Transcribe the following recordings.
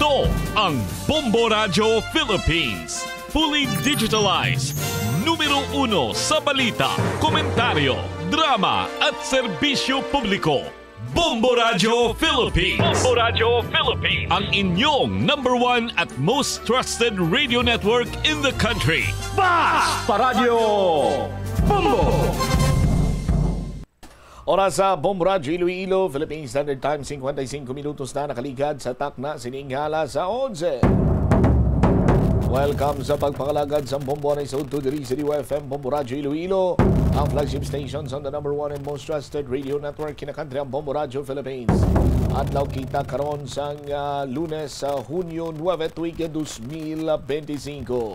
Ito ang Bombo Radio Philippines. Fully digitalized. Numero 1 sa balita, komentaryo, drama at serbisyo publiko. Bombo Radio Philippines. Bombo Radio Philippines. Ang inyong #1 at most trusted radio network in the country. Basta Radio Bombo! Oras sa Bombo Radio Iloilo, Philippine Standard Time, 55 minutos na nakaligad sa takna sininghala sa 11. Welcome sa pagpakalagad sa Bombo na isod to the City FM, Bombo Radio Iloilo, ang flagship stations on the #1 and most trusted radio network kinakantri ang Bombo Radio Philippines. Adlaw kita karon sang Lunes sa Hunyo 9, tuig 2025.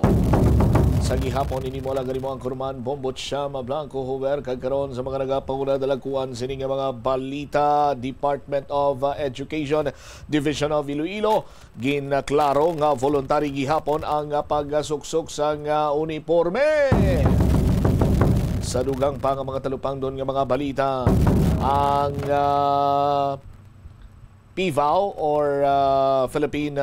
Sa gihapon ini mo lang mo ang kurman Bombo Chama Blanco Hover kagkaroon sa mga nagapanguna dalakuan sining mga balita. Department of Education Division of Iloilo ginklaro nga voluntary gihapon ang pagsuksok sa uniforme. Sa dugang pa nga mga talupang doon nga mga balita, ang PVAO or Philippine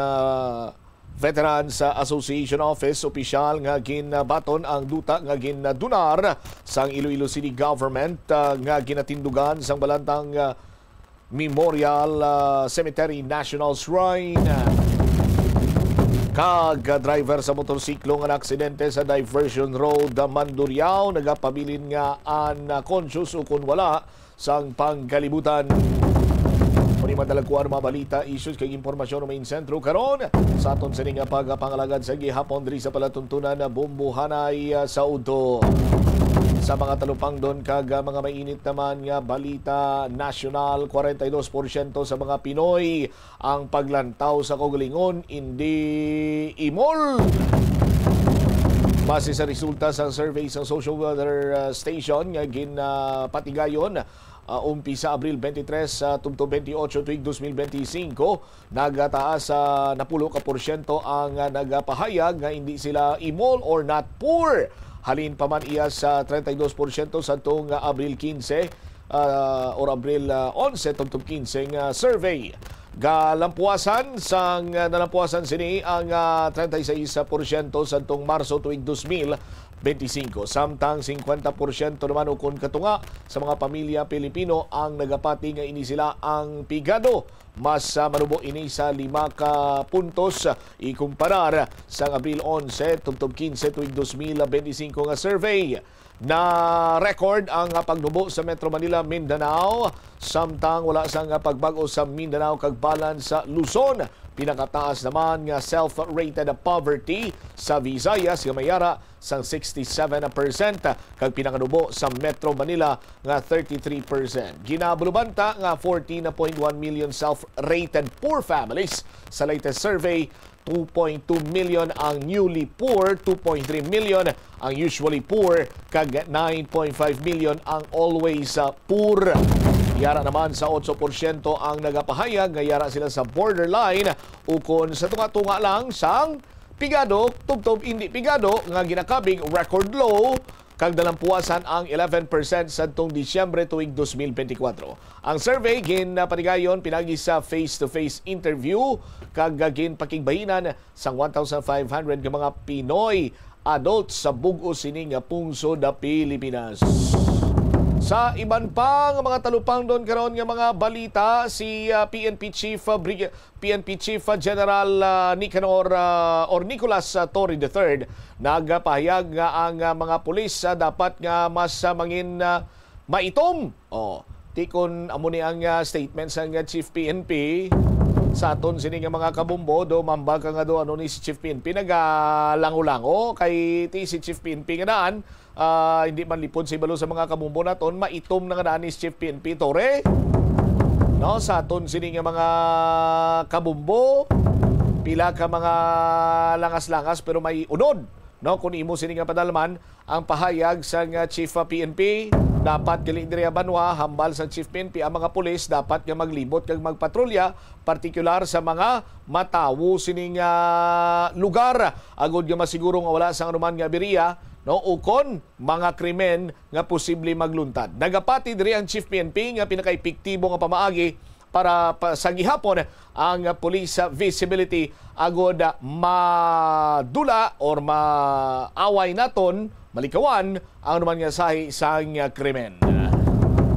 Veterans Association Office opisyal nga ginbaton ang duta nga ginadunar sang Iloilo City Government nga ginatindugan sang balantang Memorial Cemetery National Shrine. Kag driver sa motorsiklo nga aksidente sa Diversion Road Mandurriao nagapabilin nga unconscious o kun wala sang pangkalibutan. Kung madalagkuan mga balita, issues kay impormasyon ng main sentro karon sa aton sa nga pagpangalagad sa gihapon diri sa palatuntunan na Bumbuhanay sa Udo. Sa mga talupang doon kag mga mainit naman nga balita nasyonal, 42% sa mga Pinoy ang paglantaw sa kaugalingon hindi imol. Base sa resulta sa survey sa Social Weather Station nga ginpatigayon umpisa Abril 23 tungtong 28 tuig 2025, nagataas sa napulo ka porsyento ang nagapahayag nga hindi sila imol or not poor. Halin pa man iya sa 32% sa tong Abril 15 or Abril 11 tungtong 15 nga survey. Galampuasan sang nalampuasan sini ang 36% sa tong Marso tuig 2025. Samtang 50% naman ukon katunga sa mga pamilya Pilipino ang nagapati nga ini sila ang pigado. Mas manubo ini sa 5 ka puntos ikumparar sa Abril 11 tungtong 15 tuig 2025 nga survey. Na record ang pagnubo sa Metro Manila, Mindanao, samtang wala sang pagbago sa Mindanao kag balan sa Luzon. Pinakataas naman nga self-rated poverty sa Visayas nga mayara sang 67% kag pinakanubo sa Metro Manila nga 33%. Ginabulubanta nga 14.1 million self-rated poor families sa latest survey. 2.2 million ang newly poor, 2.3 million ang usually poor, kag 9.5 million ang always poor. Yara naman sa 8% ang nagapahayag nga yara sila sa borderline ukon sa tunga-tunga lang sang pigado, tubtob hindi pigado nga ginakabing record low kag dalampuasan ang 11% sa tong Disyembre tuig 2024. Ang survey ginpatigayon pinagi sa face-to-face interview kag ginpakigbahinan sang 1,500 ka mga Pinoy adults sa bug-o sining nga pungsod da Pilipinas. Sa iban pang mga talupang doon karon nga mga balita, si PNP Chief General Nicanor or Nicolas Torre III nagpahayag nga ang mga pulis dapat nga mas mangin maitom. Tikon amo ni ang statement sa Chief PNP sa aton sini nga mga kabumbo do mambaga nga do ano ni si Chief PNP nagalango-lango kay ti si Chief PNP nga daan hindi man lipod sa ibalo sa mga kabumbo naton maitom na nga daan ni Chief PNP Torre no sa aton sini nga mga kabumbo pila ka mga langas-langas pero may unod no kun imo sini nga padalman ang pahayag sa Chief PNP dapat gali diri banwa hambal sa Chief PNP ang mga pulis dapat nga maglibot kag magpatrolya partikular sa mga matawo sining lugar agud nga masiguro nga wala sang anuman nga biriya no ukon mga krimen nga posible magluntad. Nagapati diri ang Chief PNP nga pinakaepektibo nga pamaagi para sa gihapon ang police visibility agod madula or maaway naton malikawan ang naman nga sahi sang krimen.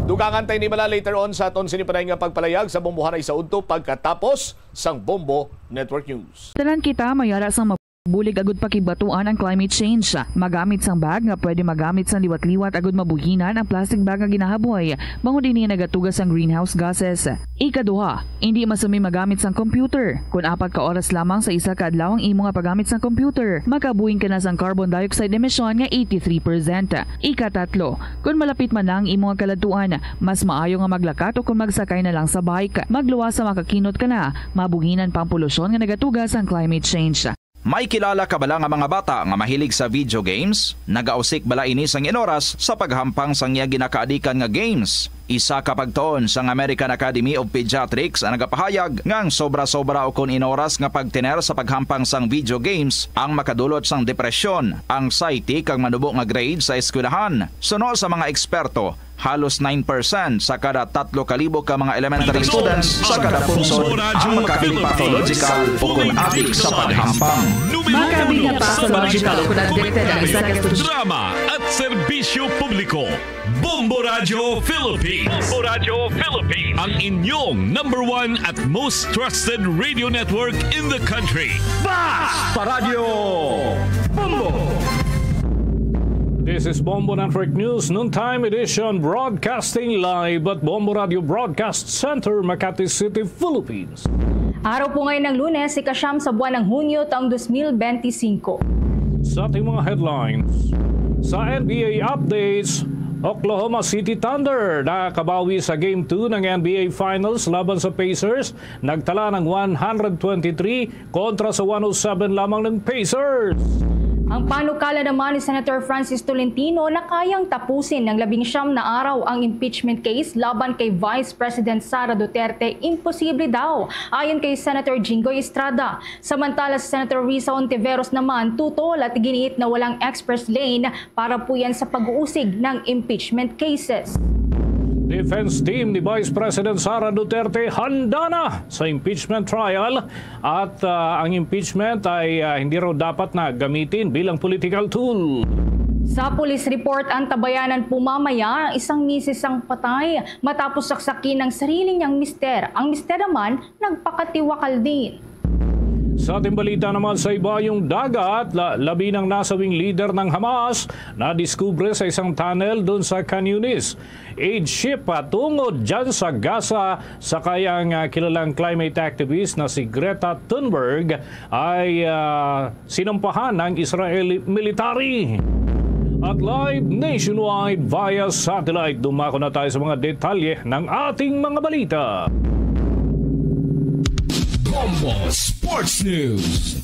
Dugangan tayo ni Bala later on sa aton sinipanay nga pagpalayag sa bombohanay sa udto pagkatapos sang Bombo Network News. Tanan kita mayara sang bulig agud pakibatuan ang climate change. Magamit sang bag nga pwede magamit sang liwat-liwat agud mabuhinan ang plastic bag nga ginahaboy. Bangod dinhi nagatugas ang greenhouse gases. Ikaduha, hindi masumi magamit sang computer. Kung 4 ka oras lamang sa isa ka adlaw ang imo nga paggamit sang computer, makabuhing ka na sang carbon dioxide emission nga 83%. Ikatatlo, kung malapit man lang imo nga kaladuan, mas maayo nga maglakat o kung magsakay na lang sa bike. Magluwas sa makakinot ka na, mabuhinan pang polusyon nga nagatugas ang climate change. May kilala ka bala nga mga bata nga mahilig sa video games? Nagausik bala ini sang inoras sa paghampang sang iya ginakaadikan nga games. Isa ka pagtuon sang American Academy of Pediatrics ang nagapahayag ngang sobra-sobra o kun inoras nga pagtiner sa paghampang sang video games ang makadulot sang depresyon, anxiety kag manubo nga grade sa eskwelahan. Suno sa mga eksperto, halos 9% sa kada 3,000 ka mga elementary students sa kada punsod ang makabing pathological o kung adik sa paghampang. Makabing pathological o kung directed ang isa ka Drama at serbisyo publiko. Bombo Radio Philippines. Bombo Radio Philippines. Ang inyong #1 at most trusted radio network in the country. Basta Radio Bombo! This is Bombo Network News Noontime Edition broadcasting live at Bombo Radio Broadcast Center, Makati City, Philippines. Araw po ngayon ng Lunes, ikasyam sa buwan ng Hunyo taong 2025. Sa ating mga headlines, sa NBA updates, Oklahoma City Thunder nakabawi sa Game 2 ng NBA Finals laban sa Pacers. Nagtala ng 123 kontra sa 107 lamang ng Pacers. Ang panukala naman ni Senator Francis Tolentino na kayang tapusin ng 19 na araw ang impeachment case laban kay Vice President Sara Duterte, imposible daw, ayon kay Senator Jinggoy Estrada. Samantala si Senator Risa Ontiveros naman tutol at giniit na walang express lane para po yan sa pag-uusig ng impeachment cases. Defense team ni Vice President Sara Duterte handa na sa impeachment trial at ang impeachment ay hindi raw dapat na gamitin bilang political tool. Sa police report, ang tabayanan po mamaya, isang misis ang patay matapos saksakin ng sarili niyang mister. Ang mister naman nagpakatiwakal din. Sa ating balita naman sa ibayong dagat, labi ng nasawing leader ng Hamas na diskubre sa isang tunnel doon sa Khan Yunis. Aid ship patungod dyan sa Gaza sa kayang kilalang climate activist na si Greta Thunberg ay sinampahan ng Israeli military. At live nationwide via satellite, dumako na tayo sa mga detalye ng ating mga balita. Bombo Sports News.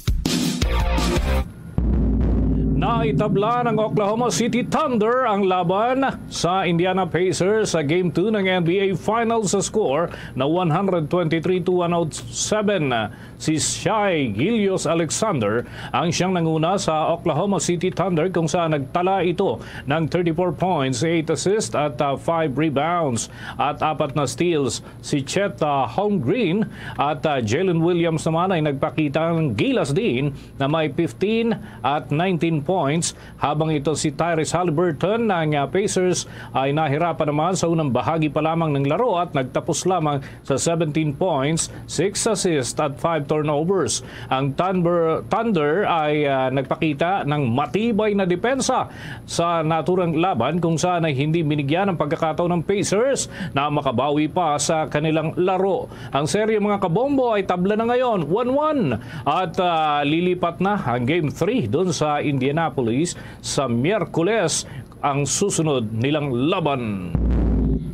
Naitabla ng Oklahoma City Thunder ang laban sa Indiana Pacers sa Game 2 ng NBA Finals sa score na 123-107. Si Shai Gilgeous-Alexander ang siyang nanguna sa Oklahoma City Thunder kung saan nagtala ito ng 34 points, 8 assists at 5 rebounds at 4 na steals. Si Chet Holmgren at Jalen Williams naman ay nagpakita ng gilas din na may 15 at 19 points, habang ito si Tyrese Haliburton ng Pacers ay nahirapan naman sa unang bahagi pa lamang ng laro at nagtapos lamang sa 17 points, 6 assists at 5 turnovers. Ang Thunder ay nagpakita ng matibay na depensa sa naturang laban kung saan ay hindi binigyan ng pagkakataon ng Pacers na makabawi pa sa kanilang laro. Ang serye mga kabombo ay tabla na ngayon 1-1 at lilipat na ang Game 3 doon sa Indianapolis sa Miyerkules ang susunod nilang laban.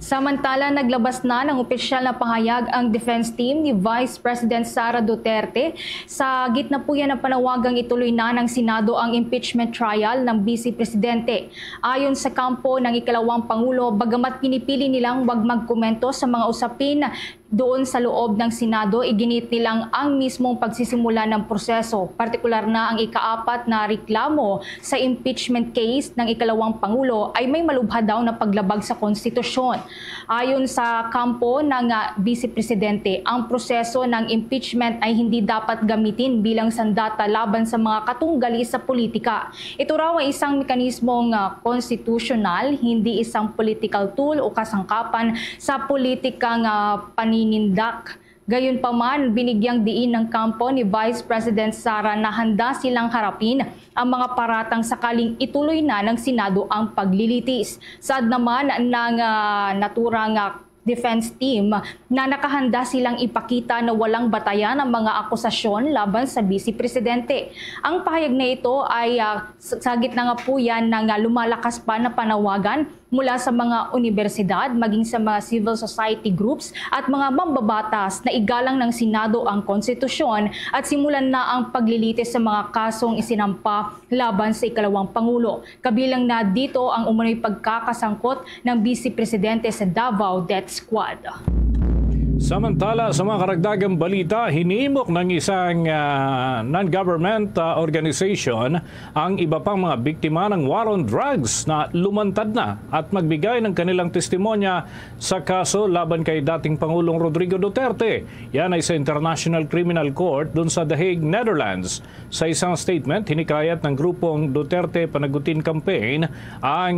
Samantala, naglabas na ng opisyal na pahayag ang defense team ni Vice President Sara Duterte. Sa gitna po yan ng panawagang ituloy na ng Senado ang impeachment trial ng Vice Presidente. Ayon sa kampo ng ikalawang Pangulo, bagamat pinipili nilang wag magkomento sa mga usapin doon sa loob ng Senado, iginit nilang ang mismong pagsisimula ng proseso, partikular na ang ika-4 na reklamo sa impeachment case ng ikalawang Pangulo ay may malubha daw na paglabag sa konstitusyon. Ayon sa kampo ng Vice Presidente, ang proseso ng impeachment ay hindi dapat gamitin bilang sandata laban sa mga katunggali sa politika. Ito raw ay isang mekanismong konstitusyonal, hindi isang political tool o kasangkapan sa politikang paninindak. Gayunpaman, binigyang diin ng kampo ni Vice President Sara na handa silang harapin ang mga paratang sakaling ituloy na ng Senado ang paglilitis. Saad naman ng naturang defense team na nakahanda silang ipakita na walang batayan ang mga akusasyon laban sa Vice Presidente. Ang pahayag na ito ay sa gitna nga po yan ng lumalakas pa na panawagan mula sa mga universidad, maging sa mga civil society groups at mga mambabatas na igalang ng Senado ang konstitusyon at simulan na ang paglilitis sa mga kasong isinampa laban sa ikalawang Pangulo. Kabilang na dito ang umano'y pagkakasangkot ng Vice Presidente sa Davao Death Squad. Samantala, sa mga karagdagang balita, hinimok ng isang non-government organization ang iba pang mga biktima ng war on drugs na lumantad na at magbigay ng kanilang testimonya sa kaso laban kay dating Pangulong Rodrigo Duterte. Yan ay sa International Criminal Court dun sa The Hague, Netherlands. Sa isang statement, hinikayat ng grupong Duterte Panagutin Campaign ang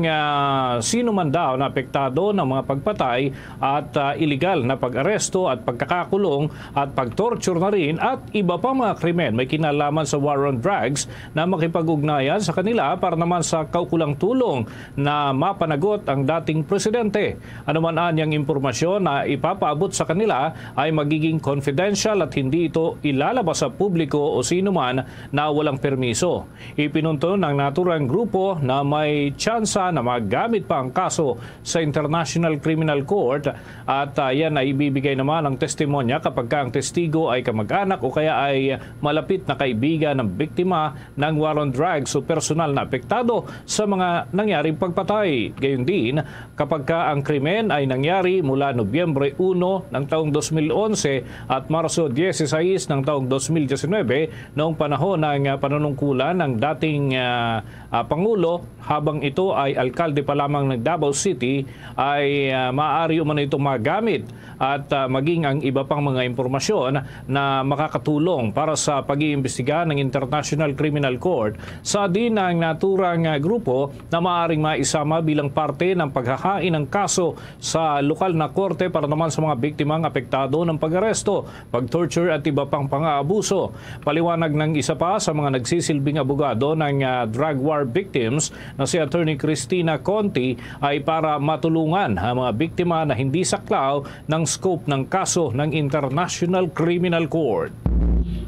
sino man daw na apektado ng mga pagpatay at iligal na pag-aresto at pagkakakulong at pagtorture na rin at iba pa mga krimen may kinalaman sa war on drugs na makipag-ugnayan sa kanila para naman sa kaukulang tulong na mapanagot ang dating presidente. Anuman anyang impormasyon na ipapaabot sa kanila ay magiging confidential at hindi ito ilalabas sa publiko o sino man na walang permiso. Ipinunto ng naturang grupo na may tsansa na magamit pa ang kaso sa International Criminal Court at yan ay ibibigay naman ang testimonya kapag ang testigo ay kamag-anak o kaya ay malapit na kaibigan ng biktima ng war on drugs o personal na apektado sa mga nangyaring pagpatay. Gayon din kapag ang krimen ay nangyari mula Nobyembre 1 ng taong 2011 at Marso 16 ng taong 2019 noong panahon ng panunungkulan ng dating Pangulo habang ito ay alkalde pa lamang ng Davao City ay maaari umano itong magamit at maging ang iba pang mga impormasyon na makakatulong para sa pag-iimbestiga ng International Criminal Court sa din ng naturang grupo na maaaring maisama bilang parte ng paghahain ng kaso sa lokal na korte para naman sa mga biktimang apektado ng pag-aresto, pag-torture at iba pang pang-aabuso. Paliwanag ng isa pa sa mga nagsisilbing abogado ng drug war victims na si Attorney Cristina Conti ay para matulungan ang mga biktima na hindi saklaw ng scope ng kaso ng International Criminal Court.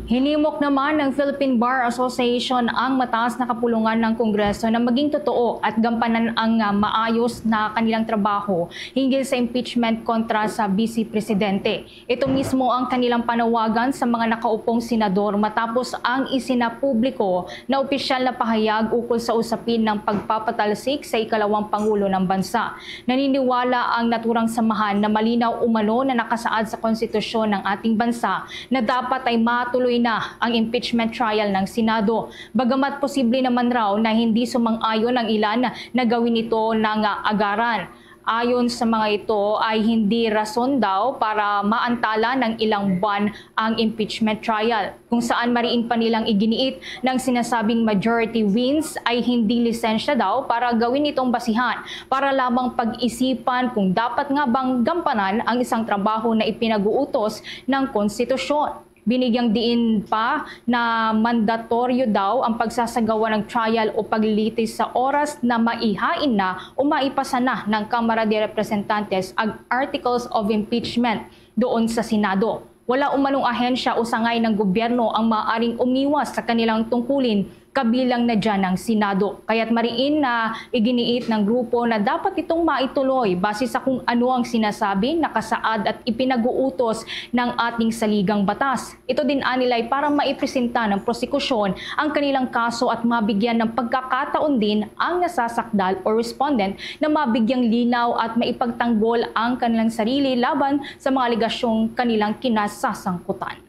Hinimok naman ng Philippine Bar Association ang mataas na kapulungan ng Kongreso na maging totoo at gampanan ang maayos na kanilang trabaho hinggil sa impeachment kontra sa Vice Presidente. Ito mismo ang kanilang panawagan sa mga nakaupong senador matapos ang isinapubliko na opisyal na pahayag ukol sa usapin ng pagpapatalsik sa ikalawang Pangulo ng bansa. Naniniwala ang naturang samahan na malinaw umano na nakasaad sa konstitusyon ng ating bansa na dapat ay matuloy na ang impeachment trial ng Senado. Bagamat posible naman raw na hindi sumang-ayon ang ilan na gawin ito ng agaran. Ayon sa mga ito ay hindi rason daw para maantala ng ilang buwan ang impeachment trial. Kung saan mariin pa nilang iginiit ng sinasabing majority wins ay hindi lisensya daw para gawin itong basihan para lamang pag-isipan kung dapat nga bang gampanan ang isang trabaho na ipinag-uutos ng konstitusyon. Binigyang diin pa na mandatoryo daw ang pagsasagawa ng trial o paglilitis sa oras na maihain na o maipasa na ng Kamara de Representantes ang Articles of Impeachment doon sa Senado. Wala umanong ahensya o sangay ng gobyerno ang maaaring umiwas sa kanilang tungkulin kabilang na dyan ang Senado. Kaya't mariin na iginiit ng grupo na dapat itong maituloy base sa kung ano ang sinasabi, nakasaad at ipinag-uutos ng ating saligang batas. Ito din anilay para maipresenta ng prosekusyon ang kanilang kaso at mabigyan ng pagkakataon din ang nasasakdal o respondent na mabigyang linaw at maipagtanggol ang kanilang sarili laban sa mga aligasyong kanilang kinasasangkutan.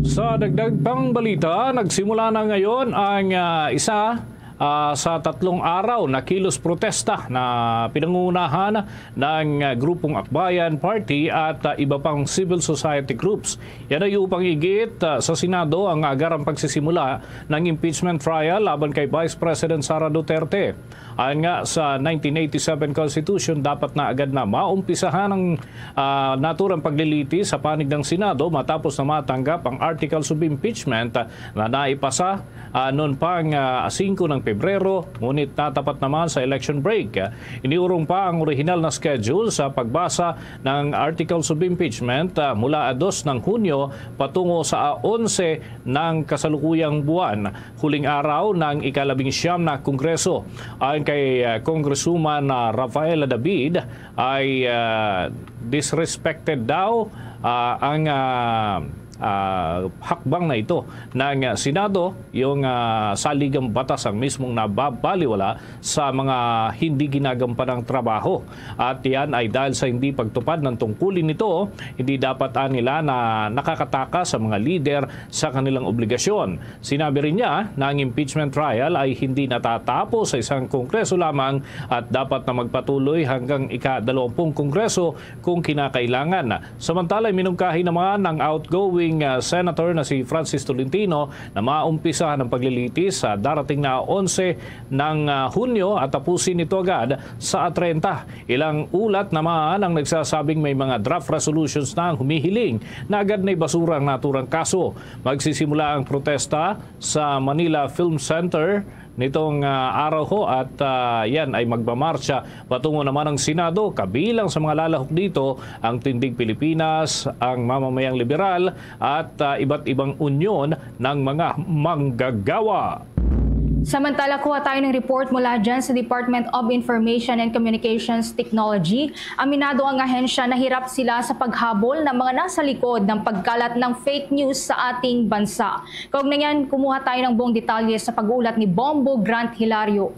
Sa dagdag pang balita, nagsimula na ngayon ang isa sa 3 araw na kilos protesta na pinangungunahan ng grupong Akbayan Party at iba pang civil society groups. Yan ay upang higit sa Senado ang agarang pagsisimula ng impeachment trial laban kay Vice President Sara Duterte. Ayon nga sa 1987 Constitution, dapat na agad na maumpisahan ang naturang paglilitis sa panig ng Senado matapos na matanggap ang Articles of Impeachment na naipasa noon pang 5 ng Pebrero, ngunit natapat naman sa election break. Iniurong pa ang orihinal na schedule sa pagbasa ng Articles of Impeachment mula 2 ng Hunyo patungo sa 11 ng kasalukuyang buwan, huling araw ng ika-19 na Kongreso. Ayon kay Congresswoman Rafaela David ay disrespected daw ang hakbang na ito ng Senado, yung saligang batas ang mismong nababaliwala sa mga hindi ginagampanang trabaho. At yan ay dahil sa hindi pagtupad ng tungkulin nito, hindi dapat nila na nakakataka sa mga lider sa kanilang obligasyon. Sinabi rin niya na ang impeachment trial ay hindi natatapos sa isang kongreso lamang at dapat na magpatuloy hanggang ika-20 kongreso kung kinakailangan. Samantala, minungkahi naman ng outgoing Senator na si Francis Tolentino na maumpisa ng paglilitis sa darating na 11 ng Hunyo at tapusin ito agad sa 30. Ilang ulat naman ang nagsasabing may mga draft resolutions na ang humihiling na agad na ibasura ang naturang kaso. Magsisimula ang protesta sa Manila Film Center nitong araw ho at yan ay magmamarcha patungo naman ng Senado. Kabilang sa mga lalahok dito ang Tindig Pilipinas, ang Mamamayang Liberal at iba't ibang unyon ng mga manggagawa. Samantala, kuha tayo ng report mula dyan sa Department of Information and Communications Technology. Aminado ang ahensya na hirap sila sa paghabol ng mga nasa likod ng pagkalat ng fake news sa ating bansa. Kaugnay yan, kumuha tayo ng buong detalye sa pag-uulat ni Bombo Grant Hilario.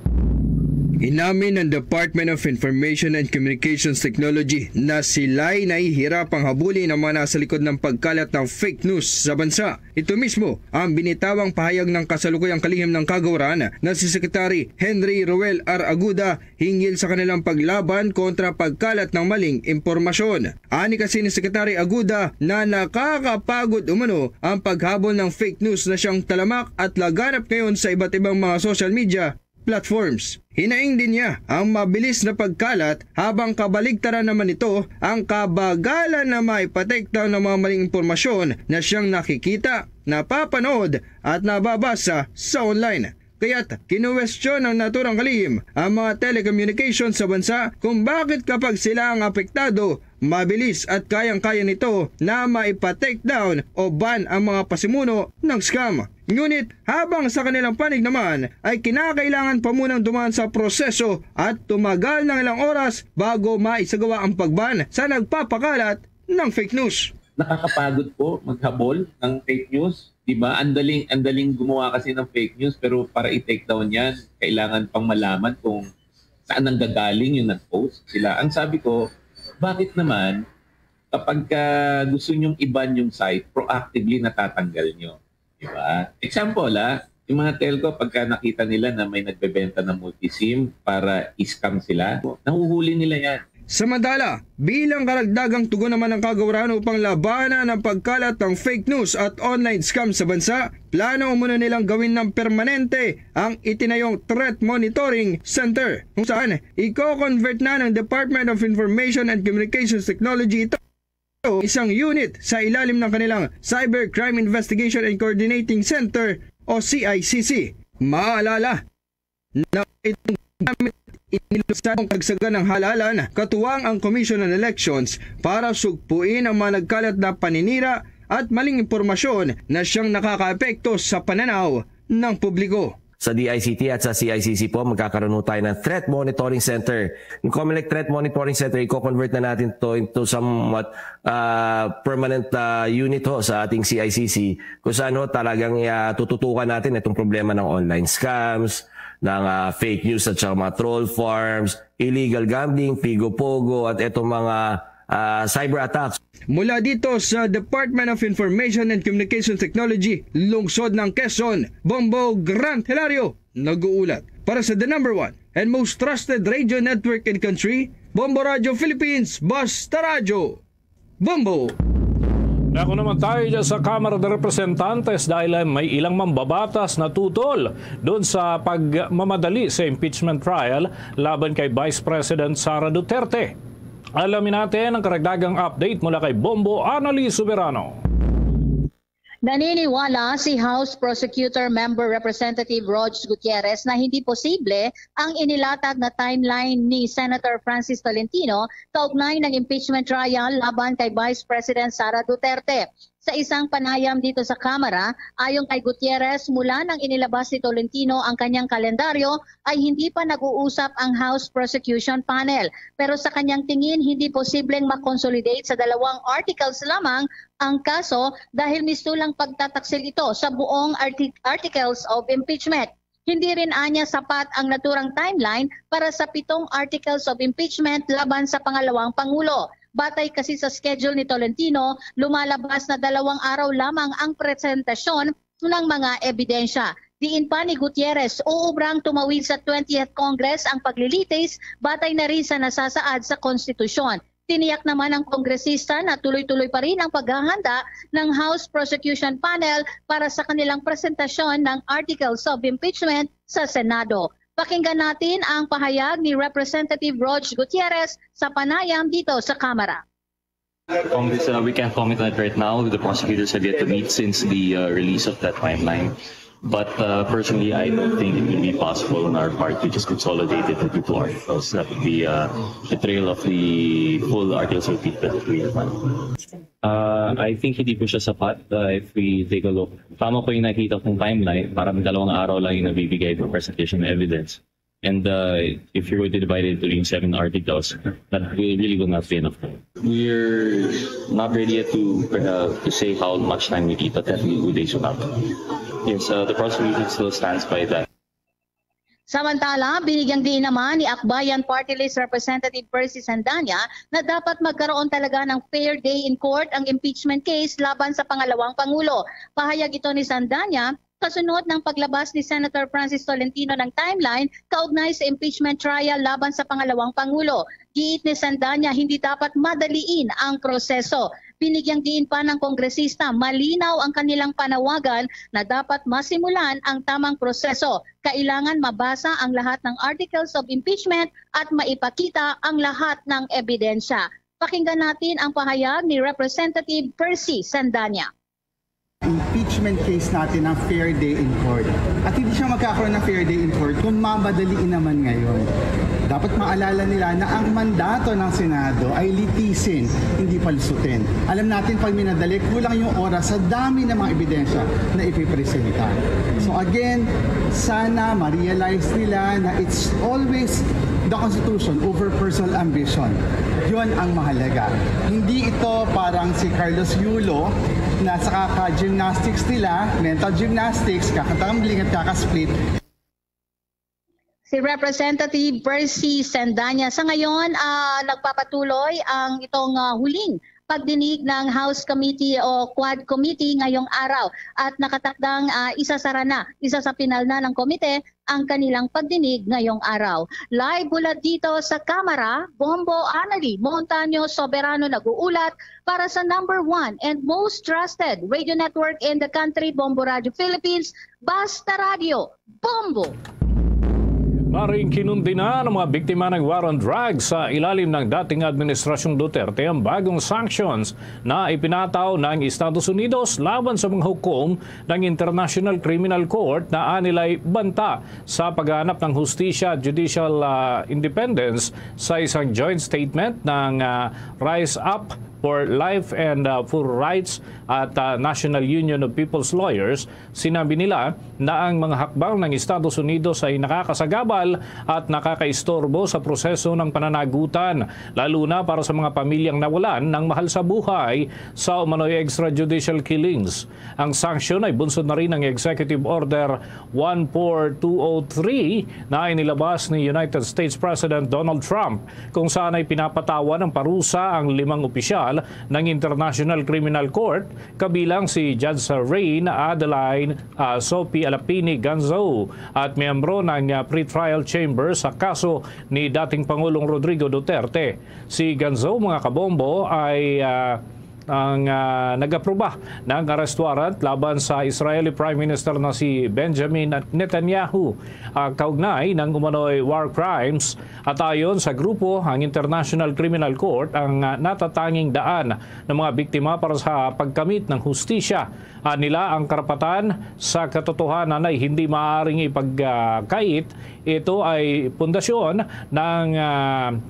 Inamin ng Department of Information and Communications Technology na sila'y nahihirapang habulin ang mga nasa likod ng pagkalat ng fake news sa bansa. Ito mismo ang binitawang pahayag ng kasalukuyang kalihim ng kagawaran na si Secretary Henry Roel R. Aguda hinggil sa kanilang paglaban kontra pagkalat ng maling impormasyon. Ani kasi ni Secretary Aguda na nakakapagod umano ang paghabol ng fake news na siyang talamak at laganap ngayon sa iba't ibang mga social media platforms. Hinaing din niya ang mabilis na pagkalat habang kabaligtaran naman ito ang kabagalan na maipatektaw ng mga maling impormasyon na siyang nakikita, napapanood at nababasa sa online. Kaya't kinuwestiyon ng naturang kalihim ang mga telecommunications sa bansa kung bakit kapag sila ang apektado, mabilis at kayang-kaya nito na maipa-take down o ban ang mga pasimuno ng scam. Ngunit habang sa kanilang panig naman ay kinakailangan pa munang dumaan sa proseso at tumagal ng ilang oras bago maisagawa ang pagban sa nagpapakalat ng fake news. Nakakapagod po maghabol ng fake news. Diba? Andaling gumawa kasi ng fake news pero para i-take down yan, kailangan pang malaman kung saan nanggagaling yung nag-post sila. Ang sabi ko, bakit naman kapag gusto nyong iban yung site, proactively natatanggal nyo? Diba? Example, yung mga telco, pagka nakita nila na may nagbebenta ng multi-SIM para i-scam sila, nahuhuli nila yan. Samantala, bilang karagdagang tugon naman ng kagawaran upang labanan ang pagkalat ng fake news at online scam sa bansa, plano muna nilang gawin ng permanente ang itinayong Threat Monitoring Center kung saan i-convert na ng Department of Information and Communications Technology ito isang unit sa ilalim ng kanilang Cybercrime Investigation and Coordinating Center o CICC. Maalala na itong gamit inilusadong kagsagan ng halalan katuwang ang Commission on Elections para sugpuin ang mga nagkalat na paninira at maling impormasyon na siyang nakakaapekto sa pananaw ng publiko. Sa DICT at sa CICC po, magkakaroon tayo ng Threat Monitoring Center. Yung COMELEC Threat Monitoring Center, i-convert na natin to into somewhat permanent unit ho sa ating CICC, kung saan ho talagang tututukan natin itong problema ng online scams, ng fake news at saka mga troll farms, illegal gambling, pigo-pogo at itong mga cyber attacks. Mula dito sa Department of Information and Communication Technology, lungsod ng Quezon, Bombo Grant Hilario, nag-uulat. Para sa the number 1 and most trusted radio network in country, Bombo Radio Philippines, Basta Radio. Bombo! Ako naman tayo dyan sa Kamara de Representantes dahil may ilang mambabatas na tutol doon sa pagmamadali sa impeachment trial laban kay Vice President Sara Duterte. Alamin natin ang karagdagang update mula kay Bombo Annalise Soberano. Naniniwala si House Prosecutor Member Representative Rog Gutierrez na hindi posible ang inilatag na timeline ni Senator Francis Tolentino kaugnay ng impeachment trial laban kay Vice President Sara Duterte. Sa isang panayam dito sa Kamara, ayon kay Gutierrez, mula nang inilabas ni Tolentino ang kanyang kalendaryo ay hindi pa nag-uusap ang House Prosecution Panel. Pero sa kanyang tingin, hindi posibleng makonsolidate sa 2 articles lamang ang kaso dahil mistulang pagtataksil ito sa buong articles of impeachment. Hindi rin anya sapat ang naturang timeline para sa 7 articles of impeachment laban sa pangalawang Pangulo. Batay kasi sa schedule ni Tolentino, lumalabas na 2 araw lamang ang presentasyon ng mga ebidensya. Diin pa ni Gutierrez, uubrang tumawid sa 20th Congress ang paglilitis batay na rin sa nasasaad sa konstitusyon. Tiniyak naman ng kongresista na tuloy-tuloy pa rin ang paghahanda ng House Prosecution Panel para sa kanilang presentasyon ng Articles of Impeachment sa Senado. Pakinggan natin ang pahayag ni Representative Rog Gutierrez sa panayam dito sa Kamara. Congress, we can't comment on it right now. The prosecutors have yet to meet since the release of that timeline. But personally, I don't think it will be possible on our part to just consolidate it into 2 articles. That would be a betrayal of the full articles of impeachment. I think hindi po siya sapat if we take a look. Tama po yung nakita kong timeline, parang 2 araw lang yung nabibigay for presentation of evidence. And if you're going to divide it into 7 articles, that really will not be enough. We're not ready yet to say how much time we need, but definitely 2 days will not. Yes, the prosecution still stands by that. Samantala, binigyang diin naman ni Akbayan Party List Representative Percy Sandanya na dapat magkaroon talaga ng fair day in court ang impeachment case laban sa pangalawang Pangulo. Pahayag ito ni Sandanya kasunod ng paglabas ni Senator Francis Tolentino ng timeline kaugnay sa impeachment trial laban sa pangalawang Pangulo. Giit ni Sandanya, hindi dapat madaliin ang proseso. Binigyang diin pa ng kongresista, malinaw ang kanilang panawagan na dapat masimulan ang tamang proseso. Kailangan mabasa ang lahat ng articles of impeachment at maipakita ang lahat ng ebidensya. Pakinggan natin ang pahayag ni Representative Percy Sandanya. Impeachment case natin ng fair day in court. At hindi siya magkakaroon ng fair day in court kung mamadaliin naman ngayon. Dapat maalala nila na ang mandato ng Senado ay litisin, hindi palusutin. Alam natin pag minadali, kulang yung oras sa dami ng mga ebidensya na ipipresenta. So again, sana ma-realize nila na it's always the Constitution over personal ambition. Yun ang mahalaga. Hindi ito parang si Carlos Yulo na sa kaka-gymnastics nila, mental gymnastics, kakatambling at kakasplit. Si Representative Percy Sandanya, sa ngayon nagpapatuloy ang itong huling pagdinig ng House Committee o Quad Committee ngayong araw at nakatakdang isa sa pinal na ng komite ang kanilang pagdinig ngayong araw. Live mula dito sa Kamara, Bombo Annalise Montaño Soberano nag-uulat para sa number 1 and most trusted radio network in the country, Bombo Radio Philippines, Basta Radio, Bombo! Maring kinundi na ng mga biktima ng war on drugs sa ilalim ng dating Administrasyong Duterte ang bagong sanctions na ipinataw ng Estados Unidos laban sa mga hukom ng International Criminal Court na anilay banta sa paghahanap ng hustisya at judicial independence sa isang joint statement ng Rise Up for Life and Full Rights at National Union of People's Lawyers, sinabi nila na ang mga hakbang ng Estados Unidos ay nakakasagabal at nakakaistorbo sa proseso ng pananagutan, lalo na para sa mga pamilyang nawalan ng mahal sa buhay sa umano'y extrajudicial killings. Ang sanction ay bunsod na rin ng Executive Order 14203 na inilabas ni United States President Donald Trump, kung saan ay pinapatawan ng parusa ang 5 opisyal ng International Criminal Court, kabilang si Judge Rain Adeline Sophie Alapini Ganzo at miyembro ng pre-trial chamber sa kaso ni dating Pangulong Rodrigo Duterte. Si Ganzo, mga kabombo, ay ang nag-aproba ng arrest warrant laban sa Israeli Prime Minister na si Benjamin Netanyahu kaugnay ng umano'y war crimes. At ayon sa grupo, ang International Criminal Court ang natatanging daan ng mga biktima para sa pagkamit ng hustisya. Nila ang karapatan sa katotohanan ay hindi maaaring ipagkait. Ito ay pundasyon ng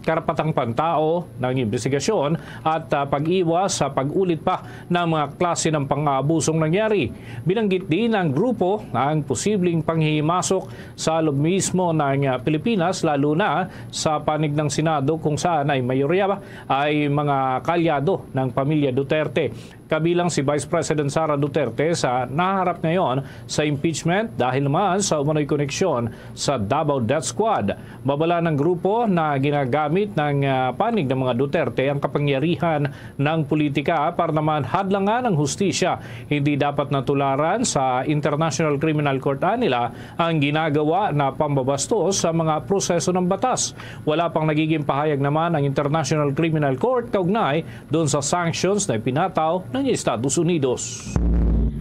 karapatang pantao, ng investigasyon at pag-iwas sa pag-ulit pa ng mga klase ng pang-aabusong nangyari. Binanggit din ng grupo ang posibleng panghihimasok sa loob mismo ng Pilipinas, lalo na sa panig ng Senado kung saan ay mayorya ay mga kalyado ng pamilya Duterte. Kabilang si Vice President Sara Duterte sa naharap ngayon sa impeachment dahil naman sa umano'y koneksyon sa Davao Death Squad. Babala ng grupo na ginagamit ng panig ng mga Duterte ang kapangyarihan ng politika para naman hadlangan ang hustisya. Hindi dapat natularan sa International Criminal Court nila ang ginagawa na pambabastos sa mga proseso ng batas. Wala pang nagiging pahayag naman ang International Criminal Court kaugnay doon sa sanctions na ipinataw ng Estados Unidos.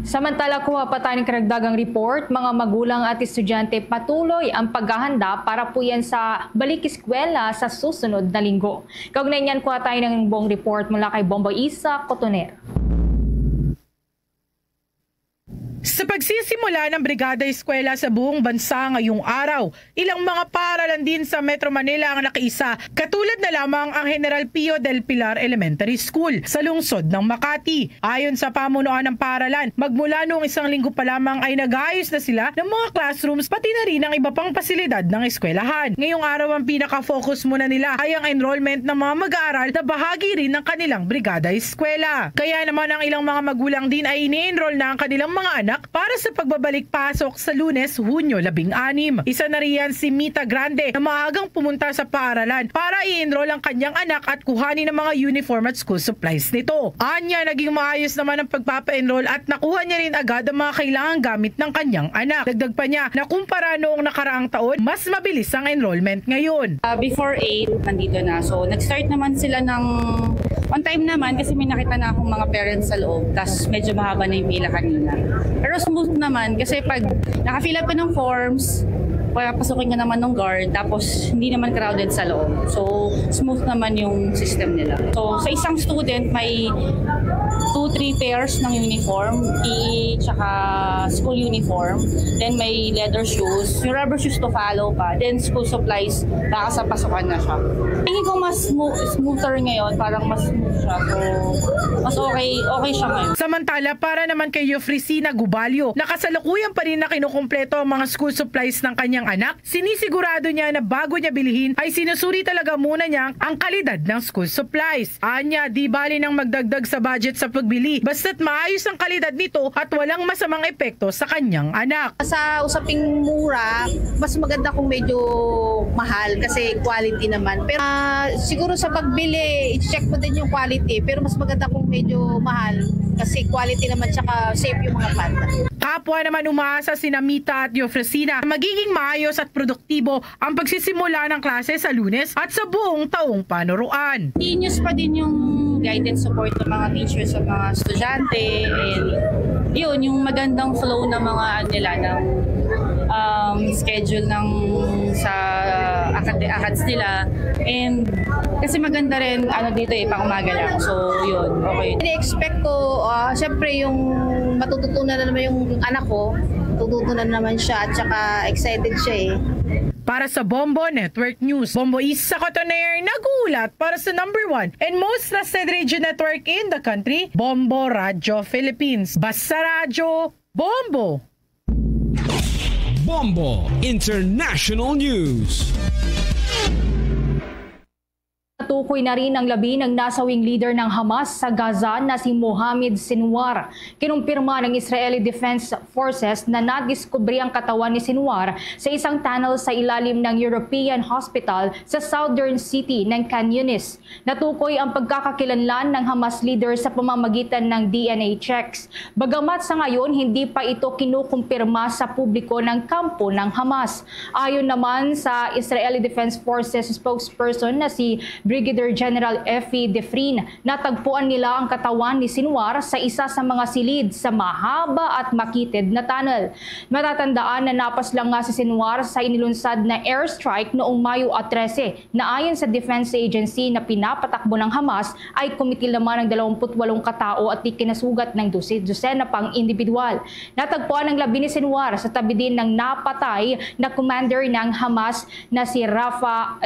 Samantala, kuha pa tayo ng karagdagang report, mga magulang at estudyante patuloy ang paghahanda para po yan sa balik eskwela sa susunod na linggo. Kaugnay niyan, kuha tayo ng buong report mula kay Bomboy Isa Cotoner. Sa pagsisimula ng Brigada Eskwela sa buong bansa ngayong araw, ilang mga paaralan din sa Metro Manila ang nakiisa, katulad na lamang ang General Pio del Pilar Elementary School sa lungsod ng Makati. Ayon sa pamunuan ng paaralan, magmula noong 1 linggo pa lamang ay nag-aayos na sila ng mga classrooms pati na rin ang iba pang pasilidad ng eskwelahan. Ngayong araw ang pinaka-focus muna nila ay ang enrollment ng mga mag-aaral na bahagi rin ng kanilang Brigada Eskwela. Kaya naman ang ilang mga magulang din ay ini-enroll na ang kanilang mga anak para sa pagbabalik pasok sa Lunes, Hunyo 16. Isa na riyan si Mita Grande na maagang pumunta sa paaralan para i-enroll ang kanyang anak at kuhanin ang mga uniform at school supplies nito. Anya, naging maayos naman ang pagpapa-enroll at nakuha niya rin agad ang mga kailangang gamit ng kanyang anak. Dagdag pa niya na kumpara noong nakaraang taon, mas mabilis ang enrollment ngayon. Before 8, nandito na. So, nag-start naman sila ng on time naman kasi may nakita na akong mga parents sa loob. Tapos medyo mahaba na yung pila kanina. Pero smooth naman kasi pag naka-fill up ka ng forms, papasukin ka naman ng guard, tapos hindi naman crowded sa loob. So, smooth naman yung system nila. So, sa isang student, may 2-3 pairs ng uniform, PE, tsaka school uniform. Then, may leather shoes. Yung rubber shoes to follow pa. Then, school supplies, baka sa pasukan na siya. Tingin ko mas smoother ngayon, parang mas smooth siya. So, mas okay siya ngayon. Samantala, para naman kay Eufresina Gubalio, nakasalukuyan pa rin na kinukumpleto ang mga school supplies ng kanyang anak. Sinisigurado niya na bago niya bilihin ay sinusuri talaga muna niya ang kalidad ng school supplies. Anya, di bali nang magdagdag sa budget sa pagbili, basta't maayos ang kalidad nito at walang masamang epekto sa kanyang anak. Sa usaping mura, mas maganda kung medyo mahal kasi quality naman. Pero siguro sa pagbili, i-check mo din yung quality, pero mas maganda kung medyo mahal kasi quality naman tsaka safe yung mga bata. Kapwa naman umaasa si Mita at Eufresina na magiging maayos at produktibo ang pagsisimula ng klase sa Lunes at sa buong taong panuruan. Continuous pa din yung guidance support ng mga teachers sa mga estudyante, and yun, yung magandang flow ng mga nila ng schedule ng sa ACADS nila, and kasi maganda rin dito pang umaga lang, so yun, okay. Ini-expect ko syempre yung matututunan na naman yung anak ko, tututunan naman siya at saka excited siya Para sa Bombo Network News, Bombo Isa Cotoner nagulat para sa #1 and most trusted radio network in the country, Bombo Radio Philippines. Basta radyo, Bombo! Bombo International News. Natukoy na rin ang labi ng nasawing leader ng Hamas sa Gaza na si Mohammed Sinwar. Kinumpirma ng Israeli Defense Forces na nadiskubre ang katawan ni Sinwar sa isang tunnel sa ilalim ng European Hospital sa southern city ng Khan Yunis. Natukoy ang pagkakakilanlan ng Hamas leader sa pamamagitan ng DNA checks. Bagamat sa ngayon, hindi pa ito kinukumpirma sa publiko ng kampo ng Hamas. Ayon naman sa Israeli Defense Forces spokesperson na si Brigadier General Effie Defrin, natagpuan nila ang katawan ni Sinwar sa isa sa mga silid sa mahaba at makitid na tunnel. Matatandaan na napas lang nga si Sinwar sa inilunsad na airstrike noong Mayo 13 na ayon sa Defense Agency na pinapatakbo ng Hamas ay kumitil naman ng 28 katao at ikinasugat ng dosena pang individual. Natagpuan ang labi ni Sinwar sa tabi din ng napatay na commander ng Hamas na si Rafa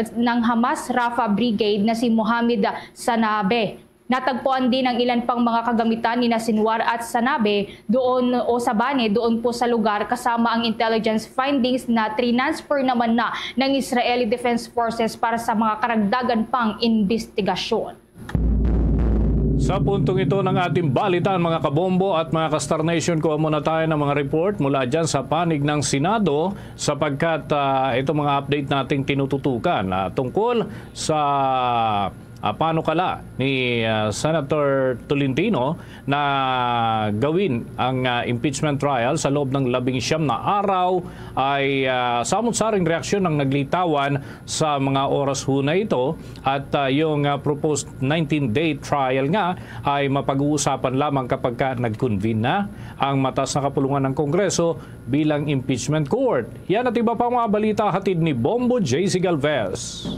Brigade na si Mohammed Sanabe. Natagpuan din ang ilan pang mga kagamitan ni Sinwar at Sanabe doon po sa lugar kasama ang intelligence findings na transfer naman na ng Israeli Defense Forces para sa mga karagdagan pang investigasyon. Sa puntong ito ng ating balitan mga kabombo at mga ka-Star Nation, kuha muna tayo ng mga report mula dyan sa panig ng Senado sapagkat ito mga update nating tinututukan tungkol sa panukala ni Senator Tolentino na gawin ang impeachment trial sa loob ng 19 na araw ay samot-saring reaksyon ng naglitawan sa mga oras ho na ito at yung proposed 19-day trial nga ay mapag-uusapan lamang kapag nag-convene na ang mataas na kapulungan ng Kongreso bilang impeachment court. Yan at iba pang mga balita hatid ni Bombo JC Galvez.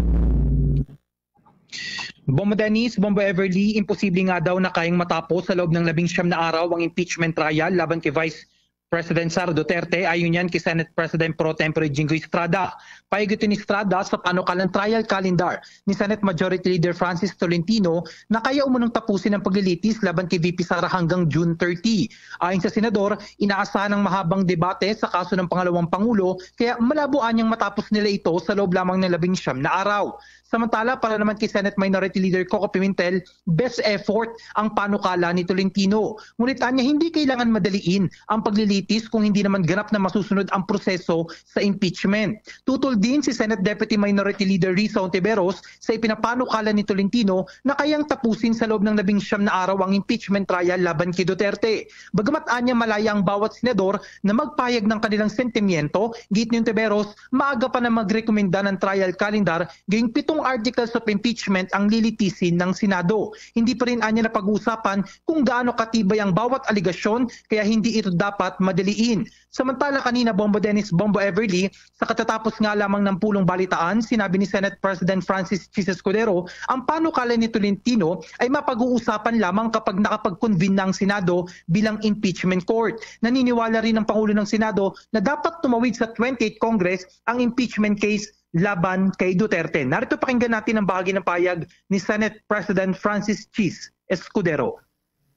Bombo Dennis, Bombo Everly, imposible nga daw na kayang matapos sa loob ng 19 na araw ang impeachment trial laban kay Vice President Sara Duterte. Ayon yan kay Senate President Pro Tempore Jingo Estrada. Paigutin ni Estrada sa panukalang trial calendar ni Senate Majority Leader Francis Tolentino na kaya umunong tapusin ang paglilitis laban kay VP Sara hanggang June 30. Ayon sa Senador, inaasahan ng mahabang debate sa kaso ng pangalawang Pangulo kaya malabuan niyang matapos nila ito sa loob lamang ng 19 na araw. Samantala, para naman kay Senate Minority Leader Coco Pimentel, best effort ang panukala ni Tolentino. Ngunit anya hindi kailangan madaliin ang paglilitis kung hindi naman ganap na masusunod ang proseso sa impeachment. Tutol din si Senate Deputy Minority Leader Risa Ontiveros sa ipinapanukala ni Tolentino na kayang tapusin sa loob ng 19 na araw ang impeachment trial laban kay Duterte. Bagamat anya malaya ang bawat senador na magpayag ng kanilang sentimiento, git ni Ontiveros, maaga pa na magrekomenda ng trial calendar gayong 7 articles of impeachment ang lilitisin ng Senado. Hindi pa rin anya na pag-uusapan kung gaano katibay ang bawat aligasyon kaya hindi ito dapat madaliin. Samantala kanina, Bombo Dennis, Bombo Everly, sa katatapos nga lamang ng pulong balitaan, sinabi ni Senate President Francis Chis Escudero, ang panukala ni Tolentino ay mapag-uusapan lamang kapag nakapag-convene ng Senado bilang impeachment court. Naniniwala rin ang Pangulo ng Senado na dapat tumawid sa 28th Congress ang impeachment case laban kay Duterte. Narito pakinggan natin ang bahagi ng payag ni Senate President Francis Chis Escudero.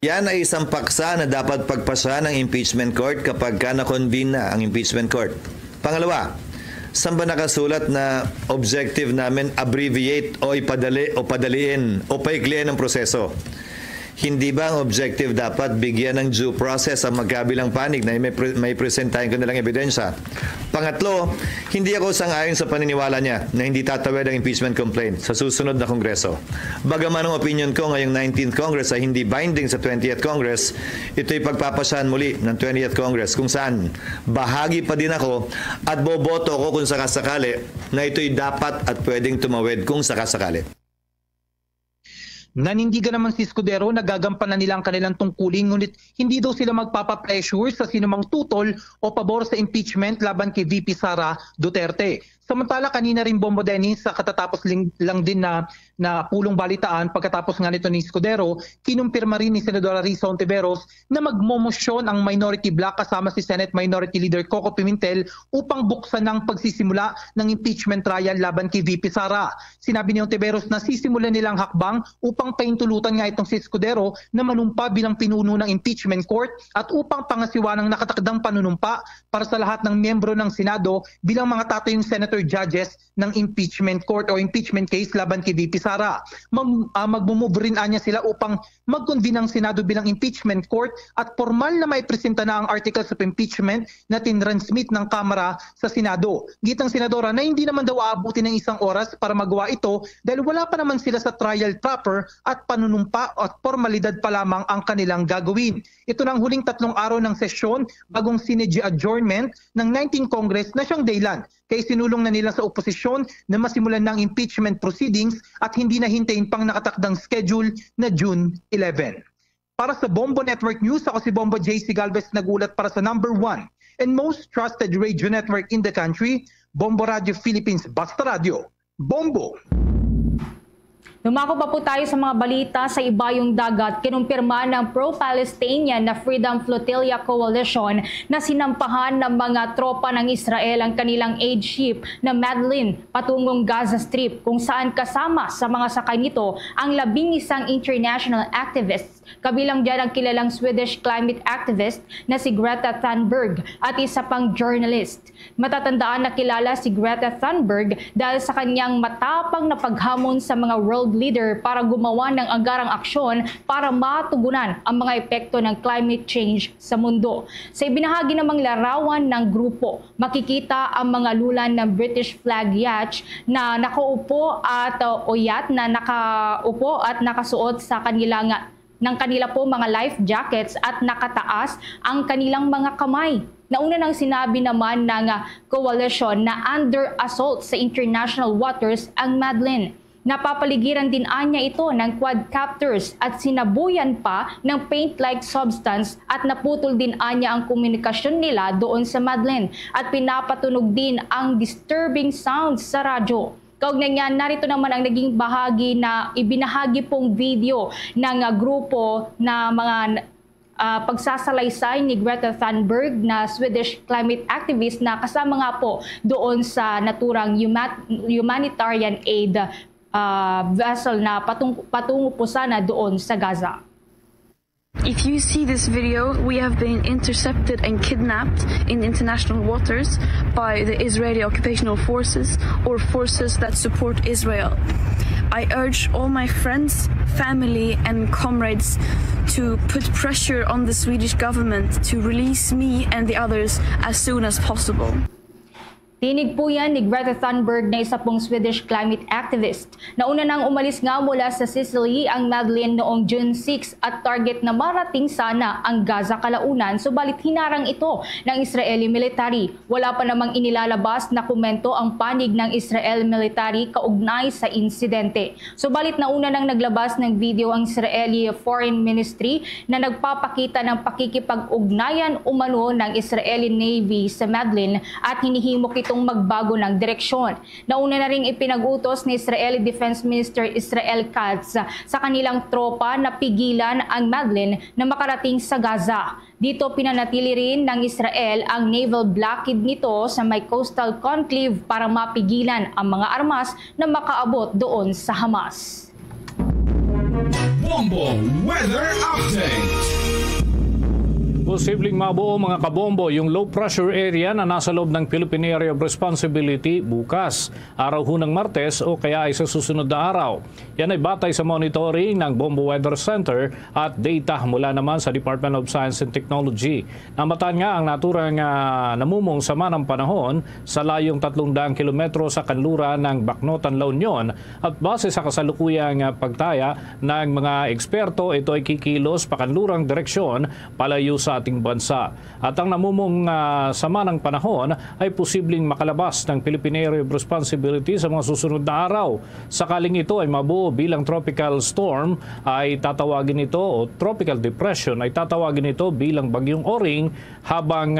Yan ay isang paksa na dapat pagpasa ng impeachment court kapag na-convene na ang impeachment court. Pangalawa, saan ba nakasulat na objective namin abbreviate o ipadali o padaliin o paikliin ang proseso? Hindi ba ang objective dapat bigyan ng due process ang magkabilang panig na may presentahin ko nilang ebidensya? Pangatlo, hindi ako sang-ayon sa paniniwala niya na hindi tatawid ang impeachment complaint sa susunod na Kongreso. Bagaman ang opinion ko ngayong 19th Congress ay hindi binding sa 20th Congress, ito'y pagpapasahan muli ng 20th Congress kung saan bahagi pa din ako at boboto ko kung sakasakali na ito'y dapat at pwedeng tumawid kung sakasakali. Nanindigan naman si Escudero na gagampanan nila ang kanilang tungkulin ngunit hindi daw sila magpapapressure sa sinumang tutol o pabor sa impeachment laban kay VP Sara Duterte. Samantala kanina rin Bombo Dennis sa katatapos lang din na pulong balitaan pagkatapos nga nito ni Escudero, kinumpirma rin ni Senadora Risa Hontiveros na magmomosyon ang minority bloc kasama si Senate Minority Leader Coco Pimentel upang buksan ng pagsisimula ng impeachment trial laban kay VP Sara. Sinabi ni Hontiveros na sisimulan nilang hakbang upang paintulutan nga itong si Escudero na manumpa bilang pinuno ng impeachment court at upang pangasiwa ng nakatakdang panunumpa para sa lahat ng miyembro ng Senado bilang mga tatayong senator judges ng impeachment court o impeachment case laban kay VP Sara. Magmumove rin anya sila upang mag-convene ang Senado bilang impeachment court at formal na may presenta na ang articles of impeachment na tinransmit ng Kamara sa Senado. Gitang Senadora na hindi naman daw aabutin ng 1 oras para magawa ito dahil wala pa naman sila sa trial proper at panunumpa at formalidad pa lamang ang kanilang gagawin. Ito na ang huling 3 araw ng sesyon bagong sinedya adjournment ng 19th Congress na siyang daylan. Kaya sinulong na nila sa oposisyon na masimulan ng impeachment proceedings at hindi na hintayin pang nakatakdang schedule na June 11. Para sa Bombo Network News, ako si Bombo JC Galvez nagulat para sa number 1 and most trusted radio network in the country, Bombo Radio Philippines Basta Radio. Bombo! Dumako pa po tayo sa mga balita sa ibayong dagat. Kinumpirma ng pro-Palestinian na Freedom Flotilla Coalition na sinampahan ng mga tropa ng Israel ang kanilang aid ship na Madeline patungong Gaza Strip kung saan kasama sa mga sakay nito ang 11 international activists. Kabilang dyan ang kilalang Swedish climate activist na si Greta Thunberg at isa pang journalist. Matatandaan na kilala si Greta Thunberg dahil sa kanyang matapang na paghamon sa mga world leader para gumawa ng anggarang aksyon para matugunan ang mga epekto ng climate change sa mundo. Sa ibinahagi namang larawan ng grupo, makikita ang mga lulan ng British flag yacht na nakaupo at o yacht na nakaupo at nakasuot sa ng kanila po mga life jackets at nakataas ang kanilang mga kamay. Nauna nang sinabi naman ng coalition na under assault sa international waters ang Madeline. Napapaligiran din anya ito ng quadcopters at sinabuyan pa ng paint-like substance at naputol din anya ang komunikasyon nila doon sa Madeline at pinapatunog din ang disturbing sounds sa radyo. Kaugnay niyan, narito naman ang naging bahagi na ibinahagi pong video ng grupo na mga pagsasalaysay ni Greta Thunberg na Swedish climate activist na kasama nga po doon sa naturang humanitarian aid vessel na patungo po sana doon sa Gaza. If you see this video, we have been intercepted and kidnapped in international waters by the Israeli occupational forces or forces that support Israel. I urge all my friends, family and comrades to put pressure on the Swedish government to release me and the others as soon as possible. Tinig po yan ni Greta Thunberg na isa pong Swedish climate activist. Nauna nang umalis nga mula sa Sicily ang Madeline noong June 6 at target na marating sana ang Gaza kalaunan, subalit hinarang ito ng Israeli military. Wala pa namang inilalabas na komento ang panig ng Israel military kaugnay sa insidente. Subalit nauna nang naglabas ng video ang Israeli Foreign Ministry na nagpapakita ng pakikipag-ugnayan umano ng Israeli Navy sa Madeline at hinihimok itong magbago ng direksyon. Nauna na ring ipinag-utos ni Israeli Defense Minister Israel Katz sa kanilang tropa na pigilan ang Madeline na makarating sa Gaza. Dito pinanatili rin ng Israel ang naval blockade nito sa may coastal conclave para mapigilan ang mga armas na makaabot doon sa Hamas. Bombo Weather Update. Posibleng mabuo mga kabombo yung low pressure area na nasa loob ng Philippine Area of Responsibility bukas, araw ho ng Martes o kaya ay sa susunod na araw. Yan ay batay sa monitoring ng Bombo Weather Center at data mula naman sa Department of Science and Technology. Namatan nga ang naturang namumong sama ng panahon sa layong 300 kilometro sa kanluran ng Bacnotan, La Union at base sa kasalukuyang pagtaya ng mga eksperto, ito ay kikilos pakanlurang direksyon palayo sa ating bansa. At ang namumong sama ng panahon ay posibleng makalabas ng Philippine Area of Responsibility sa mga susunod na araw. Sakaling ito ay mabuo bilang tropical storm ay tatawagin ito o tropical depression ay tatawagin ito bilang bagyong O-ring habang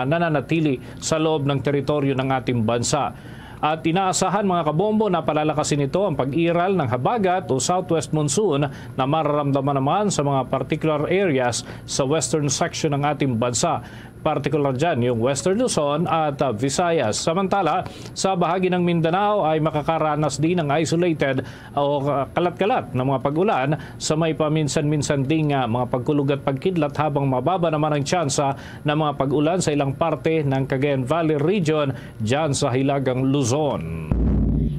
nananatili sa loob ng teritoryo ng ating bansa. At inaasahan mga kabombo na palalakasin ito ang pag-iral ng habagat o southwest monsoon na mararamdaman naman sa mga particular areas sa western section ng ating bansa. Partikular dyan yung Western Luzon at Visayas. Samantala, sa bahagi ng Mindanao ay makakaranas din ng isolated o kalat-kalat na mga pag-ulan sa may paminsan-minsan ding mga pagkulog at pagkidlat habang mababa naman ang tsansa ng mga pag-ulan sa ilang parte ng Cagayan Valley Region dyan sa Hilagang Luzon.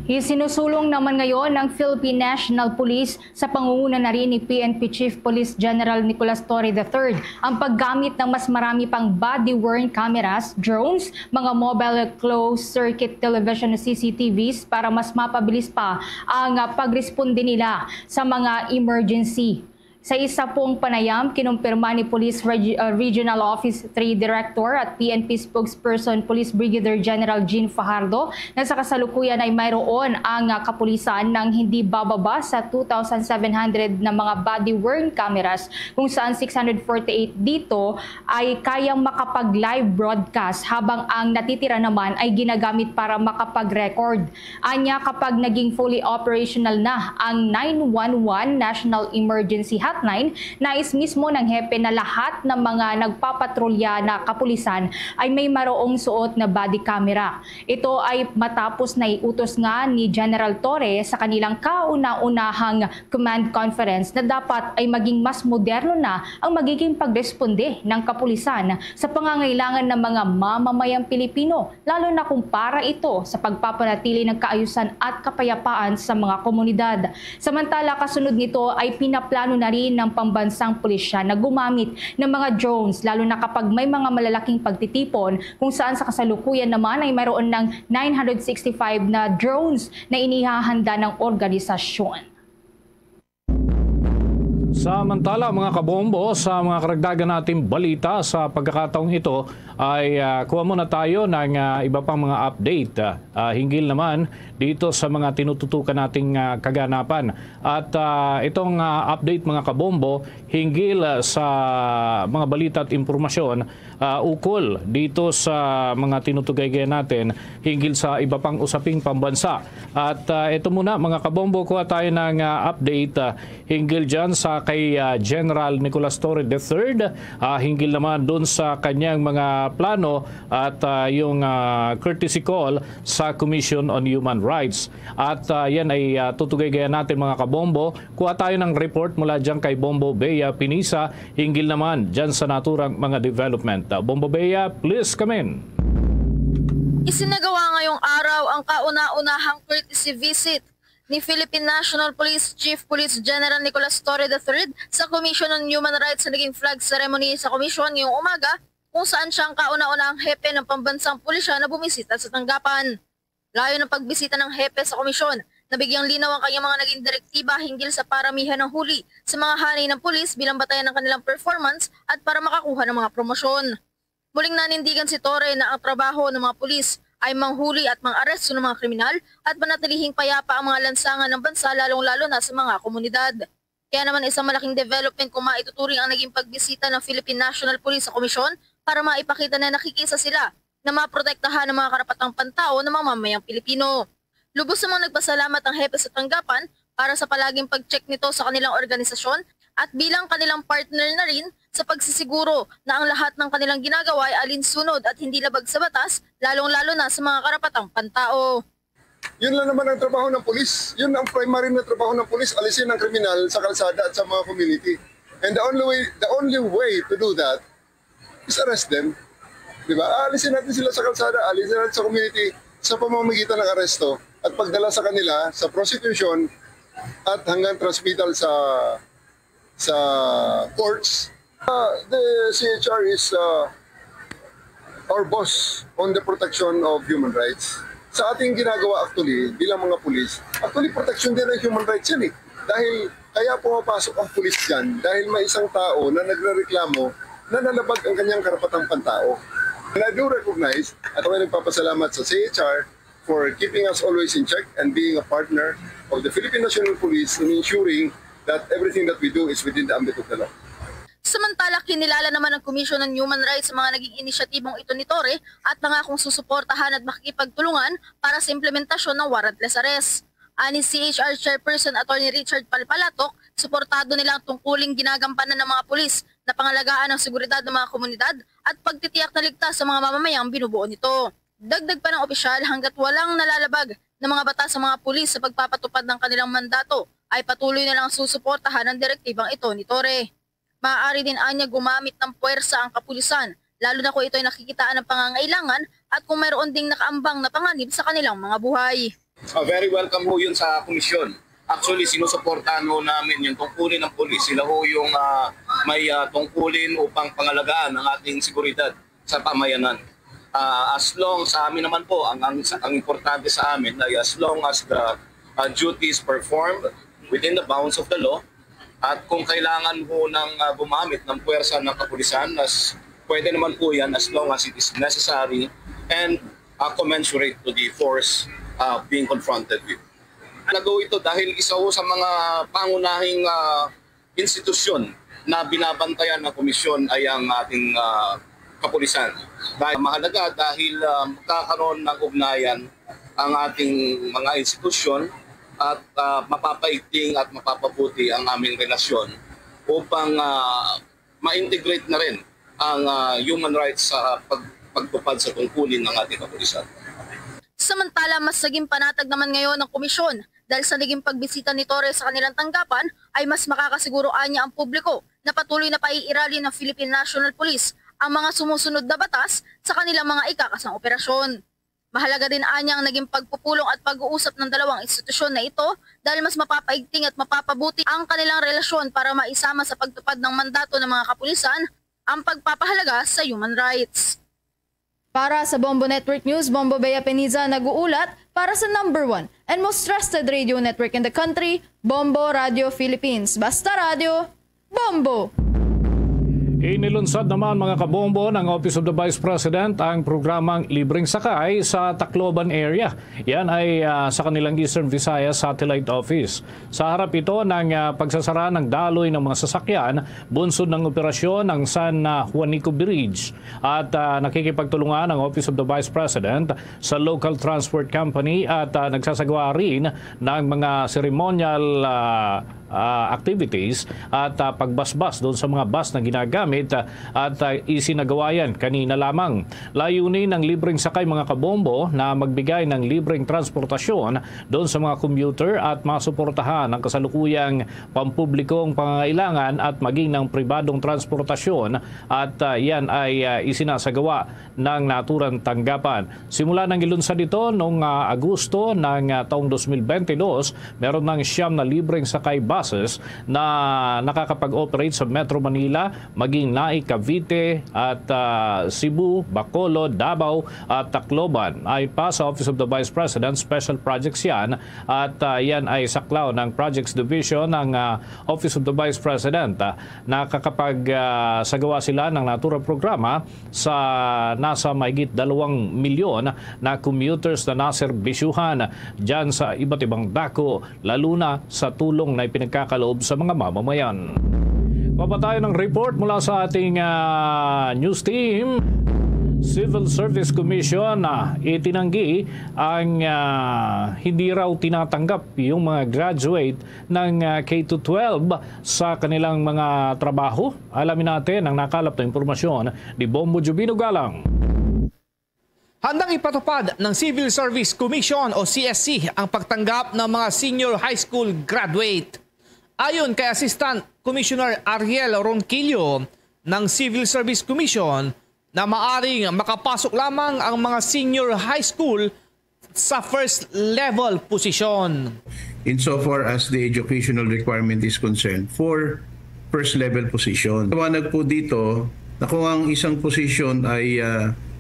Isinusulong naman ngayon ng Philippine National Police sa pangunguna na rin ni PNP Chief Police General Nicolas Torre III ang paggamit ng mas marami pang body-worn cameras, drones, mga mobile closed-circuit television CCTVs para mas mapabilis pa ang pagresponde nila sa mga emergency. Sa isa pong panayam, kinumpirma ni Police Regional Office 3 Director at PNP Spokesperson Police Brigadier General Jean Fajardo na sa kasalukuyan ay mayroon ang kapulisan ng hindi bababa sa 2,700 na mga body-worn cameras kung saan 648 dito ay kayang makapag-live broadcast habang ang natitira naman ay ginagamit para makapag-record. Anya kapag naging fully operational na ang 911 National Emergency Hotline, nais mismo ng hepe na lahat ng mga nagpapatrolya na kapulisan ay may maroong suot na body camera. Ito ay matapos na iutos nga ni General Torre sa kanilang kauna-unahang command conference na dapat ay maging mas moderno na ang magiging pagresponde ng kapulisan sa pangangailangan ng mga mamamayang Pilipino, lalo na kung para ito sa pagpapanatili ng kaayusan at kapayapaan sa mga komunidad. Samantala, kasunod nito ay pinaplano na rin ng pambansang pulisya na gumamit ng mga drones lalo na kapag may mga malalaking pagtitipon kung saan sa kasalukuyan naman ay mayroon ng 965 na drones na inihahanda ng organisasyon. Samantala mga kabombo, sa mga karagdagan nating balita sa pagkakataong ito ay kuha muna tayo ng iba pang mga update hinggil naman dito sa mga tinututukan nating kaganapan. At itong update mga kabombo hinggil sa mga balita at impormasyon ukol dito sa mga tinutugay natin hinggil sa iba pang usaping pambansa. At ito muna mga kabombo, kuha tayo ng update hinggil dyan sa kay General Nicolas Torre III hinggil naman doon sa kanyang mga plano at yung courtesy call sa Commission on Human Rights. At yan ay tutugay-gaya natin mga kabombo. Kuha tayo ng report mula dyan kay Bombo Bea Pinisa hinggil naman dyan sa naturang mga development. Bombo Bea, please come in. Isinagawa ngayong araw ang kauna-unahang courtesy visit ni Philippine National Police Chief Police General Nicolas Torre III sa Commission on Human Rights na naging flag ceremony sa komisyon ngayong umaga, kung saan siyang kauna-unahang hepe ng pambansang pulisya na bumisita sa tanggapan. Layo ng pagbisita ng hepe sa komisyon, nabigyang linaw ang kanyang mga naging direktiba hinggil sa paramihan ng huli sa mga hanay ng pulis bilang batayan ng kanilang performance at para makakuha ng mga promosyon. Muling nanindigan si Torre na ang trabaho ng mga pulis ay manghuli at mang-aresto ng mga kriminal at manatilihing payapa ang mga lansangan ng bansa lalong-lalo na sa mga komunidad. Kaya naman isang malaking development kung maituturing ang naging pagbisita ng Philippine National Police sa komisyon para maipakita na nakikisa sila na maprotektahan ng mga karapatang pantao ng mga mamayang Pilipino. Lubos namang nagpasalamat ang hepe sa tanggapan para sa palaging pag-check nito sa kanilang organisasyon at bilang kanilang partner na rin sa pagsisiguro na ang lahat ng kanilang ginagawa ay alinsunod at hindi labag sa batas, lalong-lalo na sa mga karapatang pantao. Yun lang naman ang trabaho ng pulis. Yun ang primary na trabaho ng pulis, alisin ang kriminal sa kalsada at sa mga community. And the only way to do that is arrest them. Diba? Alisin natin sila sa kalsada, alisin natin sa community sa pamamagitan ng aresto at pagdala sa kanila sa prosecution at hanggang transmittal sa courts. The CHR is our boss on the protection of human rights. Sa ating ginagawa actually bilang mga pulis, actually protection din ng human rights yan eh. Dahil kaya pumapasok ang pulis dyan dahil may isang tao na nagrereklamo na nalabag ang kanyang karapatang pantao. And I do recognize at ako nagpapasalamat sa CHR for keeping us always in check and being a partner of the Philippine National Police in ensuring that everything that we do is within the ambit of the law. Samantala, kinilala naman ng Commission on Human Rights sa mga naging inisyatibong ito ni Torre at nangakong susuportahan at makikipagtulungan para sa implementasyon ng warrantless arrest. Ani CHR Chairperson Attorney Richard Palpalatok, suportado nila ang tungkuling ginagampanan ng mga pulis na pangalagaan ng seguridad ng mga komunidad at pagtitiyak na ligtas sa mga mamamayang binubuo nito. Dagdag pa ng opisyal, hanggat walang nalalabag ng mga batas sa mga pulis sa pagpapatupad ng kanilang mandato, ay patuloy na lang susuportahan ang direktibang ito ni Torre. Maaari din anya gumamit ng puwersa ang kapulisan, lalo na kung ito ay nakikitaan ng pangangailangan at kung mayroon ding nakaambang na panganib sa kanilang mga buhay. Very welcome ho yun sa komisyon. Actually, sinusuportahan ho namin yung tungkulin ng pulis. Sila ho yung may tungkulin upang pangalagaan ang ating seguridad sa pamayanan. As long sa amin naman po, ang importante sa amin ay as long as the duties performed within the bounds of the law, at kung kailangan po ng gumamit ng puwersa ng kapulisan, pwede naman po yan as long as it is necessary and commensurate to the force being confronted with. Nagawa ito dahil isa ho sa mga pangunahing institusyon na binabantayan ng komisyon ay ang ating kapulisan. Dahil mahalaga dahil magkakaroon ng ugnayan ang ating mga institusyon at mapapaigting at mapapabuti ang aming relasyon upang ma-integrate na rin ang human rights sa pagtupad sa tungkulin ng ating kapulisan. Samantala, mas naging panatag naman ngayon ng komisyon dahil sa naging pagbisita ni Torre sa kanilang tanggapan ay mas makakasiguruan niya ang publiko na patuloy na paiiralin ng Philippine National Police ang mga sumusunod na batas sa kanilang mga ikakasang operasyon. Mahalaga din anya ang naging pagpupulong at pag-uusap ng dalawang institusyon na ito dahil mas mapapaigting at mapapabuti ang kanilang relasyon para maisama sa pagtupad ng mandato ng mga kapulisan ang pagpapahalaga sa human rights. Para sa Bombo Network News, Bombo Bea Peniza nag-uulat para sa #1 and most trusted radio network in the country, Bombo Radio Philippines. Basta Radio, Bombo! Inilunsad naman mga kabombo ng Office of the Vice President ang programang Libreng Sakay sa Tacloban area. Yan ay sa kanilang Eastern Visayas Satellite Office. Sa harap ito ng pagsasara ng daloy ng mga sasakyan, bunsod ng operasyon ng San Juanico Bridge. At nakikipagtulungan ang Office of the Vice President sa local transport company at nagsasagawa rin ng mga ceremonial activities at pagbasbas doon sa mga bus na ginagamit at isinagawa yan kanina lamang. Layunin ng libreng sakay mga kabombo na magbigay ng libreng transportasyon doon sa mga commuter at masuportahan ang kasalukuyang pampublikong pangangailangan at maging ng pribadong transportasyon at yan ay isinasagawa ng naturang tanggapan. Simula ng ilunsad ito noong Agosto ng taong 2022, meron ng 9 na libreng sakay buses na nakakapag-operate sa Metro Manila, maging Naik, Cavite at Cebu, Bacolod, Davao at Tacloban. Ay pa sa Office of the Vice President, Special Projects yan at yan ay saklaw ng Projects Division ng Office of the Vice President. Nakakapag-sagawa sila ng naturang programa sa nasa mahigit 2 milyon na commuters na naserbisyuhan dyan sa iba't ibang dako, lalo na sa tulong na ipinagkakaloob sa mga mamamayan. Papatayo ng report mula sa ating news team. Civil Service Commission itinanggi ang hindi raw tinatanggap yung mga graduate ng K-12 sa kanilang mga trabaho. Alamin natin ang nakalap na impormasyon ni Bombo Jubino Galang. Handang ipatupad ng Civil Service Commission o CSC ang pagtanggap ng mga senior high school graduate. Ayon kay Assistant Commissioner Ariel Ronquillo ng Civil Service Commission na maaring makapasok lamang ang mga senior high school sa first level position. Insofar as the educational requirement is concerned for first level position. Tawanag po dito na kung ang isang position ay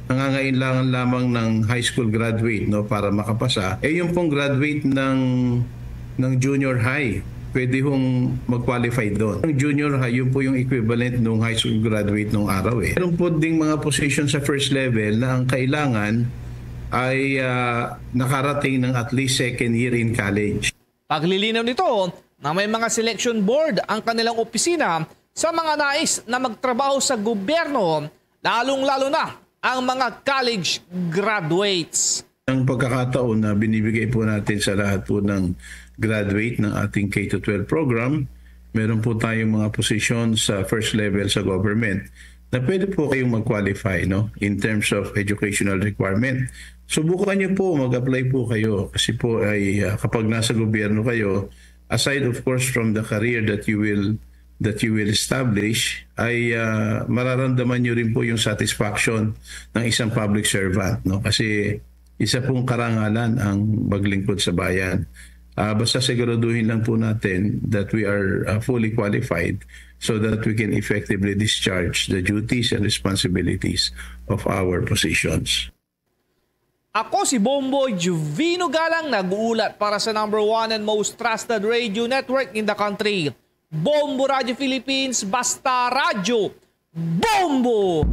nangangailangan lamang ng high school graduate para makapasa, yung pong graduate ng junior high pwede hong mag-qualify doon. Ang junior high, yun po yung equivalent ng high school graduate nung araw. Meron po ding mga position sa first level na ang kailangan ay nakarating ng at least second year in college. Paglilinaw nito na may mga selection board ang kanilang opisina sa mga nais na magtrabaho sa gobyerno, lalong-lalo na ang mga college graduates. Ang pagkakataon na binibigay po natin sa lahat po ng graduate ng ating K-12 program, meron po tayong mga posisyon sa first level sa government na pwede po kayong mag-qualify, no, in terms of educational requirement. Subukan niyo po, mag-apply po kayo kasi po ay kapag nasa gobyerno kayo, aside of course from the career that you will establish, ay mararamdaman niyo rin po yung satisfaction ng isang public servant, no? Kasi isa pong karangalan ang maglingkod sa bayan. Basta siguraduhin lang po natin that we are fully qualified so that we can effectively discharge the duties and responsibilities of our positions. Ako si Bombo Juvino Galang, nag-uulat para sa #1 and most trusted radio network in the country. Bombo Radio Philippines, basta radyo. Bombo!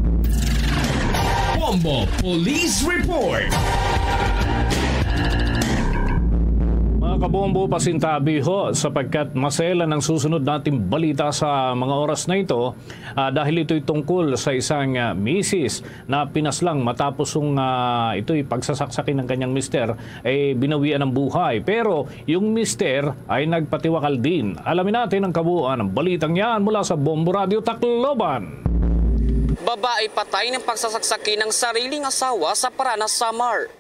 Bombo Police Report. Kabombo, pasintabi ho sapagkat masela ng susunod nating balita sa mga oras na ito dahil ito'y tungkol sa isang misis na pinaslang matapos ito'y pagsasaksakin ng kanyang mister ay binawian ng buhay. Pero yung mister ay nagpatiwakal din. Alamin natin ang kabuuan ng balitang yan mula sa Bombo Radio Tacloban. Babae patay ng pagsasaksakin ng sariling asawa sa Paranas, Samar.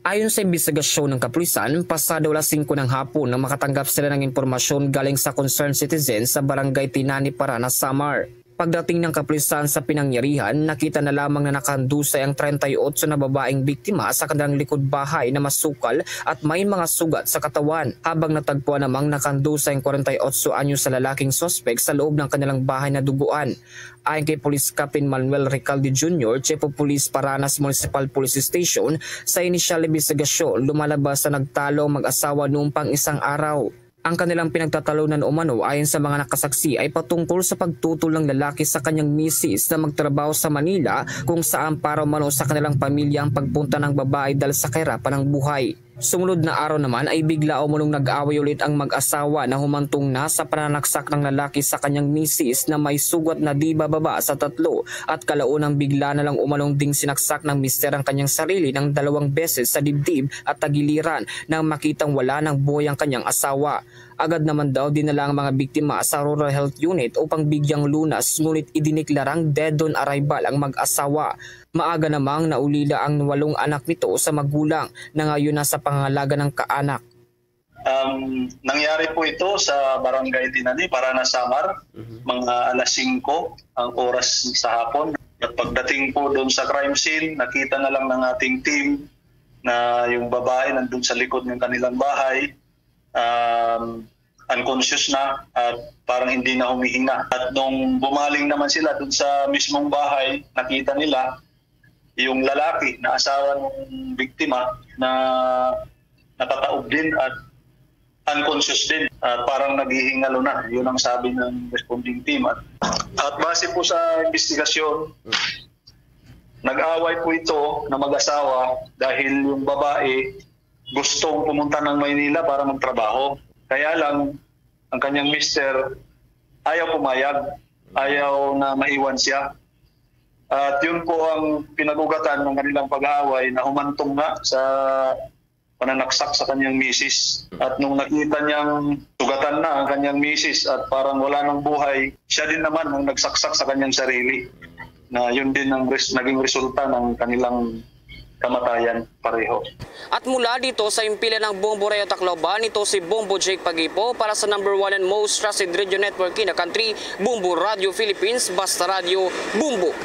Ayon sa investigasyon ng kapulisan, pasado alas 5 ng hapon nang makatanggap sila ng impormasyon galing sa concerned citizen sa barangay Tinani, Paranas, Samar. Pagdating ng kapulisan sa pinangyarihan, nakita na lamang na nakandusay ang 38 na babaeng biktima sa kanilang likod bahay na masukal at may mga sugat sa katawan, habang natagpuan namang nakandusay ang 48 anyo sa lalaking sospek sa loob ng kanilang bahay na duguan. Ayon kay Police Captain Manuel Recalde Jr., Chief of Police Paranas Municipal Police Station, sa inisyal investigasyon, lumalabas na nagtalo ang mag-asawa noong pang isang araw. Ang kanilang pinagtatalunan umano ayon sa mga nakasaksi ay patungkol sa pagtutol ng lalaki sa kanyang misis na magtrabaho sa Manila, kung saan para umano sa kanilang pamilya ang pagpunta ng babae dahil sa kahirapan ng buhay. Sumunod na araw naman ay bigla umunong nag-away ulit ang mag-asawa na humantong na sa pananaksak ng lalaki sa kanyang misis na may sugat na di bababa sa 3, at kalaunang bigla na lang umanong ding sinaksak ng mister ang kanyang sarili ng 2 beses sa dibdib at tagiliran nang makitang wala ng buhay ang kanyang asawa. Agad naman daw dinala ang mga biktima sa Rural Health Unit upang bigyang lunas, ngunit idineklarang dead on arrival ang mag-asawa. Maaga namang naulila ang 8 anak nito sa magulang na ngayon nasa pangangalaga ng kaanak. Nangyari po ito sa Barangay Tinani, Paranas, Samar, mga alas 5 ang oras sa hapon. At pagdating po doon sa crime scene, nakita na lang ng ating team na yung babae nandun sa likod ng kanilang bahay, unconscious na at parang hindi na humihinga. At nung bumaling naman sila doon sa mismong bahay, nakita nila yung lalaki na asawa ng biktima na nakataob din at unconscious din at parang naghihingalo na. Yun ang sabi ng responding team. At base po sa investigasyon, nag-away po ito na mag-asawa dahil yung babae gustong pumunta ng Maynila para magtrabaho. Kaya lang, ang kanyang mister ayaw pumayag, ayaw na maiwan siya. At yun po ang pinag-ugatan ng kanilang pag-aaway na humantong nga sa pananaksak sa kanyang misis. At nung nakita niyang sugatan na ang kanyang misis at parang wala ng buhay, siya din naman ang nagsaksak sa kanyang sarili. Na yun din ang naging resulta ng kanilang kamatayan pareho. At mula dito sa impila ng Bombo Radio Tacloban, ito si Bombo Jake Pagipo para sa #1 and most trusted radio network in the country, Bombo Radio Philippines, basta radio, Bombo.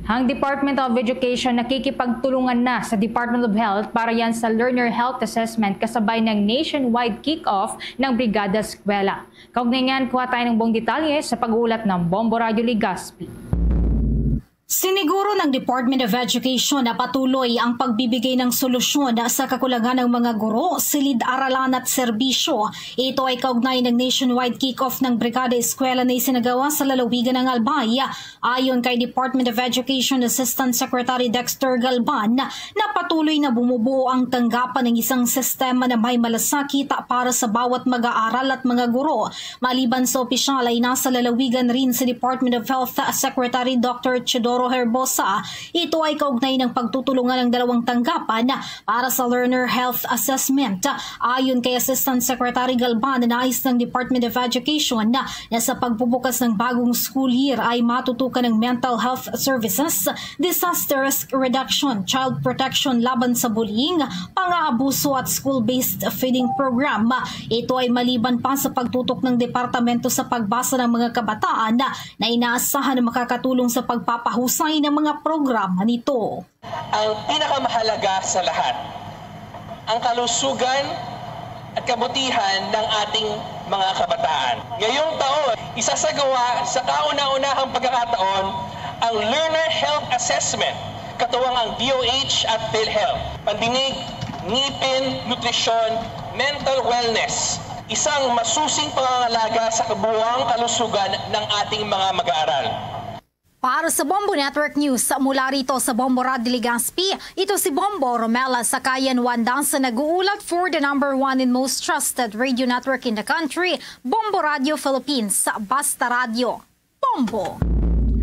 Ang Department of Education nakikipagtulungan na sa Department of Health para yan sa Learner Health Assessment kasabay ng nationwide kick-off ng Brigada Eskwela. Kaugnay niyan, kuha tayo ng buong detalye sa pag-uulat ng Bombo Radio Ligaspi. Siniguro ng Department of Education na patuloy ang pagbibigay ng solusyon sa kakulangan ng mga guro, silid-aralan at serbisyo. Ito ay kaugnay ng nationwide kick-off ng Brigada Eskwela na isinagawa sa lalawigan ng Albay. Ayon kay Department of Education Assistant Secretary Dexter Galban, na patuloy na bumubuo ang tanggapan ng isang sistema na may malasakit para sa bawat mag-aaral at mga guro. Maliban sa opisyal ay nasa lalawigan rin si Department of Health Secretary Dr. Chidoro Herbosa. Ito ay kaugnay ng pagtutulungan ng dalawang tanggapan para sa Learner Health Assessment. Ayon kay Assistant Secretary Galban, nais ng Department of Education na sa pagbubukas ng bagong school year ay matutukan ng mental health services, disaster risk reduction, child protection laban sa bullying, pang-aabuso at school-based feeding program. Ito ay maliban pa sa pagtutok ng departamento sa pagbasa ng mga kabataan na inaasahan na makakatulong sa pagpapahusay ng mga programa nito. Ang pinakamahalaga sa lahat, ang kalusugan at kabutihan ng ating mga kabataan. Ngayong taon, isasagawa sa kauna-unahang pagkakataon ang Learner Health Assessment, katuwang ang DOH at PhilHealth. Pandinig, ngipin, nutrisyon, mental wellness, isang masusing pangangalaga sa kabuuang kalusugan ng ating mga mag-aaral. Para sa Bombo Network News, mula rito sa Bombo Radio Legazpi, ito si Bombo Romela Sakayan Wanda sa nag-uulat for the #1 and most trusted radio network in the country, Bombo Radio Philippines, Basta Radio. Bombo!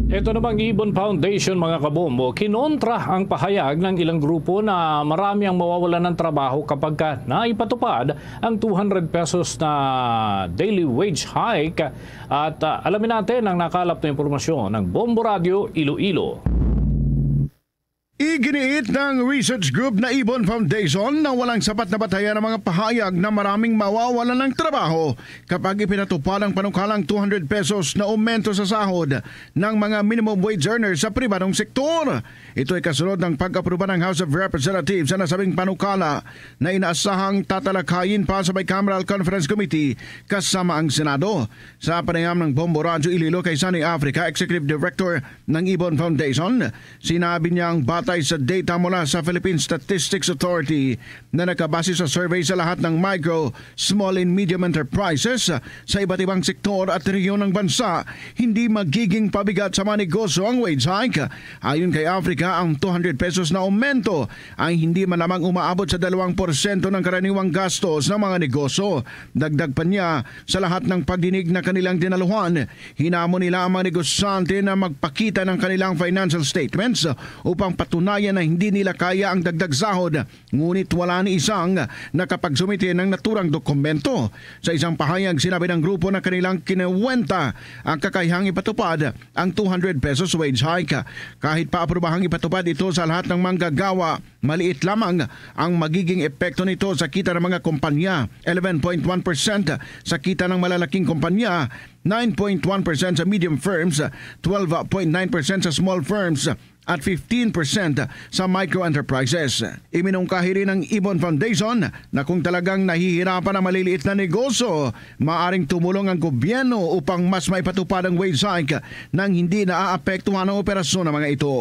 Ito namang Ibon Foundation, mga kabombo, kinontra ang pahayag ng ilang grupo na marami ang mawawalan ng trabaho kapag naipatupad ang 200 pesos na daily wage hike. At alamin natin ang nakalap na impormasyon ng Bombo Radio Iloilo. Iginiit ng research group na Ibon Foundation na walang sapat na batayan ng mga pahayag na maraming mawawalan ng trabaho kapag ipinatupad ang panukalang 200 pesos na aumento sa sahod ng mga minimum wage earners sa pribadong sektor. Ito ay kasunod ng pag-aproba ng House of Representatives sa nasabing panukala na inaasahang tatalakayin pa sa Bicameral Conference Committee kasama ang Senado. Sa panayam ng Bombo Radio Iloilo kay Sunny Africa, Executive Director ng Ibon Foundation, sinabi niyang batay sa data mula sa Philippine Statistics Authority na nakabase sa survey sa lahat ng micro, small and medium enterprises sa iba't ibang sektor at rehiyon ng bansa, hindi magiging pabigat sa mga negosyo ang wage hike. Ayon kay Africa, ang 200 pesos na aumento ay hindi malamang umaabot sa 2% ng karaniwang gastos ng mga negosyo. Dagdag pa niya, sa lahat ng pagdinig na kanilang dinaluhan, hinamon nila ang mga negosyante na magpakita ng kanilang financial statements upang patunayan na hindi nila kaya ang dagdag sahod, ngunit wala ni isang nakapagsumite ng naturang dokumento. Sa isang pahayag, sinabi ng grupo na kanilang kinewenta ang kakayahang ipatupad ang 200 pesos wage hike. Kahit pa aprobahang ipatupad ito sa lahat ng manggagawa, maliit lamang ang magiging epekto nito sa kita ng mga kumpanya. 11.1% sa kita ng malalaking kumpanya, 9.1% sa medium firms, 12.9% sa small firms, at 15% sa micro-enterprises. Iminungkahi rin ng Ibon Foundation na kung talagang nahihirapan ang maliliit na negosyo, maaring tumulong ang gobyerno upang mas maipatupad ang wage hike nang hindi naaapektuhan ang operasyon ng mga ito.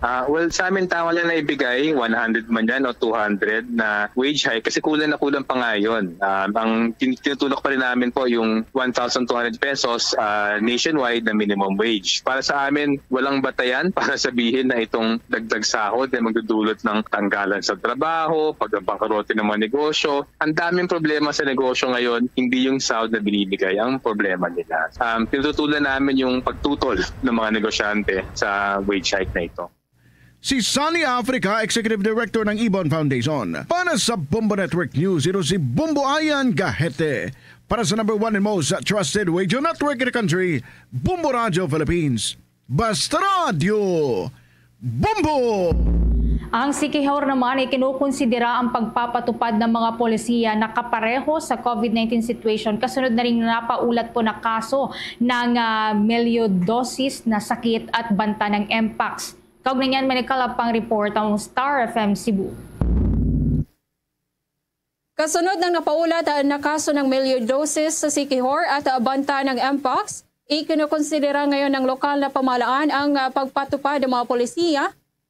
Well, sa amin tama lang na ibigay 100 man yan o 200 na wage hike kasi kulang na kulang pa nga yun. Ang tinutulok pa rin namin po yung 1,200 pesos nationwide na minimum wage. Para sa amin, walang batayan para sabihin na itong dagdag sahod ay magdudulot ng tanggalan sa trabaho, pagbangkarote ng mga negosyo. Ang daming problema sa negosyo ngayon, hindi yung sahod na binibigay ang problema nila. Tinututulan namin yung pagtutol ng mga negosyante sa wage hike na ito. Si Sunny Africa, Executive Director ng Ibon Foundation. Para sa Bombo Network News, ito si Bombo Ayan Gahete. Para sa #1 and most trusted radio network in the country, Bombo Radio Philippines. Basta Radio. Bombo! Ang Siquijor naman ay kinukonsidera ang pagpapatupad ng mga polisiya na kapareho sa COVID-19 situation. Kasunod na rin napaulat po na kaso ng melioidosis na sakit at banta ng Mpox. Kaugnay niyan, may nakalapang report ang Star FM Cebu. Kasunod ng napaulat na kaso ng melioidosis sa Siquijor at banta ng Mpox, Ikinokonsidera ngayon ng lokal na pamahalaan ang pagpatupad ng mga polisiya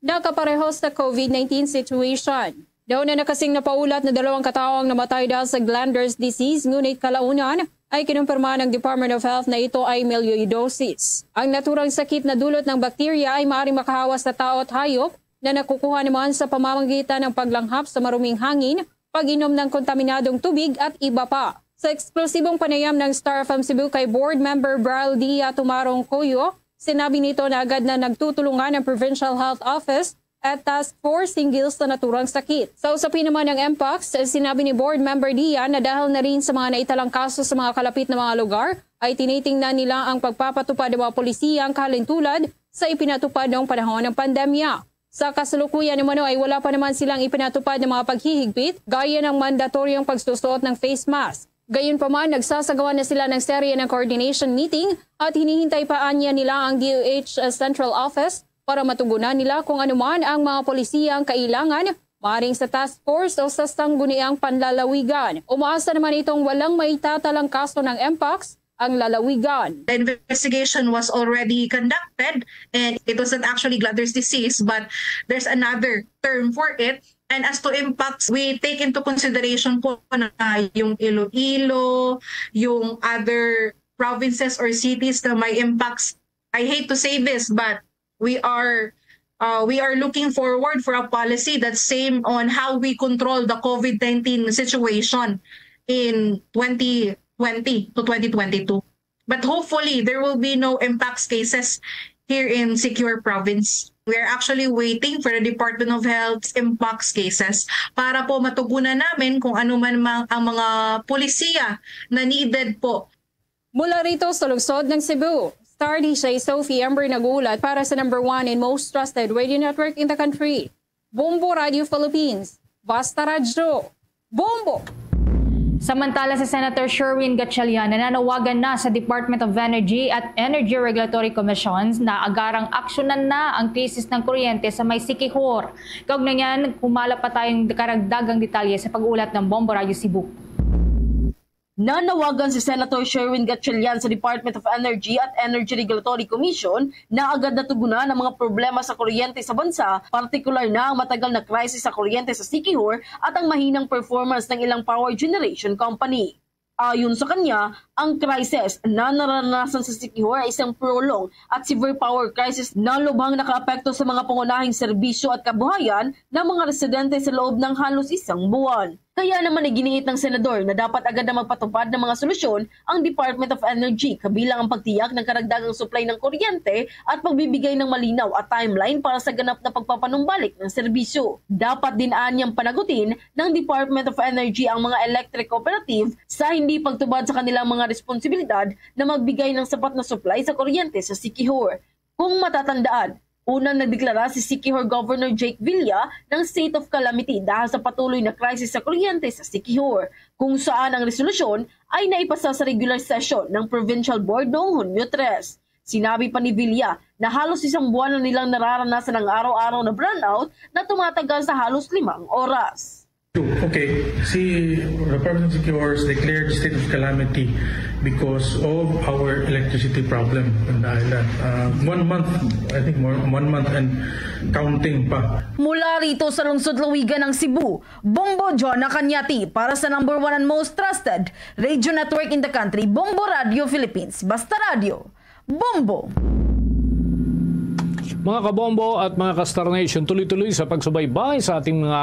na kaparehos sa COVID-19 situation. Daw na nakasing napaulat na 2 kataong namatay dahil sa glanders disease, ngunit kalaunan ay kinumpirma ng Department of Health na ito ay melioidosis. Ang naturang sakit na dulot ng bakterya ay maaaring makahawa sa tao at hayop na nakukuha naman sa pamamagitan ng paglanghap sa maruming hangin, pag-inom ng kontaminadong tubig at iba pa. Sa eksplosibong panayam ng Star FM Cebu kay Board Member Bral Dia Tumarong Coyo, sinabi nito na agad na nagtutulungan ng Provincial Health Office at Task Force hinggil sa naturang sakit. Sa usapin naman ng MPOX, sinabi ni Board Member Dia na dahil na rin sa mga naitalang kaso sa mga kalapit na mga lugar, ay tinitingnan nila ang pagpapatupad ng mga polisiya ang kalintulad sa ipinatupad noong panahon ng pandemya. Sa kasalukuyan naman ay wala pa naman silang ipinatupad ng mga paghihigpit gaya ng mandatoryong pagsusuot ng face mask. Gayunpaman, nagsasagawa na sila ng serye ng coordination meeting at hinihintay pa anya nila ang DOH Central Office para matugunan nila kung anuman ang mga polisiya ang kailangan, maring sa task force o sa sangguniang panlalawigan. Umaasa naman itong walang maitatalang kaso ng MPOX ang lalawigan. The investigation was already conducted and it wasn't actually glanders disease, but there's another term for it. And as to impacts, we take into consideration po na yung Iloilo, yung other provinces or cities na may impacts. I hate to say this, but we are looking forward for a policy that's same on how we control the COVID-19 situation in 2020 to 2022. But hopefully, there will be no impacts cases here in Secure Province. We are actually waiting for the Department of Health's impacts cases para po matugunan namin kung ano man ang mga polisiya na needed po. Mula rito sa lungsod ng Cebu, Star DJ Sophie Amber nagulat para sa #1 and most trusted radio network in the country, Bombo Radio Philippines. Basta Radyo. Bombo! Samantala si Senator Sherwin Gatchalian nananawagan na sa Department of Energy at Energy Regulatory Commissions na agarang aksyonan na ang krisis ng kuryente sa may Siquijor. Kaugnay niyan, humala pa tayong karagdagang detalye sa pag-uulat ng Bombo Radio Cebu. Nanawagan si Senator Sherwin Gatchalian sa Department of Energy at Energy Regulatory Commission na agad na tugunan ang mga problema sa kuryente sa bansa, partikular na ang matagal na krisis sa kuryente sa Siquijor at ang mahinang performance ng ilang power generation company. Ayon sa kanya, ang krisis na naranasan sa Siquijor ay isang prolong at severe power crisis na lubhang nakaapekto sa mga pangunahing serbisyo at kabuhayan ng mga residente sa loob ng halos isang buwan. Kaya naman iginiit ng senador na dapat agad na magpatupad ng mga solusyon ang Department of Energy kabilang ang pagtiyak ng karagdagang supply ng kuryente at pagbibigay ng malinaw at timeline para sa ganap na pagpapanumbalik ng serbisyo. Dapat din anyang panagutin ng Department of Energy ang mga electric cooperative sa hindi pagtubad sa kanilang mga responsibilidad na magbigay ng sapat na supply sa kuryente sa Siquijor. Kung matatandaan, unang nagdeklara si Siquijor Governor Jake Villa ng state of calamity dahil sa patuloy na krisis sa kuryente sa Siquijor, kung saan ang resolusyon ay naipasa sa regular session ng Provincial Board noong Hunyo 3. Sinabi pa ni Villa na halos isang buwan na nilang nararanasan ang araw-araw na brownout na tumatagal sa halos 5 oras. Okay, see, the province of Siquijor declared state of calamity because of our electricity problem in the island. 1 month, I think more 1 month and counting pa. Mula rito sa lungsod Lawigan ng Cebu, Bombo Jonah Cañati para sa #1 and most trusted radio network in the country, Bombo Radio Philippines. Basta Radio, Bombo! Mga kabombo at mga ka-Star Nation, tuloy-tuloy sa pagsubaybay sa ating mga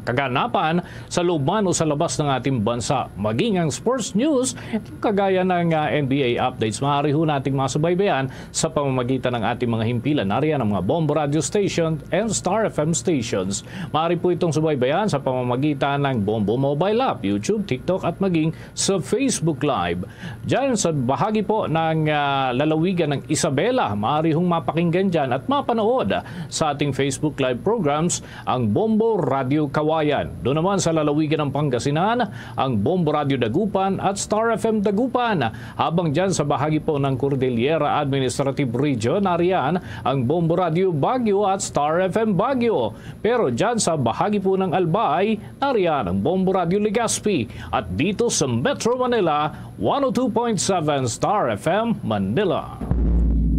kaganapan sa loob man o sa labas ng ating bansa. Maging ang sports news, kagaya ng NBA updates, maaari ho nating masubaybayan sa pamamagitan ng ating mga himpilan. Nariyan ang mga Bombo Radio Station and Star FM stations. Maaari po itong subaybayan sa pamamagitan ng Bombo Mobile App, YouTube, TikTok at maging sa Facebook Live. Diyan sa bahagi po ng lalawigan ng Isabela, maaari hong mapakinggan dyan at mapanood sa ating Facebook Live programs ang Bombo Radio Kawayan. Doon naman sa lalawigan ng Pangasinan, ang Bombo Radio Dagupan at Star FM Dagupan. Habang dyan sa bahagi po ng Cordillera Administrative Region, nariyan ang Bombo Radio Baguio at Star FM Baguio. Pero dyan sa bahagi po ng Albay, nariyan ang Bombo Radio Legazpi. At dito sa Metro Manila, 102.7 Star FM Manila.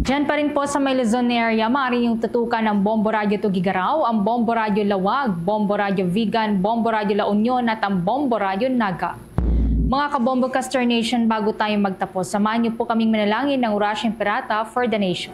Diyan pa rin po sa may Luzon area, maaari yung tutukan ng Bombo Radio Tugigaraw, ang Bombo Radio Lawag, Bombo Radio Vigan, Bombo Radio La Union at ang Bombo Radio Naga. Mga kabombo Caster Nation, bago tayo magtapos, samahan niyo po kaming manalangin ng Orasyong Pirata for the Nation.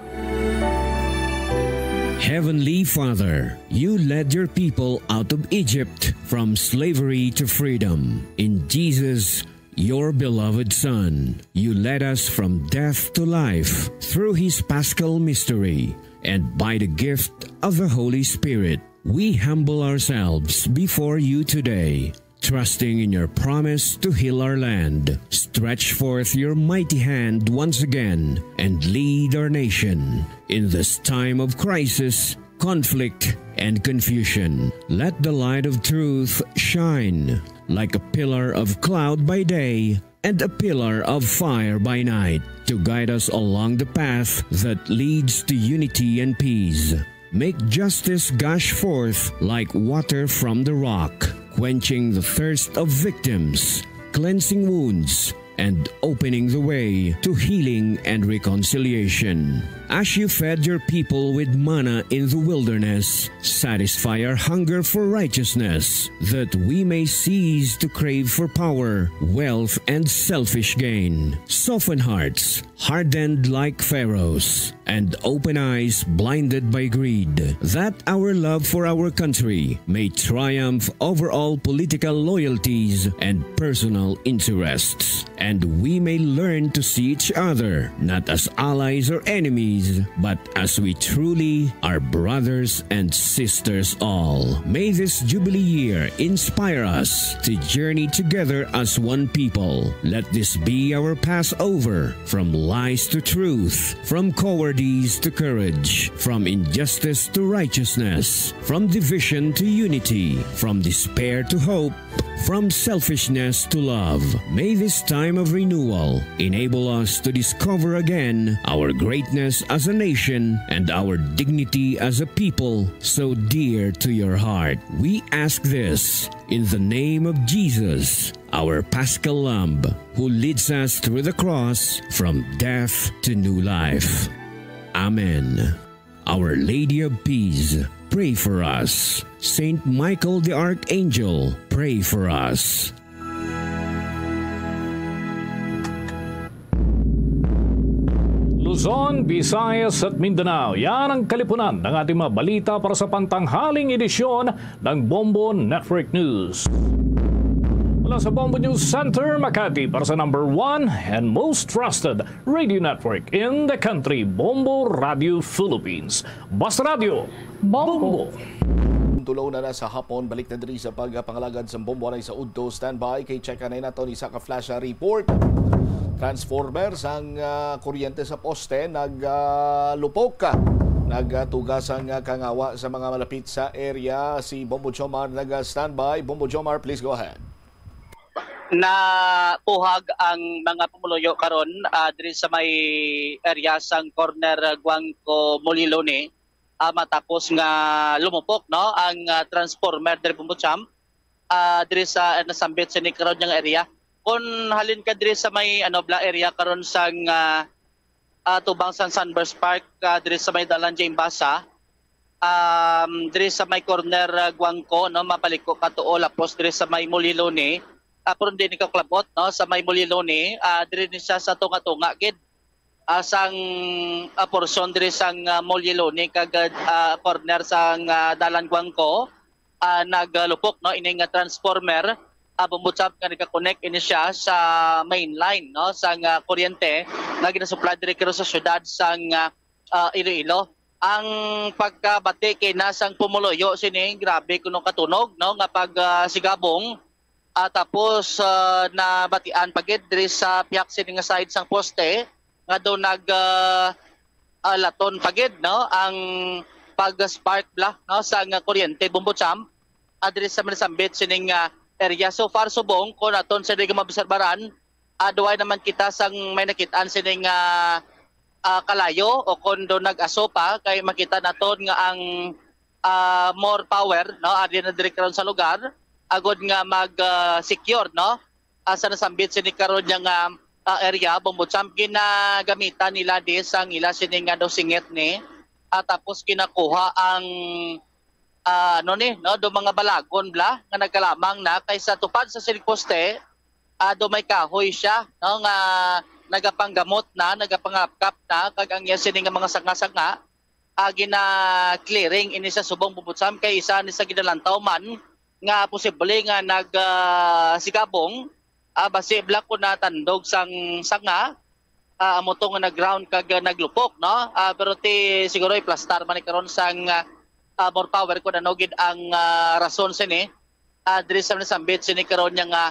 Heavenly Father, you led your people out of Egypt from slavery to freedom. In Jesus, your beloved Son, you led us from death to life through his paschal mystery, and by the gift of the Holy Spirit, we humble ourselves before you today, trusting in your promise to heal our land. Stretch forth your mighty hand once again and lead our nation in this time of crisis, conflict, and confusion. Let the light of truth shine like a pillar of cloud by day and a pillar of fire by night, to guide us along the path that leads to unity and peace. Make justice gush forth like water from the rock, quenching the thirst of victims, cleansing wounds, and opening the way to healing and reconciliation. As you fed your people with manna in the wilderness, satisfy our hunger for righteousness, that we may cease to crave for power, wealth, and selfish gain. Soften hearts, hardened like Pharaoh's, and open eyes blinded by greed, that our love for our country may triumph over all political loyalties and personal interests, and we may learn to see each other not as allies or enemies, but as we truly are brothers and sisters all. May this Jubilee year inspire us to journey together as one people. Let this be our Passover, from lies to truth, from cowardice to courage, from injustice to righteousness, from division to unity, from despair to hope, from selfishness to love. May this time of renewal enable us to discover again our greatness as a nation and our dignity as a people so dear to your heart. We ask this in the name of Jesus, our Paschal Lamb, who leads us through the cross from death to new life. Amen. Our Lady of Peace, pray for us. Saint Michael the Archangel, pray for us. Luzon, Visayas at Mindanao, yan ang kalipunan ng ating mga balita para sa pantanghaling edisyon ng Bombo Network News. Mula sa Bombo News Center, Makati, para sa number 1 and most trusted radio network in the country, Bombo Radio Philippines. Basta Radio, Bombo! Tulaw na sa hapon, balik na din sa pagpangalagad sa bombo na sa Udto. Standby kay checka na nato ni Saka Flash Report. Transformers ang kuryente sa poste naglupok nagtugas ang kangawa sa mga malapit sa area. Si Bombo Jomar nag-standby. Bombo Jomar, please go ahead. Na puhag ang mga pumuluyo karon diri sa may area sang corner Guangco Molilone matapos nga lumupok no ang transformer diri Pumbucham diri sa nasambit sa karon yang area. Kung halin ka diri sa may bla area karon sang tubang sa Sunburst Park diri sa may dalan Jaimbasa diri sa may corner Guangco no mapaliko ka tuo lapos diri sa may Molilone pero din ka klabot no sa may Molilone diri ni siya sa tunga-tunga gid sang portion diri sang Molilone kag corner sang dalan Guangco naglupok no ini nga transformer bumutsap nga naka-connect ini siya sa main line no sang kuryente nga ginasupply diri sa syudad sang Iloilo. Ang pagkabati kay nasang pumuloyo sini grabe kuno katunog no nga pag sigabong tapos nabatian pagid diri sa piyak sini nga side sang poste nga do nag laton pagid no ang pag-spark bla no sa kuryente Bumbutsam adres sa Malasambit sining area. So far subong ko naton sa diga mabisarbaran duway naman kita sang may nakitaan sining kalayo o kondo nag-aso pa kay makita naton nga ang more power no adi na diri karon sa lugar agod nga mag secure no sa nasambit sini karon nga area Bumbutsam ginagamitan nila di sang ila sining singit ni tapos kinakuha ang do mga balagon bla nga nagkalamang na kaysa tupad sa silikposte do may kahoy siya no nga nagapanggamot na nagapangapkap na kag ang sining mga sanga-sanga gina clearing ini sa subong Bumbutsam kay isa ni sa ginalantaw man nga posible nga sigabong basi black ko na tandog sang sanga amo to nga nag-ground kag naglupok no pero siguro i-plastar man karon sang more power ko nanogid ang rason sini diri sa Nasambit sini karon nga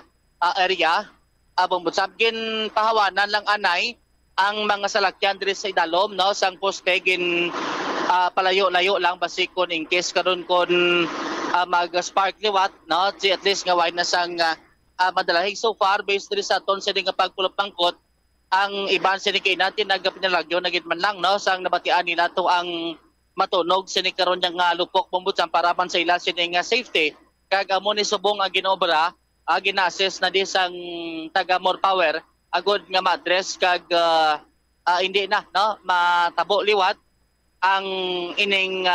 area Bumbutsam gin pahawanan lang anay ang mga salakyan diri sa idalom no sang poste gin palayo-layo lang basi kun in case karon kon mag-spark liwat no at least nga wide na sang madalahig. So far based diri sa aton sini nga pagpulop pangkot ang iban sini kay natin nagapinalagyo nagit man lang no sang nabatian nila to ang matunog sini karon nga lupok Bumbutsam para man sa ila sini nga safety kag amo ni subong ang ginobra gina-assess na di sang taga more power agod nga ma-address kag hindi na no matabo liwat ang ining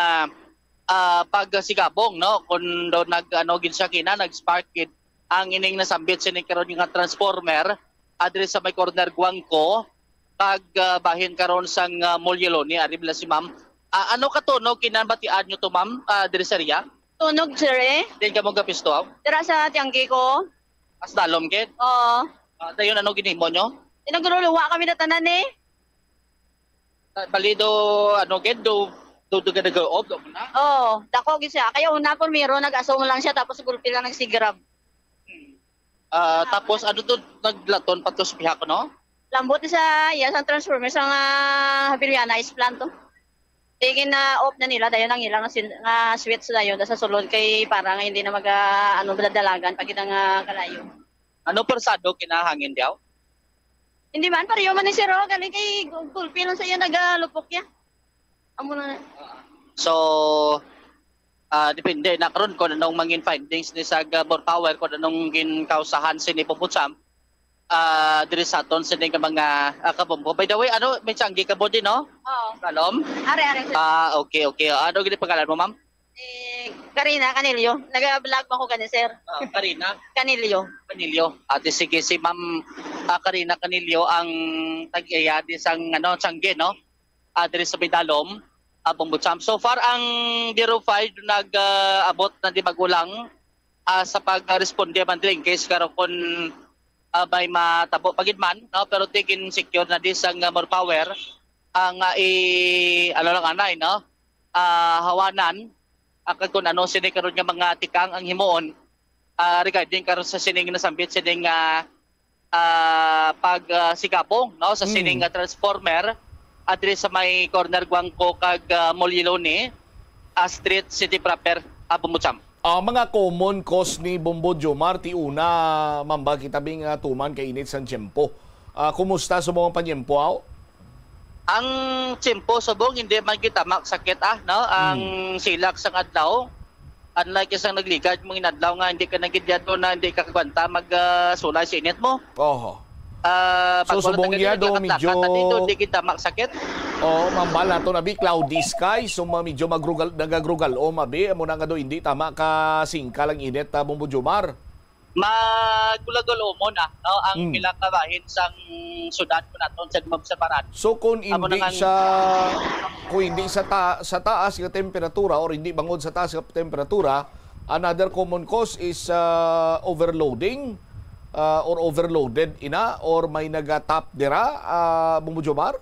pagsigabong no kun do nag-ano gid siya kina nag-spark gid ang ining nasambit sini karon nga transformer adre sa may corner Guangco kag bahin karon sang Molyeloni ari bala si ma'am. Ano katunog kinabatian nyo to ma'am diri sa area? Tunog sir eh. Din ka mo gapisto aw? Tira sa tianggi ko. As dalom gid? Oo. Dayon ano ginimo nyo? Inagruluwa kami na tanan eh. Balido ano gid do nag-off do na? Oo, dako gid siya. Kaya una ko miro nag-asong lang siya tapos gulpi lang nagsigrab. Tapos ano to naglaton patos piha ko no? Lambot sa ang transformer sa Haviliana is plan to. Tingin na off na nila dayon ang ilang nga switch dayon sa sulod kay para nga hindi na madadalagan pag nga kalayo. Ano persado kinahangin daw? Hindi man pareho man ni Siro gali kay gulpi lang sa iya nagalupok ya. Amo na. So depende na karon ko anong mangin findings ni sa more power ko anong ginkausahan sini Bumbutsam diri sa aton sa mga kabombo. By the way, ano may tiyanggi ka body no? Oo. Kalom? Are. Okay. Ano gini pangalan mo, ma'am? Karina Canilio. Nag-vlog mo ko gani, sir. Karina? Canilio. Ate sige si Ma'am Karina Canilio ang tag-iya di sang tiyanggi no? Diri sa Bidalom, Bumbutsam. So far ang Bureau 5 nag-abot na di magulang sa pag-responde man din case karon kon may matabo pagidman no pero taken secure na di sang more power ang ano lang anay no hawanan kag kun ano sini karon nga mga tikang ang himuon regarding karon sa sining nasambit sining pagsigabong no sa sining transformer adre sa may corner Guangco kag Molyeloni street city proper Bumbutsam. Mga common cause ni Bombo Jomar, ti una, mamba kitabing tuman kay init sa tiyempo. Kumusta sa mga panyempo aw? Ang tiyempo subong hindi man kita maksakit no? Ang silak sang adlaw. Unlike isang nagligad mong inadlaw nga hindi ka nagidyado na hindi ka kagwanta magsulay sa init mo. So subong niya do medyo hindi kita maksakit. Mambal nato nabi cloudy sky so medyo nagagrugal mabi mo na nga do hindi tama ka singka lang init Bombo Jomar. Magulagol mo na no ang ilang kabahin sang syudad ko naton sa Baran. So kung hindi sa taas nga temperatura or hindi bangod sa taas nga temperatura, another common cause is overloading. Or overloaded ina or may nagatap dira Bombo Jomar?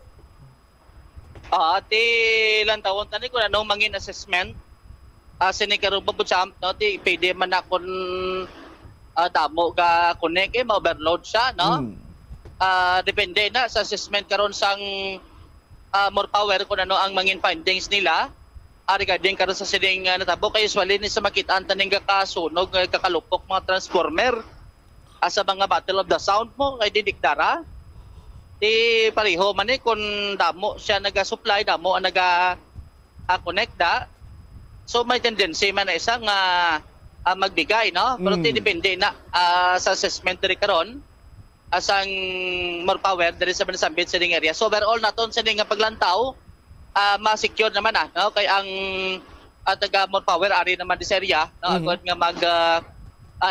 Ati ilang taon tani ko anong mangin assessment sini karon Bumbutsam no ti pwede man akon damo ka connect ma-overload siya no. Depende na sa assessment karon sang more power kung ano ang mangin findings nila regarding karon sa sining natabo kay usually ni sa makitaan taning kasunog kakalupok mga transformer sa mga battle of the sound mo kay didikdara di pareho man kung damo siya naga-supply damo ang naga-connecta so may tendency man na isang magbigay no pero depende na sa assessment diri karon asang more power diri sa Sambit sa ding area. So overall naton sa ding paglantaw ma-secure naman no kay ang taga more power ari naman di sa area no agad nga mag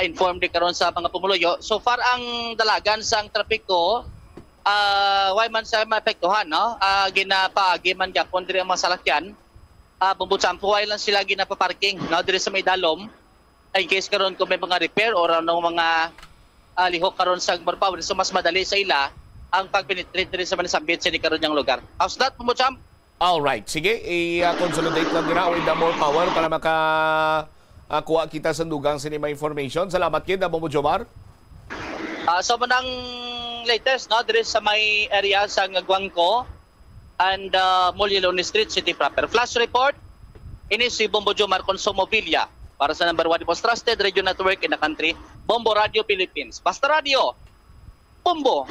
inform di karon sa mga pumuluyo. So far ang dalagan sang trapiko why man sa maapektuhan no ginapaagi man gyapon diri ang mga salakyan bubutsampo why lang sila ginapaparking no diri sa may dalom in case karon kung may mga repair or ano mga lihok karon sa more power so mas madali sa ila ang pagpenetrate diri sa Sambit sa karon yang lugar. How's that, Pumucham? All right, sige i-consolidate lang dira with the more power para kuha kita sa dugang sinima information. Salamat kid Bombo Jomar. So manang latest no diri sa may area sa Guangco and Molilone Street City proper. Flash report ini si Bombo Jomar Consumo Villa para sa number 1 most trusted radio network in the country, Bombo Radio Philippines. Basta Radio, Bombo.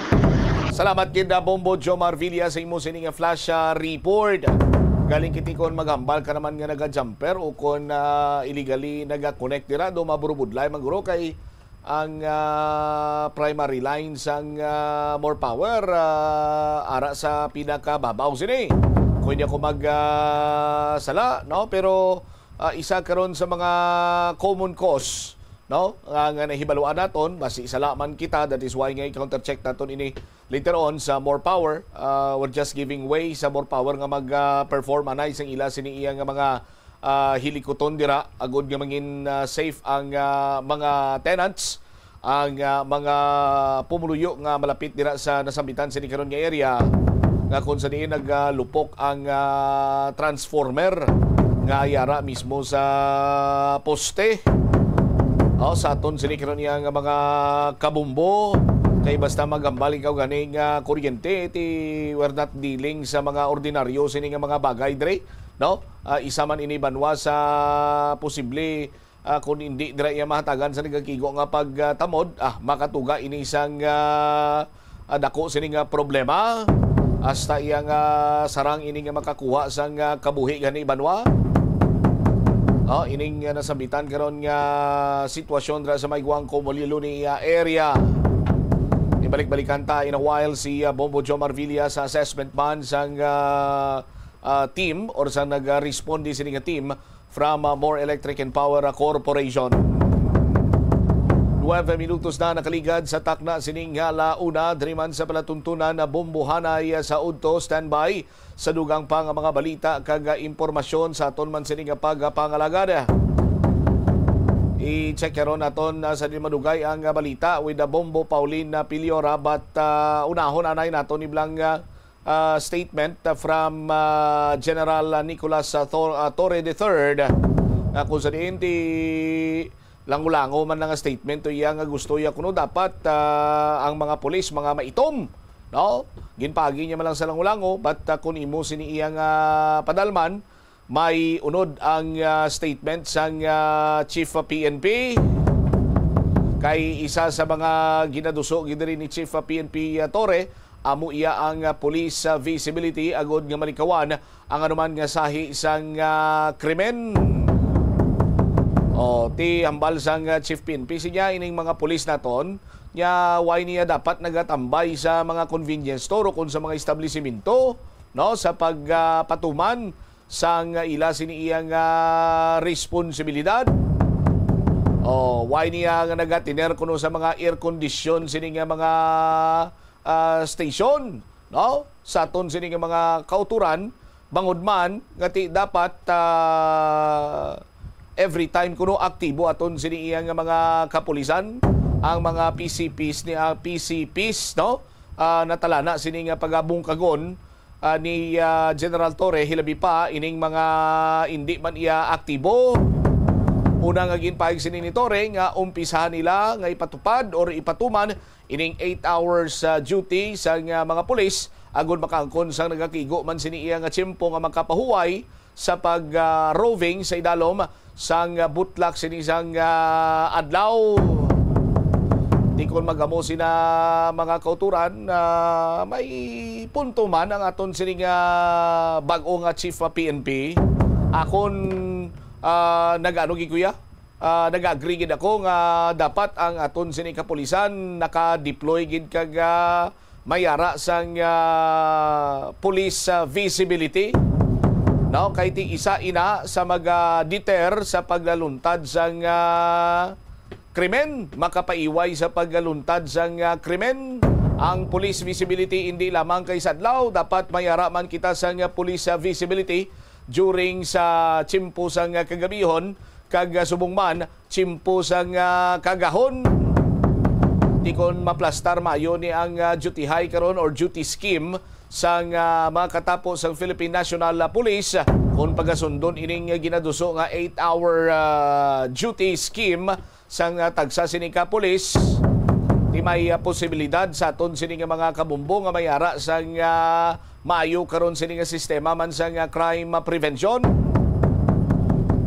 Salamat kid Bombo Jomar Villa sa imo sining flash report. Galing kitikon maghambal ka naman nga naga-jumper o kon illegally naga-connect dira do maburubudlay maguro kay ang primary lines ang more power ara sa pinakababaw sini. Kung hindi ako sala no pero isa karon sa mga common cause no nga nahibaluan naton basi isa man kita, that is why nga i-counter check naton ini later on sa more power. We're just giving way sa more power nga mag-perform anay sang ila sini iya nga mga hilikoton dira agud nga mangin safe ang mga tenants, ang mga pumuluyo nga malapit dira sa nasambitan sini karon nga area nga kung sa diin naglupok ang transformer nga ayara mismo sa poste. Sa aton sini karon nga mga kabumbo kay basta magambal ikaw ganing kuryente ti we're not dealing sa mga ordinaryo sini nga mga bagay dre no isa man ini banwa sa posible kung hindi dira iya mahatagan sa nagakigo nga pagtamod makatuga ini isang dako sini nga problema hasta iya nga sarang ini nga makakuha sang kabuhi gani banwa. Ining nasambitan karon nga sitwasyon dra sa may Guangco Molilone area. Ibalik-balikan ta in a while si Bombo Jomar Villa sa assessment man sang team or sa nag-respond di sini nga team from More Electric and Power Corporation. 9 minutos na nakaligad sa takna sining launa driman sa palatuntunan na bombohanay sa udto. Standby sa dugang pa nga mga balita kag impormasyon sa aton man sining pagpangalagad. I-check karon naton sa di madugay ang balita with the Bombo Pauline Piliora but unahon anay naton iblang statement from General Nicolas Torre III kung sa diin ti lango-lango man nga statement to iya nga gusto iya kuno dapat ang mga pulis mga maitom no ginpagi niya man lang sa lango-lango but kun imo sini iya nga padalman may unod ang statement sang Chief PNP kay isa sa mga ginaduso gidiri ni Chief PNP Torre amo iya ang police visibility agod nga malikawan ang anuman nga sahi sang krimen. Ti hambal sang Chief PNP siya ining mga pulis naton nya why niya dapat nagatambay sa mga convenience store o kung sa mga establishmento no sa pagpatuman sang ila sini iyang responsibilidad. Why niya nga nagatiner kuno sa mga air condition sini nga mga station no sa aton sini nga mga kauturan bangod man nga ti dapat every time kuno aktibo aton sini iyang mga kapulisan ang mga PCPs ni PCPs no natalana sini nga pagabungkagon ni General Torre hilabi pa ining mga hindi man iya aktibo. Una nga ginpaig sini ni Torre nga umpisahan nila nga ipatupad or ipatuman ining 8 hours duty sa mga pulis agud makaangkon sang nagakigo man sini iya nga tiyempo nga makapahuway sa pag-roving sa idalom sang butlak sini sang adlaw. Di kon magamo sina mga kauturan may punto man ang aton sini nga bag-o nga chief of PNP. Akon nag-ano gikuya? Nag-agree gid ako nga dapat ang aton sini kapulisan naka-deploy gid kag mayara sang police visibility. No, kay ti isa ina sa mag-deter sa paglaluntad sang krimen, makapaiway sa paglaluntad sang krimen. Ang police visibility hindi lamang kay sadlaw, dapat mayara man kita sang police visibility during sa tiyempo sang kagabihon kag subong man tiyempo sang kagahon. Di kon maplastar mayo ni ang duty high karon or duty scheme sang mga katapos sang Philippine National Police kung pagasundon ining ginaduso nga 8-hour duty scheme sang tagsa sini ka police. Di may posibilidad sa aton sini nga mga kabumbo nga mayara sang maayo karon sini nga sistema man sang crime prevention.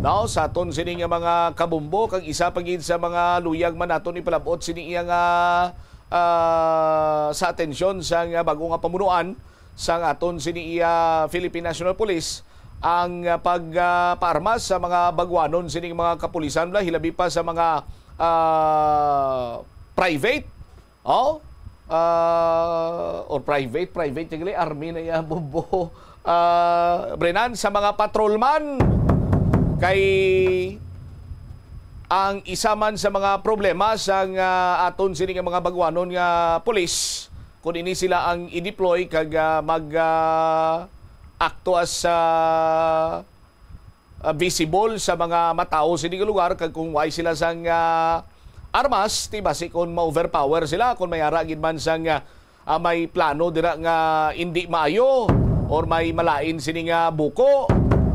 Now, sa aton sini nga mga kabumbo kag isa pagid sa mga luyag man naton ipalabot sini iya nga sa atensyon sang bago nga pamunuan sang aton sini iya Philippine National Police ang pagpaarmas sa mga bagwanon sining mga kapulisan la hilabi pa sa mga private or private tigli army na iya bumbo Brenan sa mga patrolman kay ang isa man sa mga problema sang aton sini nga mga bagwanon nga pulis kung ini sila ang i-deploy kag mag akto as visible sa mga matao sa nga lugar kag kung why sila sang armas ti basi kung ma-overpower sila kung may aragid man sang may plano dira nga hindi maayo or may malain sini nga buko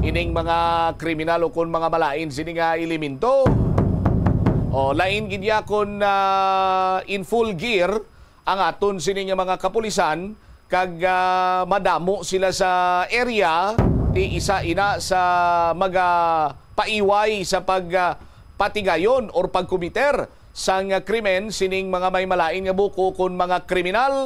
ining mga kriminal o kung mga malain sini nga elemento o lain gid ya kung in full gear ang aton sini nga mga kapulisan kag madamo sila sa area ti isa ina sa paiway sa pagpatigayon or pagkumiter sang krimen sining mga may malain nga buko kun mga kriminal.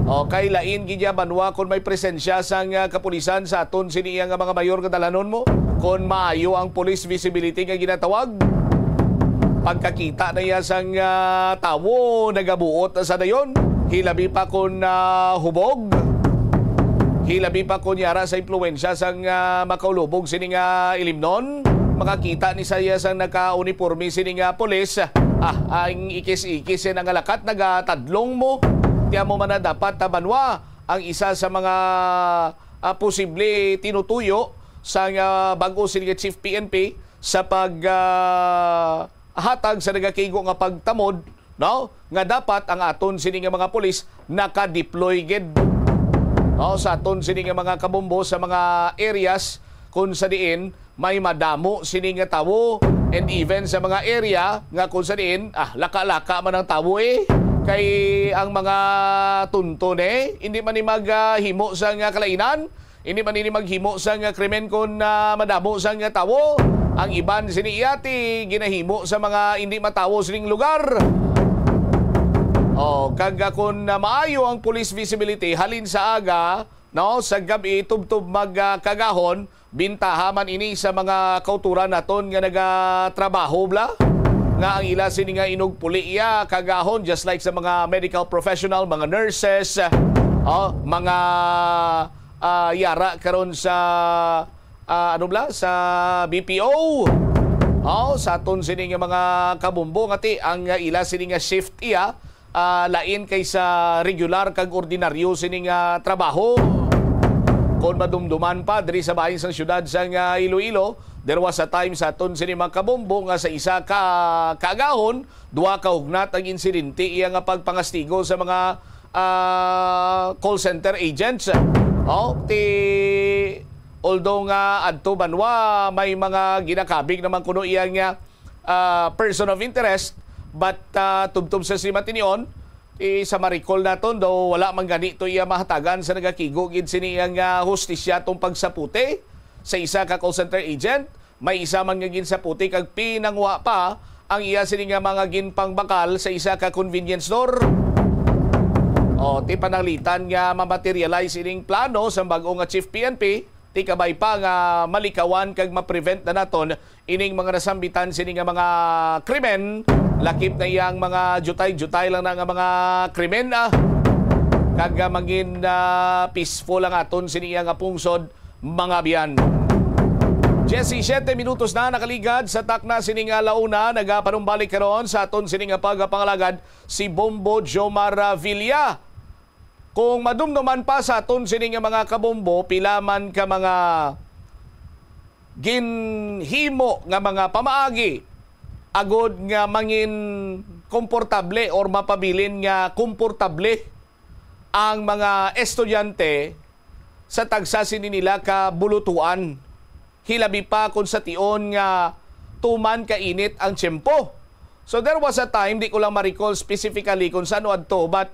O kay lain gidya banwa kun may presensya sang kapulisan sa aton sini nga mga mayor kadalanon mo kun maayo ang police visibility nga ginatawag. Pagkakita na iya sang tawo nagabuot sa dayon hilabi pa kun hubog, hilabi pa kun yara sa impluwensya sang makaulubog sini nga ilimnon, makakita ni saya sang naka-uniforme sini nga pulis, ang ikis-ikis nga lakat nagatadlong mo, tiya mo man na dapat tabanwa ang isa sa mga posible tinutuyo sa bago sini nga Chief PNP sa hatag sa nagakigo nga pagtamod, no? Nga dapat ang aton sini nga mga pulis naka-deploy gid, no? Sa aton sini nga mga kabombo sa mga areas kung sa diin may madamo sini nga tawo and even sa mga area nga kung sa diin laka-laka man ang tawo kay ang mga tunton hindi man ni maghimo sa nga kalainan, hindi man ni maghimo sa nga krimen kung madamo sa nga tawo. Ang iban sini iyati ginahimo sa mga hindi matawo sining lugar. Kag kung maayo ang police visibility halin sa aga, no, sa gabi tubtub magkagahon, bintaha man ini sa mga kauturan naton nga nagatrabaho bla nga ang ila sini nga inugpuli iya kagahon just like sa mga medical professional, mga nurses, mga yara karon sa sa BPO. Sa aton sini nga mga kabumbo ngati ang ila sini nga shift iya lain kaysa regular kag ordinaryo sini nga trabaho. Kung madumduman pa diri sa bahin sang syudad sang Iloilo, there was a time sa aton sini mga kabumbo nga sa isa ka kagahon, duha ka hugnat ang insidente iya nga pagpangastigo sa mga call center agents. Although nga adto banwa may mga ginakabig naman kuno iyang person of interest, but tubtob sa simatinion sa Maricol naton daw wala man ganito iya mahatagan sa nagakigo gid sini ang hustisya tong pagsaputi sa isa ka call center agent. May isa man nga ginsaputi kag pinangwa pa ang iya sini nga mga ginpangbakal sa isa ka convenience store. O ti panalitan nga mamaterialize ining plano sa bag-o nga Chief PNP, ti kabay pa nga malikawan kag ma-prevent na naton ining mga nasambitan sini nga mga krimen. Lakip na iyang mga jutay-jutay lang na nga mga krimen kag mangin peaceful lang aton sini nga pungsod mga biyan. 17 minutos na nakaligad sa takna sini nga launa, nagapanumbalik karon sa aton sini nga pagpangalagad si Bombo Jomar Villa. Kung madumduman pa sa aton sini nga mga kabombo, pilaman ka mga ginhimo nga mga pamaagi agod nga mangin komportable or mapabilin nga komportable ang mga estudyante sa tagsa sini nila ka bulutuan. Hilabi pa kung sa tion nga tuman kainit ang tiyempo. So there was a time, di ko lang ma-recall specifically kung saan adto, but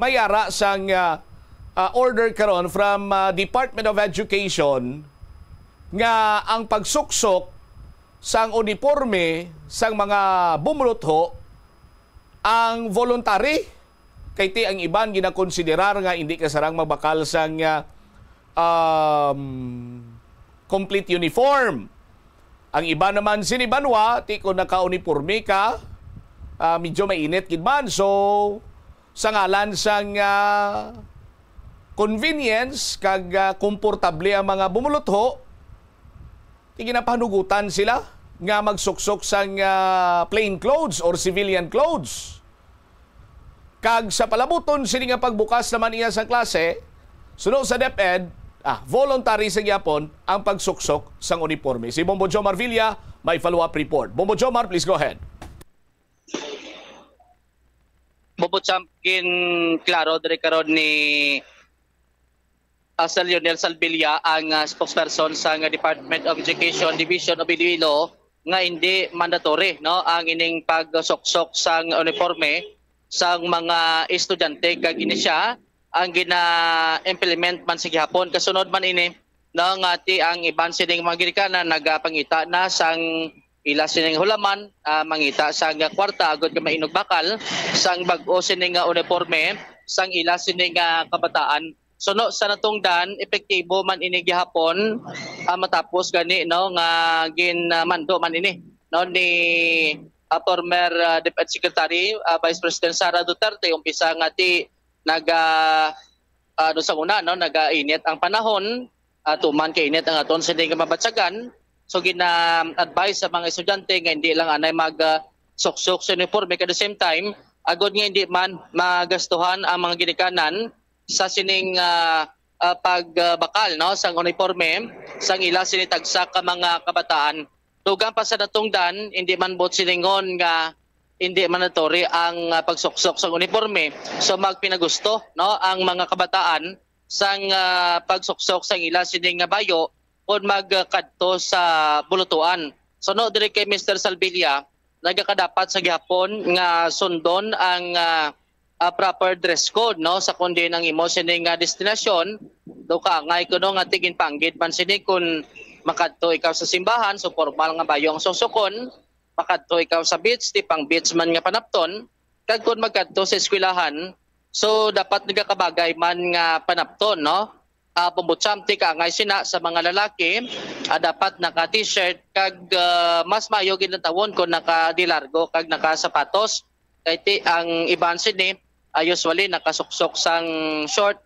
mayara sang order karon from Department of Education nga ang pagsuksok sang uniforme sang mga bumulutho ang voluntary. Kay ti ang iban ginakonsiderar nga hindi kasarang magbakal sang complete uniform. Ang iba naman sinibanwa, ti kung naka-uniforme ka, medyo mainit gid man. So sa ngalan sang convenience kag komportable ang mga bumulutho, ginapanugutan sila nga magsuksok sang plain clothes or civilian clothes. Kag sa palabuton sini nga pagbukas naman iya sa klase, sunod sa DepEd, voluntary sa gyapon ang pagsuksok sang uniforme. Si Bombo Jomar Villa may follow-up report. Bombo Jomar, please go ahead. Bombo Champion, klaro dire karon ni sa Leonel Salvilla ang spokesperson sa Department of Education Division of Iloilo nga hindi mandatory no ang ining pagsoksok sang uniforme sang mga estudyante kag ini siya ang gina-implement man sa gihapon. Kasunod man ini no nga ti ang iban sining mga ginikanan nagapangita na sang ila sining hulaman mangita sang kwarta agud ka mainog bakal sang bag-o sining uniforme sang ila sining kabataan. So no, sa natong dan, epektibo man ini gihapon matapos gani no nga ginmando man ini no ni former Deputy Secretary Vice President Sara Duterte. Umpisa nga ti sa una no nagainit ang panahon, tuman kay init ang aton sa nga mabatsagan. So gina-advise sa mga estudyante nga hindi lang anay mag-suksok sa uniforme, at the same time agod nga hindi man magastuhan ang mga ginikanan sa sining pagbakal no sang uniforme sang ila sinitagsa ka mga kabataan. Dugang pa sa natong dan, hindi man bot siningon nga hindi mandatory ang pagsuksok sa uniforme. So magpinagusto no ang mga kabataan sang pagsuksok sang ila sining bayo kung magkadto sa bulutuan. So no dire kay Mr. Salvilla, nagakadapat sa gihapon nga sundon ang proper dress code no sa kundi ng imo sining destinasyon. Do ka ngay kuno nga tigin panggid man sini kun makadto ikaw sa simbahan, so formal nga bayo ang susukon. Makadto ikaw sa beach, ti pang beach man nga panapton. Kag kun magkadto sa eskwelahan, so dapat nagakabagay man nga panapton no. Pumbutsam ti ka ngay sina sa mga lalaki, dapat naka t-shirt kag mas mayo ginatawon kun naka dilargo kag naka sapatos. Kay ti ang iban sini usually nakasuksok sang short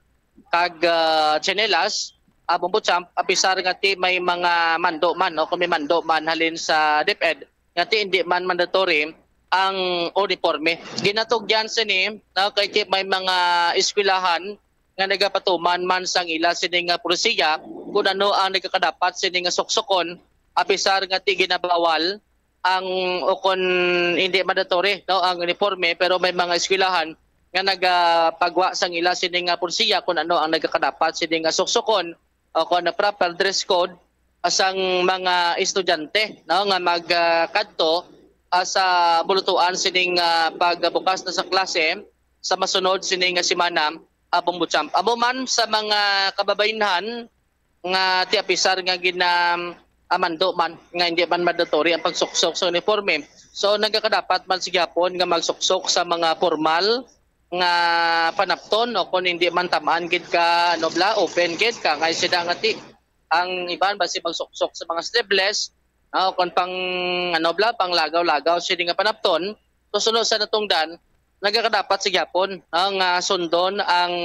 kag tsinelas. Bumbutsam apisar nga ti may mga mando man no, kung may mando man halin sa DepEd nga ti hindi man mandatory ang uniforme. Ginatugyan sini no, kay ti may mga eskwelahan nga nagapatuman man sang ila sining pulisiya kung ano ang nagkakadapat sining suksokon apisar nga ti ginabawal ang o kung hindi mandatory no ang uniforme, pero may mga eskwelahan nga nagapagwa sang ila sining pulisiya kung ano ang nagkakadapat sining suksokon o kung na proper dress code asang mga estudyante no nga magkadto sa bulutuan sining pagbukas na sa klase sa masunod sini nga semana abong butsamp. Amo man sa mga kababayenhan nga ti apisar nga amando man nga hindi man mandatory ang pagsuksok sa uniforme. So nagkakadapat man sigyapon nga magsuksok sa mga formal nga panapton o kung hindi man tamaan gid ka nobla open gid ka ngay sida nga ti ang iban basi magsuksok sa mga sleeveless o kung pang nobla pang lagaw-lagaw sida nga panapton susunod sa natungdan nagkakadapat sigyapon ang sundon ang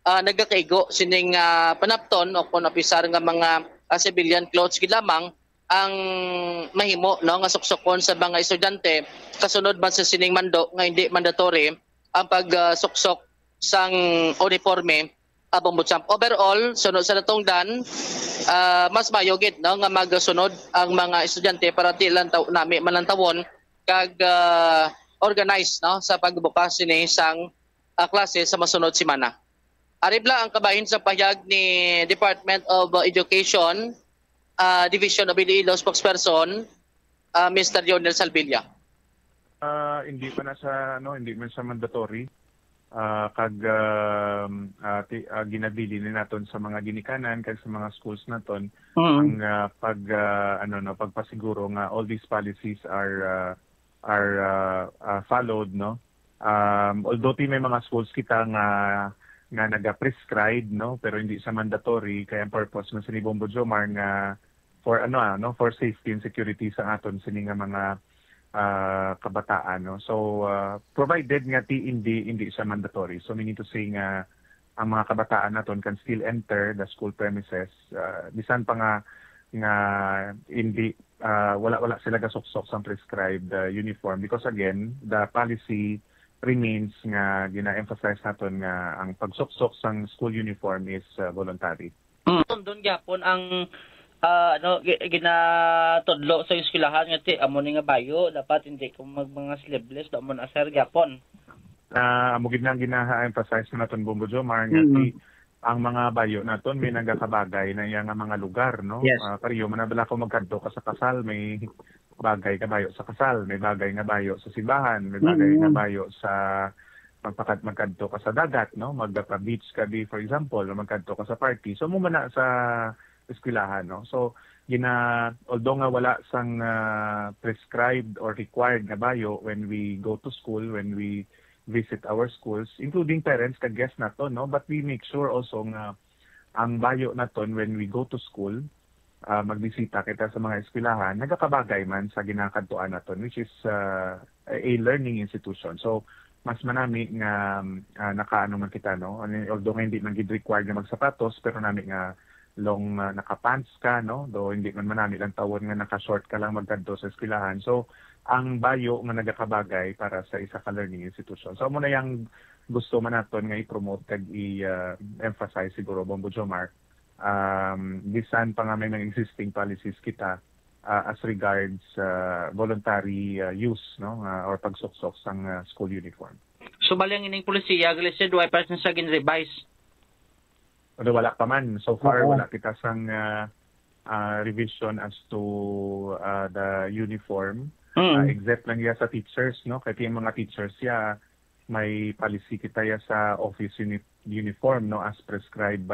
nagkakaigo sining panapton o kung apisar nga mga civilian clothes gid lamang ang mahimo no nga suksokon sa mga estudyante kasunod man sa sining mando nga hindi mandatory ang pagsuksok sang uniforme abong butsamp. Overall, sunod sa natungdan, mas mayogit no nga magsunod ang mga estudyante para ti lantaw nami manantawon kag organize no sa pagbukas sini sang klase sa masunod semana. Aribla ang kabahin sa pahayag ni Department of Education Division of Iloilo spokesperson Mr. Lionel Salvilla. Hindi pa na sa hindi man sa mandatory kag ginabili ni naton sa mga ginikanan kag sa mga schools naton ang pagpasiguro nga all these policies are followed no. Although may mga schools kita nga naga-prescribe no pero hindi sa mandatory kaya ang purpose ng ni Bombo Jomar nga for for safety and security sa aton sini nga mga kabataan no. So provided nga hindi sa mandatory. So we need to say nga ang mga kabataan naton can still enter the school premises bisan pa nga hindi wala sila gasuksok sa prescribed uniform because again the policy remains nga gina-emphasize naton nga ang pagsuksok sang school uniform is voluntary. Doon gyapon ang ginatudlo sa eskwelahan nga ti amo ni nga bayo dapat hindi ko mga sleeveless da mo na sir gyapon. Amo gid nang gina-emphasize naton Bombo Jomar nga ti ang mga bayo naton may nagakabagay na iya nga mga lugar no. Yes. Pariyo man bala ko magkadto ka sa kasal may bagay nga bayo sa kasal, may bagay nga bayo sa simbahan, may bagay nga bayo sa magkadto ka sa dagat no, magpa-beach ka di for example, o magkadto ka sa party. So mo man na sa eskwelahan no. So although nga wala sang prescribed or required nga bayo when we go to school, when we visit our schools, including parents kag guests naton no, but we make sure also nga ang bayo naton when we go to school magbisita kita sa mga eskwelahan nagakabagay man sa ginakadtuan naton which is a learning institution. So mas manami nga nakaano man kita no, although hindi man gid required nga magsapatos pero nami nga long naka-pants ka no, do hindi man manami lang tawon nga naka-short ka lang magkadto sa eskwelahan. So ang bayo nga nagakabagay para sa isa ka learning institution. So mo na yang gusto man naton nga i-promote kag i-emphasize siguro Bombo Jomar bisan pa nga may mga existing policies kita as regards voluntary use no or pagsuksok sang school uniform. So balang ining polisiya galisod why pa sa gin-revise? Wala pa man. So far wala kita sang revision as to the uniform. Except lang ya sa teachers no kay yung mga teachers ya may policy kita ya sa office uniform no as prescribed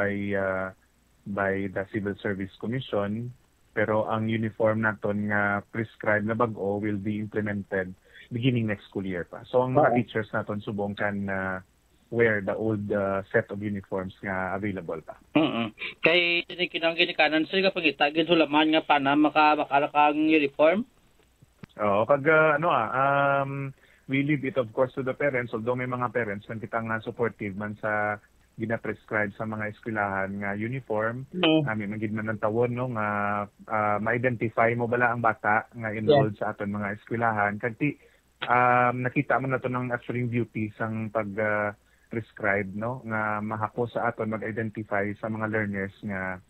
by the Civil Service Commission pero ang uniform naton nga prescribed na bag-o will be implemented beginning next school year pa. So ang mga teachers naton subong kan wear the old set of uniforms nga available pa. Kay kinangginikanan sila kapag itagid hulaman nga pana makalakang uniform. Pag we leave it of course to the parents although may mga parents man kitang supportive man sa gina-prescribe sa mga eskwelahan nga uniform. May magid man ng tawon no nga ma-identify mo bala ang bata nga enrolled sa aton mga eskwelahan. Kanti nakita mo na to ng actually beauty sang pag prescribe no nga mahapos sa aton mag-identify sa mga learners nga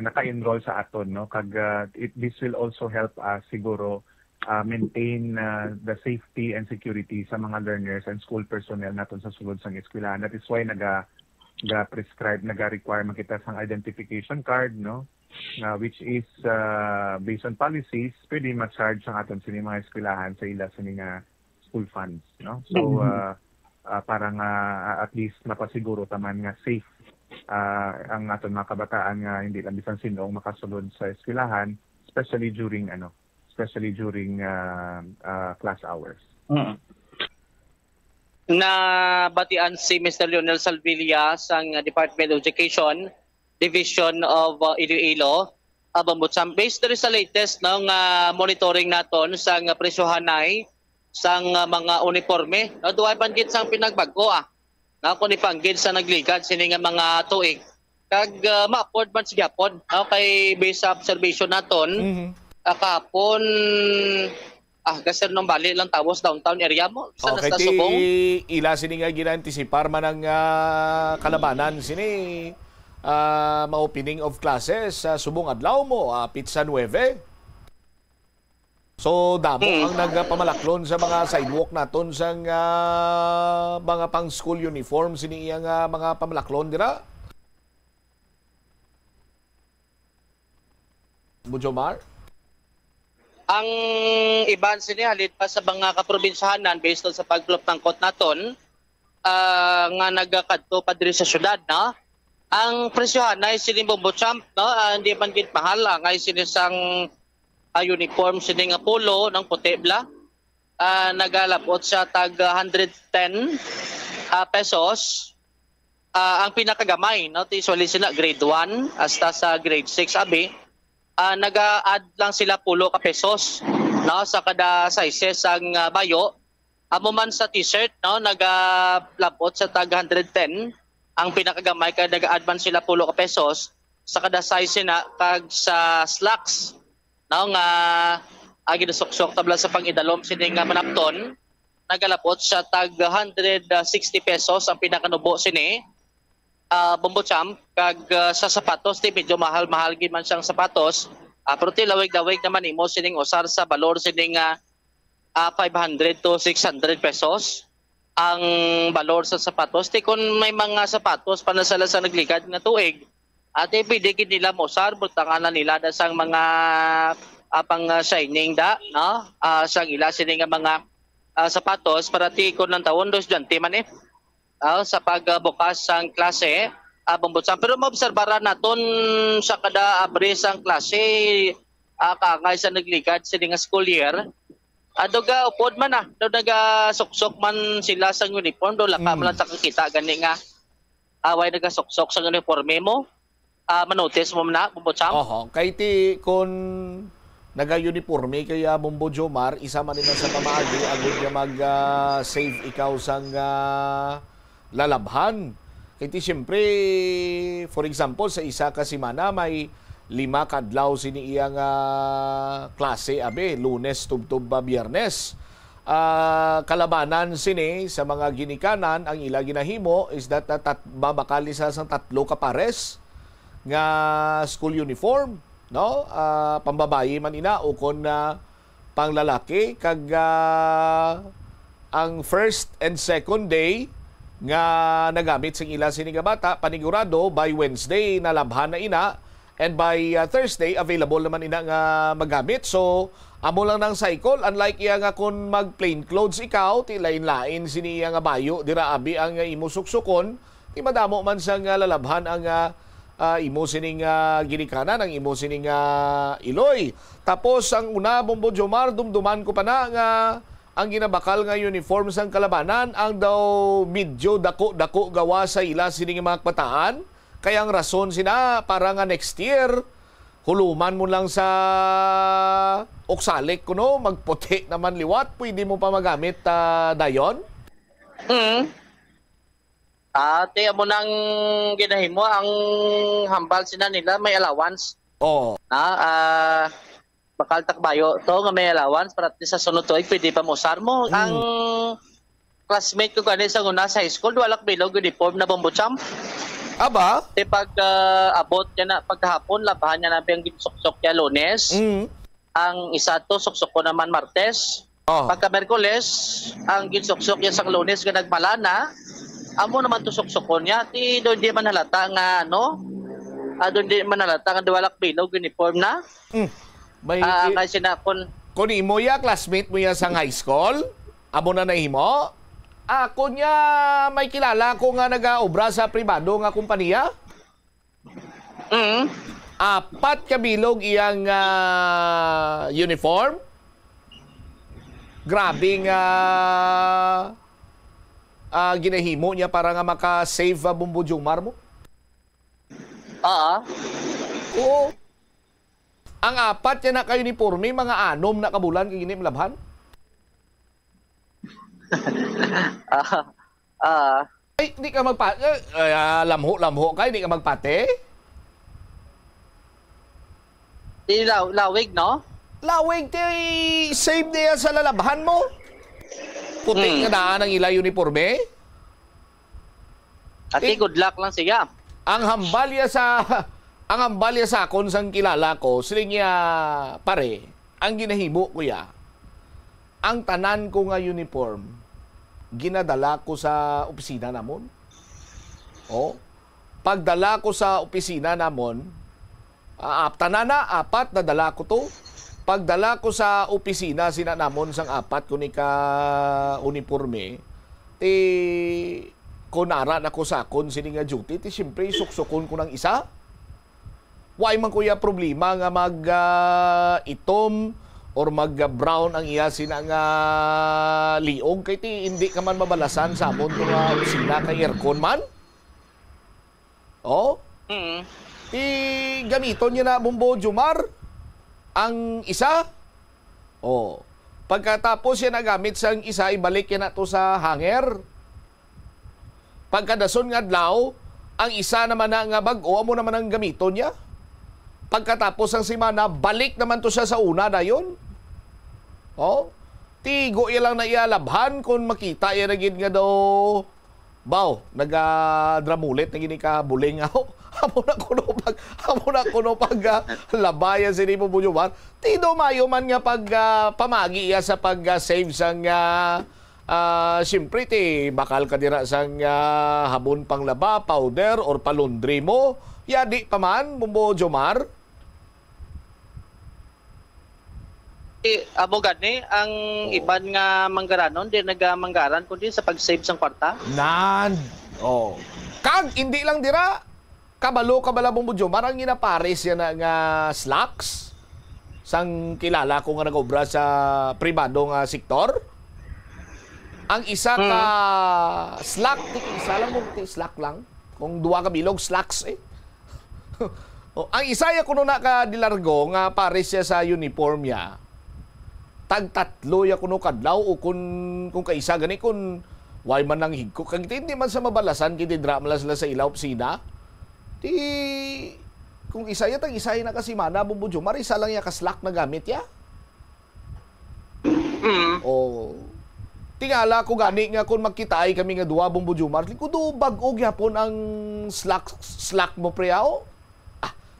naka-enroll sa aton no kag this will also help us siguro maintain the safety and security sa mga learners and school personnel naton sa sulod sang eskwelahan. That is why naga-prescribe, naga-require makita sang identification card no which is based on policies pwede ma-charge ang aton sini mga eskwelahan sa ila sini nga school funds no. So para nga at least mapasiguro taman nga safe ang aton mga kabataan nga hindi lang bisan sinong makasulod sa eskwelahan, especially during class hours. Nabatian si Mr. Leonel Salvilla sang Department of Education, Division of Iloilo, Bambutsam. Based sa latest ng monitoring naton sang presyohanay sang mga uniforme, duay banggit sang pinagbago kung ipanggit sa nagligad sini nga mga tuig. Kag ma-afford man sigapon kay based sa observation naton, kahapon gasar nung bali lang tawos downtown area mo sa Subong. Ila sini nga ginantisipar man ang kalabanan sini ma-opening of classes sa Subong adlaw mo, Pizza 9. So damo ang nagpamalaklon sa mga sidewalk naton sa mga pang school uniform sini iyang mga pamalaklon dira. Bujomar? Ang iban sini halit pa sa mga kaprobinsyahanan based on sa pagplop ng kot naton nga nagakadto pa diri sa syudad na ang presyohan ay sini Bambutsam hindi man gid mahal ang ay sini sang uniform sini nga polo ng puti bla nagalabot sa tag 110 pesos. Ang pinakagamay usually sila grade 1 hasta sa grade 6 abi naga-add lang sila 10 pesos sa kada sizes ang bayo. Amo man sa t-shirt nagalabot sa tag 110, ang pinakagamay kay naga-add man sila 10 pesos sa kada size na. Kag sa slacks nga ginasuksok tabla sa pangidalom sini nga manapton, nagalapot sa tag 160 pesos ang pinakanubo sini Bambutsam. Kag sa sapatos medyo mahal-mahal gid man siyang sapatos, pero tilawig-lawig naman imo sining usar sa balor sining 500 to 600 pesos ang balor sa sapatos. Kung may mga sapatos panasala sa nagligad nga tuig, pwede gid nila mosar butangan nila da sang mga pang shining sang ila sini nga mga sapatos para kung ng taon dos estudyante man sa pagbukas sang klase Bambutsam. Pero maobserbaran naton sa kada abres ang klase kangay sa nagligad sini nga school year, doga upod man naga-suksok man sila sa uniform, do laka man sa kakita gani nga away naga-suksok sa uniforme mo. Manotice mo na, Bambutsam? Kay ti kung naga-uniforme kaya Jomar, isa man nila sa pamaagi agud nga mag-save ikaw sang lalabhan. Kay ti siyempre, for example, sa isa ka simana may 5 kadlaw sini iyang klase Lunes tubtob Biyernes. Kalabanan sini sa mga ginikanan ang ila ginahimo is that babakali sa 3 ka pares nga school uniform, pambabayi man ina o kon panglalaki. Kag ang first and second day nga nagamit sing ila sini nga bata, panigurado by Wednesday nalabhan na ina, and by Thursday available naman ina nga magamit. So amo lang ng cycle, unlike iya nga kung mag plain clothes ikaw ti lain-lain sini iya nga bayo dira abi ang imo suksukon, ti madamo man sa nga lalabhan ang imo sining ginikanan, ang imo sining iloy. Tapos ang una, Jomar, dumduman ko pa na nga ang ginabakal nga uniform sang kalabanan ang daw medyo dako-dako gawa sa ila sining mga kabataan. Kaya ang rason sina para nga next year huluman mo lang sa oksalik kuno, magputi naman liwat, pwede mo pa magamit dayon. Ate mo nang ginahimo ang hambal sina nila may allowance. Bakal takbayo to nga may allowance para sa sunod tuig pwede pa mosar mo. Ang classmate ko kanina sa una sa high school, walak bilog uniform na Bambutsam. Aba? Pag abot niya na pagkahapon, labahan niya na yung suksok niya Lunes. Ang isa to suksok ko naman Martes. Pagka Merkules, ang ginsuksok niya sa Lunes nga nagmala na. Amo naman to suksok niya. Doon di man halata nga doon di man halata nga walak bilog uniform na. Kasi na kung imo ya classmate mo ya sa high school, amo na nahimo? Ako niya may kilala ko nga nag-aobra sa pribado nga kumpanya. Apat kabilog iyang uniform. Grabe nga ginahimo niya para nga maka-save Bumbo Jomar mo. Oo. Ang apat niya na ka-uniforme, mga 6 na kabulan kay gini malabhan. Ay, hindi ka lamho ka, hindi ka magpate? Di lawig, no? Lawig, save niya sa lalabhan mo. Puting nga daan ang ila uniforme. Ati, good luck lang siya. Ang hambalya sa akon sang kilala ko, siling niya pare, ang ginahimo ko ya, ang tanan ko nga uniform, ginadala ko sa opisina namon. Pagdala ko sa opisina namon, tanana, 4 na dala ko to. Pagdala ko sa opisina, sinanamon sang 4 ko ni ka uniforme, kunara na ko sa akon sini nga duty, siyempre suksukon ko ng isa. Why man kuya problema nga mag-itom or mag-brown ang iya sina nga liog, kay hindi ka man mabalasan sa amon nga opisina kay aircon man. Gamiton niya na Bumbo Jomar ang isa. Pagkatapos siya nagamit sa isa, ibalik niya na to sa hanger. Pagkadason nga adlaw, ang isa naman na nga bag-o, amo naman ang gamiton niya. Pagkatapos ang simana, balik naman to siya sa una na yun. Tigo ilang na ialabhan kung makita iya naging nga daw nag-dramulit na gini ka buling ako. Amo na kuno pag labayan si Bumbo Jomar. Tido mayo man nga pag pamagi iya sa pag-save sang siyempre bakal ka dira sang habon pang laba, powder or palundri mo. Yadi pa man, Bumbo Jomar. Abogad ni, ang iban nga manggaranon, di nagamanggaran kundi sa pag-save sang kwarta. Kag, hindi lang dira. Kabala Bumbo Jomar, ang ginapares yan nga slacks. Sang kilala ko nga nag-obra sa pribado nga sektor. Ang isa ka slack, isa lang mo, slack lang. Kung 2 kabilog, slacks ang isa ya kuno na ka dilargo nga pares siya sa uniform ya. Tag-tatlo ya kuno kadlaw o kung kaisa gani kun why man nang higko kag hindi man sa mabalasan kiti drama sila sa ilaw opisina. Kung isa ya tag isa na kasi mana Bumbo Jomar, isa lang ya ka slack na gamit ya. Tingala ko gani nga kung magkitaay kami nga 2 Bumbo Jomar, kudo bag-o gyapon ang slack mo preao.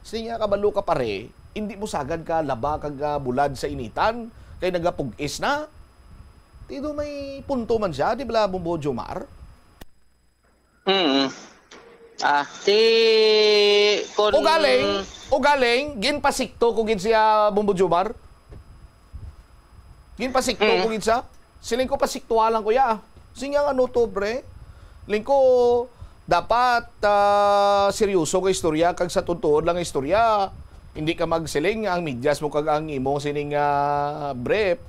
Siya kabalo ka pare, hindi mo sagad ka laba kag bulad sa initan, kay nagapug-is na. Tido may punto man siya, di ba Bumbo Jomar? O galing, ginpasikto ko gin siya Bumbo Jomar. Ginpasikto ko gin siya. Siling ko pasiktualan ko ya. Sinya nga to bre. Lingko dapat seryoso ka istorya kag sa totoo lang istorya. Hindi ka magsiling ang medyas mo kag ang imo sining brief.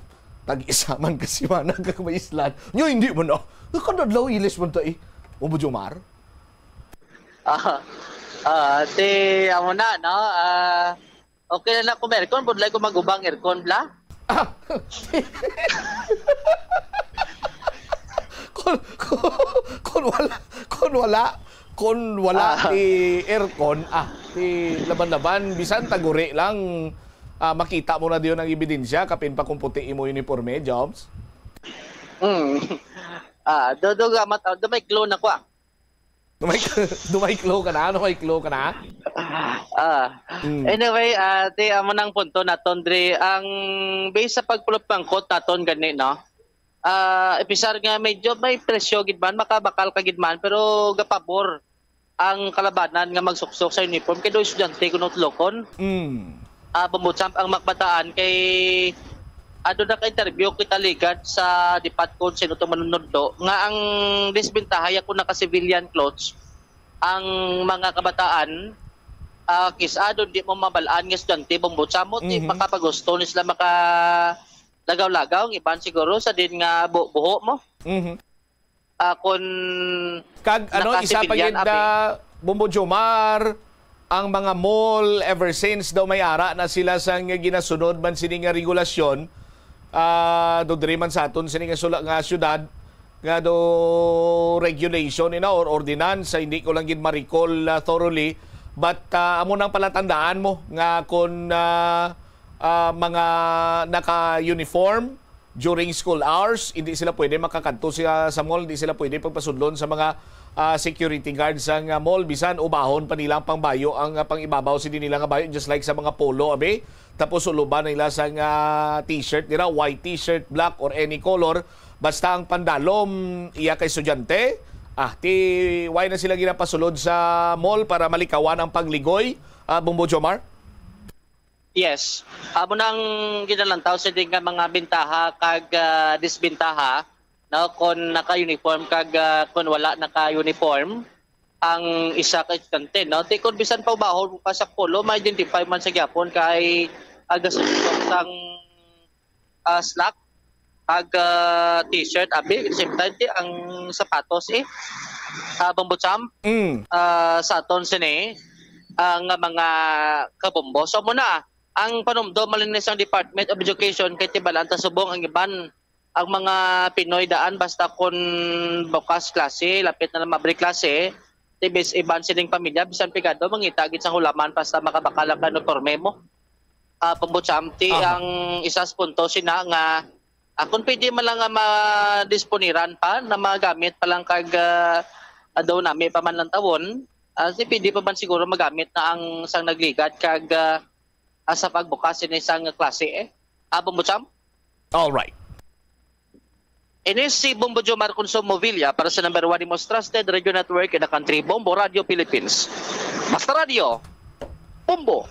Tag-isa man kasi man kag may islan. Nyo hindi man na. Kadadlaw ilis man ta Bumbo Jomar. Amo na, no? Okay na kung aircon, budlay ko magubang aircon bla. Kung wala ti aircon, ti laban-laban, bisan taguri lang, makita mo na diyon ang ebidensya, kapin pa kung puti mo uniforme, Jobs. Dumay glow na ko Dumay glow ka na? Anyway, ti amo nang punto naton dre ang base sa pagpulot pangkot naton gani no. Episar nga medyo may presyo gid man makabakal ka gid man pero gapabor ang kalabanan nga magsuksok sa uniform kay do estudyante kuno tlokon. Bumutsamp ang makbataan kay Ado na ka-interview kita ligat sa Department Council ito manunodlo nga ang disbentahay ako naka civilian clothes ang mga kabataan kisado di mo mabalaan ng estudyante bumbutsamot di makapagusto ni sila maka lagaw-lagaw ng iban siguro sa din nga buho mo. Kung kag isa pa gid Bombo Jomar ang mga mall ever since daw may ara na sila sang ginasunod man sini nga regulasyon do diri man sa aton sini nga syudad nga do regulation or ordinance hindi ko lang gid ma-recall thoroughly but amo nang palatandaan mo nga kung mga naka-uniform during school hours hindi sila pwede makakadto sa mall, hindi sila pwede pagpasudlon sa mga security guards ang mall bisan ubahon pa nila ang pangbayo ang pangibabaw si nila nga bayo just like sa mga polo abe tapos uluban nila sa t-shirt nila white t-shirt black or any color basta ang pandalom iya kay estudyante why na sila ginapasulod sa mall para malikawan ang pagligoy Bombo Jomar? Yes. Amo nang ginalantaw sa din nga mga bintaha kag disbintaha no kon naka-uniform kag kon wala naka-uniform ang isa ka estudyante no di kon bisan pa ubahon pa sa polo ma-identify man sa gyapon kay sang slack kag t-shirt abi same time ang sapatos bambutsam sa aton sini ang mga kabombo so muna ang panumdo malinis ang Department of Education kay tibalan ta subong ang iban ang mga Pinoy daan basta kon bukas klase lapit na mabrik klase tibis iban sining pamilya bisan pigado mangita gid sa hulaman basta makabakala ka uniforme mo pambutsamti ang isas punto sina nga kung pwede man lang madisponiran pa na magamit pa lang kag daw nami pa man lang tawon pwede pa man siguro magamit na ang sang nagligat kag sa pagbukas ng isang klase Bombocham? All right. Ines si Bombo Jomar Consumo Villa para sa number 1 most trusted radio network in the country, Bombo Radio Philippines. Basta Radio, Bombo.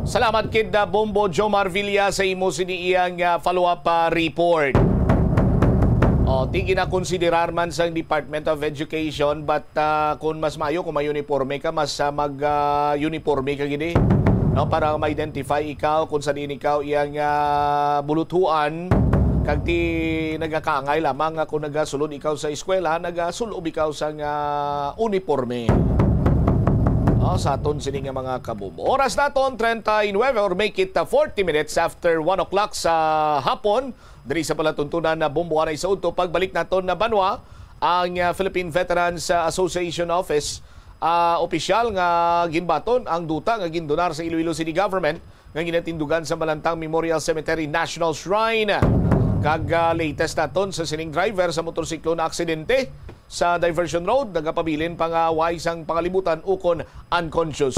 Salamat kid Bombo Jomar Villa sa imo siniiyang follow-up report. Tingin na konsiderar man sa Department of Education but kung mas mayo kung may uniforme ka mas mag-uniforme ka gini. No, para ma-identify ikaw kung saan ikaw iyang bulutuan kag ti nagakaangay lamang kung nagasulod ikaw sa eskwela nagasulob ikaw sa uniforme sa aton sini nga mga kabubo. Oras naton 39 or make it 40 minutes after 1 o'clock sa hapon diri sa palatuntunan na Bombo Anay sa Udto. Pagbalik naton na Banwa ang Philippine Veterans Association Office opisyal nga ginbaton ang duta nga gindonar sa Iloilo City Government nga ginatindugan sa Malantang Memorial Cemetery National Shrine. Kag latest naton sa sining driver sa motorsiklo na aksidente sa Diversion Road nagapabilin pang waisang pangalibutan ukon unconscious.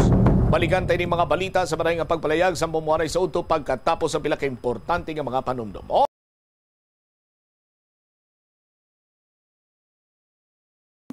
Balikan tayo ng mga balita sa maray nga pagpalayag sa Bombo Anay sa Udto pagkatapos sa pila ka importante nga mga panumdum.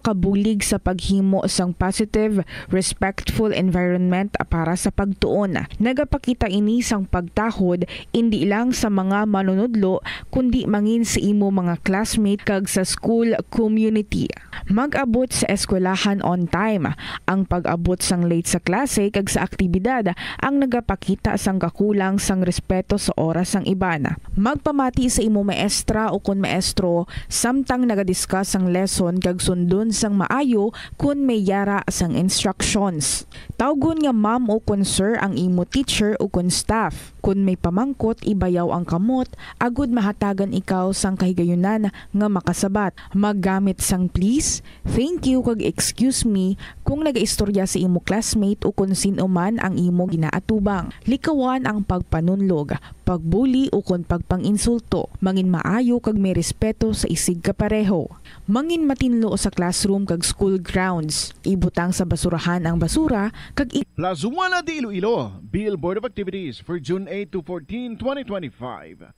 Kabulig sa paghimo sang positive, respectful environment para sa pagtuon. Nagapakita ini sang pagtahod hindi lang sa mga manunudlo kundi mangin sa imo mga classmate kag sa school community. Mag-abot sa eskwelahan on time. Ang pag-abot sang late sa klase kag sa aktibidad ang nagapakita sang kakulang sang respeto sa oras sang iban. Magpamati sa imo maestra o kun maestro samtang nagadiscuss ang lesson kag sundon sang maayo kun may yara sang instructions. Tawgon nga ma'am o kun sir ang imo teacher o kun staff. Kun may pamangkot, ibayaw ang kamot, agud mahatagan ikaw sang kahigayunan nga makasabat. Maggamit sang please, thank you kag excuse me kung nagaistorya sa imo classmate o kun sino man ang imo ginaatubang. Likawan ang pagpanunlog, pagbuli o kun pagpanginsulto. Mangin maayo kag may respeto sa isig kapareho. Mangin matinlo sa classroom kag school grounds. Ibutang sa basurahan ang basura kag Plaza 1 de Iloilo, Bill Board of Activities for June 8 to 14, 2025.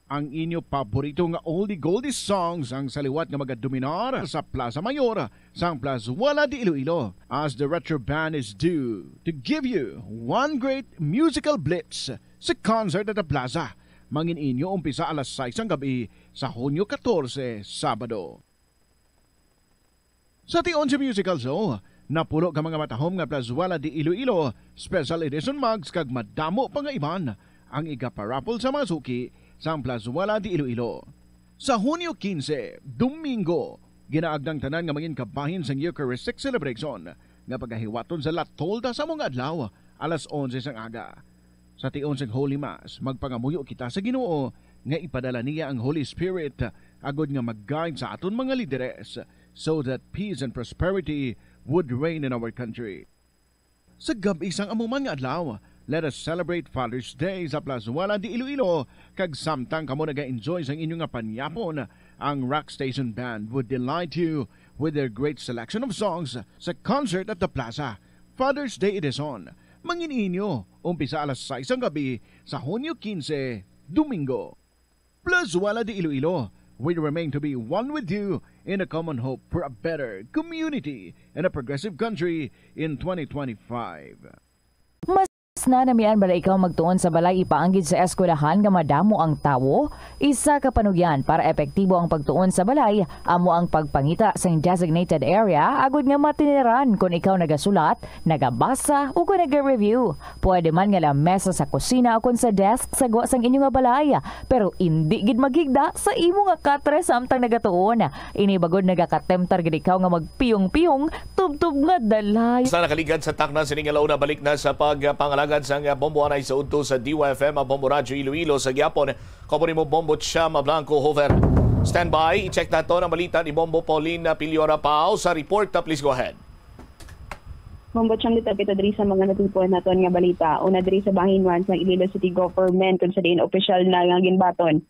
Ang inyo paborito nga oldie goldie songs ang saliwat nga magadominar sa Plaza Mayor sang Plaza 1 de Iloilo as the Retro Band is due to give you one great musical blitz sa concert at the plaza. Mangin inyo umpisa alas 6 ang gabi sa Hunyo 14, Sabado. Sa tion sa musical show, napulo ka mga matahom nga Plazuela de Iloilo, special edition mugs kag madamo pa nga iban ang igaparapol sa mga suki sa Plazuela de Iloilo. Sa Hunyo 15, Domingo, ginaagdang tanan nga mangin kabahin sa Eucharistic celebration nga pagahiwaton sa Latolda sa mga adlaw alas 11 sang aga. Sa tion sa Holy Mass, magpangamuyo kita sa Ginoo nga ipadala niya ang Holy Spirit agod nga mag-guide sa aton mga lideres so that peace and prosperity would reign in our country. Sa gabi sang amuman nga adlaw, let us celebrate Father's Day sa Plazuela de Iloilo kag samtang kamo naga-enjoy sang inyong nga panyapon, ang Rock Station Band would delight you with their great selection of songs sa concert at the plaza. Father's Day Edition, mangin inyo, umpisa alas 6 ang gabi sa Hunyo 15, Domingo. Plazuela de Iloilo, we remain to be one with you in a common hope for a better community and a progressive country in 2025. Na namian bala ikaw magtuon sa balay ipaanggid sa eskwelahan nga madamo ang tawo, isa ka panugyan para epektibo ang pagtuon sa balay, amo ang pagpangita sa designated area agud nga matiniran kung ikaw nagasulat, nagabasa o kung nag-review. Pwede man nga lamesa sa kusina o kung sa desk sa guwa sang inyo nga balay, pero hindi gid maghigda sa imo nga katre samtang nagatuon. Ini bagod nagakatemptar gid ikaw nga magpiyong-piyong tubtub nga dalay. Sa nakaligad sa takna sining alaw na balik na sa pagpangalaga sang bombo anay sa udto sa DYFM Bombo Radyo Iloilo sa Gyapon. Komuni mo Bombo Chama Blanco Hover. Stand by, i-check na to ng balita ni Bombo Paulina Piliora Pao sa report. Please go ahead. Bombo Cham dito diri sa mga natutuan naton nga balita. Una diri sa bahinwan sa Iloilo City Government kung sa diin opisyal na nga ginbaton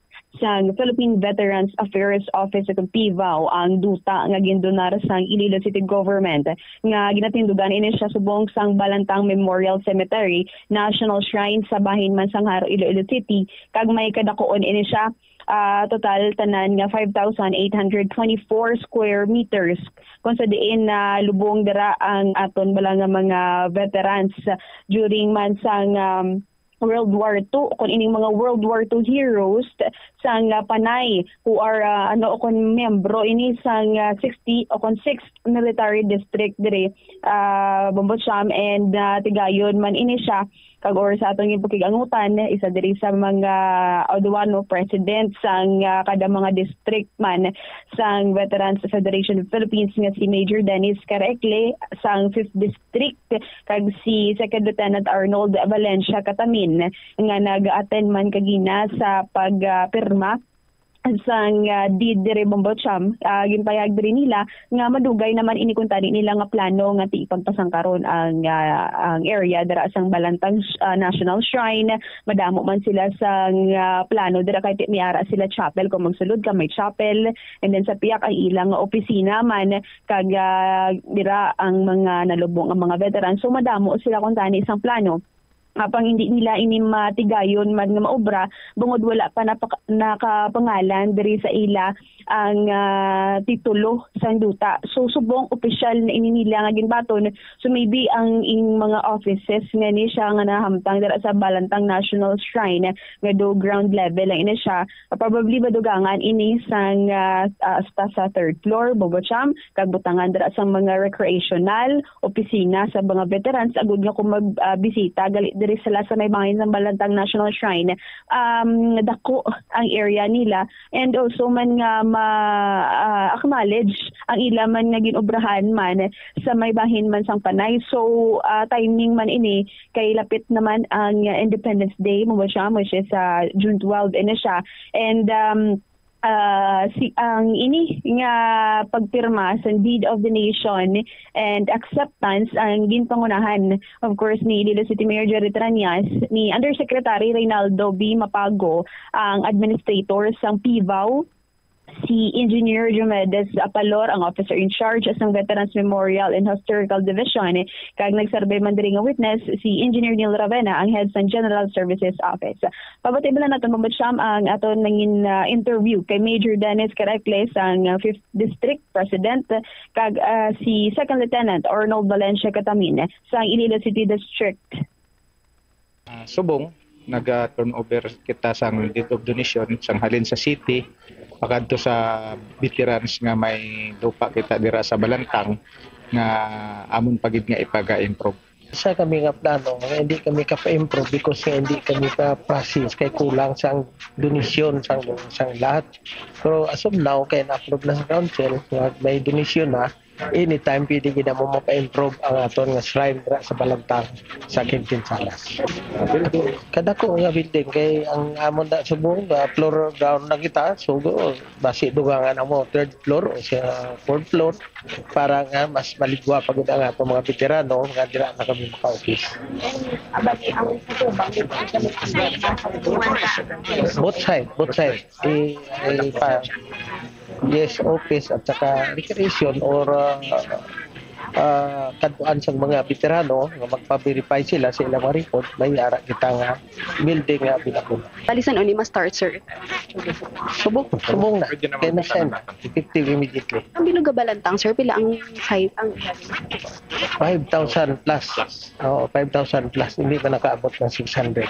sa Philippine Veterans Affairs Office sa PIVAO ang duta nga gindonar sa Iloilo City Government nga ginatindugan ini siya subong sang Balantang Memorial Cemetery, National Shrine sa bahinman sang Haro, Iloilo City. Kag may kadakuon ini siya total tanan nga 5,824 square meters kung sa diin na lubong dira ang aton bala nga mga veterans during man sang World War II kung ining mga World War II heroes sang Panay who are kon membro ini sang 60 o kon 6th military district dire Bombo Cham and tigayon man ini siya kag or sa atong ipakigangutan isa diri sa mga Auduano president sang kada mga district man sang Veterans Federation of Philippines nga si Major Dennis Carecle sang 5th district kag si Second Lieutenant Arnold Valencia Katamin nga nag-attend man kagina sa pagpirma sang deed dire Bombo Cham ginpayag diri nila nga madugay naman ini kun tani nila nga plano nga ti ipagpasangkaron ang area dira sang Balantang National Shrine. Madamo man sila sang plano dira kay miara sila chapel kung magsulod ka may chapel and then sa piyak ang ilang opisina man kag dira ang mga nalubong ang mga veterans so madamo sila kun tani isang plano. Pang hindi nila ini matigayon man nga maobra bungod wala pa nakapangalan diri sa ila ang titulo sang duta. So subong opisyal na ini nila nga ginbaton. So maybe ang mga offices nga ni siya nga nahamtang dira sa Balantang National Shrine nga do ground level lang ini siya. Probably badugangan ini sang sa 3rd floor Bombo Cham kag butangan dira sang mga recreational opisina sa mga veterans agud nga kung magbisita gali diri sila sa may bahin ng Balantang National Shrine. Dako ang area nila and also man nga ma-acknowledge ang ila man nga ginobrahan man sa may bahin man sang Panay. So timing man ini kay lapit naman ang Independence Day mo siya mo siya sa June 12 ini siya and ang ini nga pagpirma sa Deed of the Nation and acceptance ang ginpangunahan of course ni Iloilo City Mayor Jerry Tranias, ni Undersecretary Reynaldo B. Mapago, ang administrator sang PIVAO, si Engineer Diomedes Apalor, ang officer in charge sa Veterans Memorial and Historical Division. Kag nagsurvey man diri nga witness si Engineer Neil Ravena, ang head sa General Services Office. Pabatay ba naton Bombo Cham ang aton nangin interview kay Major Dennis Carecle ang 5th District President kag si Second Lieutenant Arnold Valencia Katamin sa Iloilo City District. Subong nag-turnover kita sang deed of donation sang halin sa city pakadto sa veterans nga may lupa kita dira sa Balantang nga amon pagid nga ipaga-improve. Sa kami nga plano nga hindi kami ka-improve because hindi kami ka-process kay kulang sang donasyon sang lahat. Pero as of now kay na-approve na sa council nga may donasyon na, anytime pwede gina mo mapa-improve ang aton nga shrine sa Balantang sa Quintin Salas. Kada ko nga building kay ang amon da subong floor ground na kita so basi dugangan mo third floor o sa fourth floor para nga mas maligwa pag ang ato mga veterano nga dira na kami maka-office. Abati ang katubang dito both side. Yes, office at saka recreation or kantuan sa mga veterano nga magpa-verify sila sa ilang report may ara kita nga building nga binakuna. Talisan oni ma-start sir. Subong na. Kaya na-send. Effective immediately. Ang binuga Balantang sir pila ang site ang 5,000 plus. 5,000 plus hindi pa nakaabot ng 600.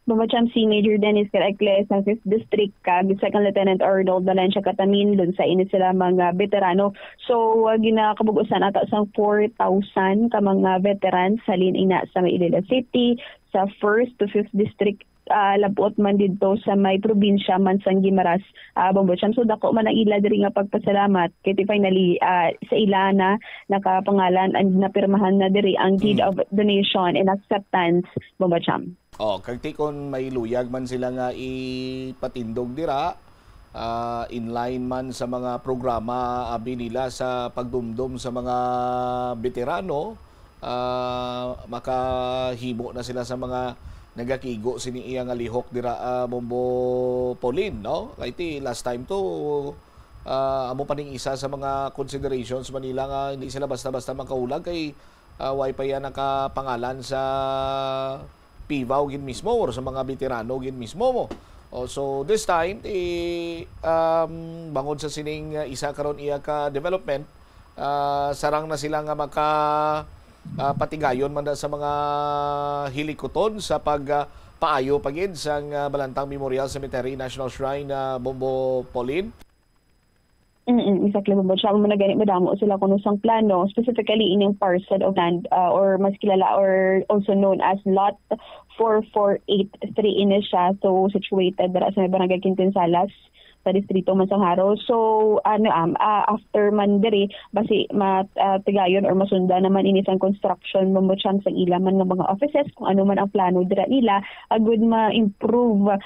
Bumacham si Major Dennis Carecles ng 5th District kag Second Lieutenant Arnold Valencia Catamin dun sa init sila mga veterano. So ginakabugusan ata sang 4,000 ka mga veterans halin ina sa Iloilo City sa 1st to 5th District labot man dito sa may probinsya man sang Guimaras Bambucham. So dako man ang ila diri nga pagpasalamat kay finally sa ila na nakapangalan and napirmahan na diri ang deed of donation and acceptance Bambucham. Kag tikon may luyag man sila nga ipatindog dira in line man sa mga programa abi nila sa pagdumdum sa mga veterano makahimo na sila sa mga nagakigo sini iya nga lihok dira Bombo Polin no kay ti last time to amo paning isa sa mga considerations Manila nga hindi sila basta-basta makaulag kay wifi yan nakapangalan sa PIVAW gin mismo or sa mga veterano gin mismo mo. So this time bangod sa sining isa karon iya ka development sarang na sila nga maka patigayon man sa mga hilikoton sa pagpaayo pagid sang Balantang Memorial Cemetery National Shrine Bombo Polin. Exactly, but siya mo na ganit madamo sila kuno sang plano, specifically in yung parcel of land or mas kilala or also known as Lot 4483 in siya. So situated dara sa Barangay Quintin Salas sa distrito Mansangharo. So after man diri basi matigayon or masunda naman ini sang construction mamutyang sa ila man ng mga offices kung ano man ang plano dira nila agud ma-improve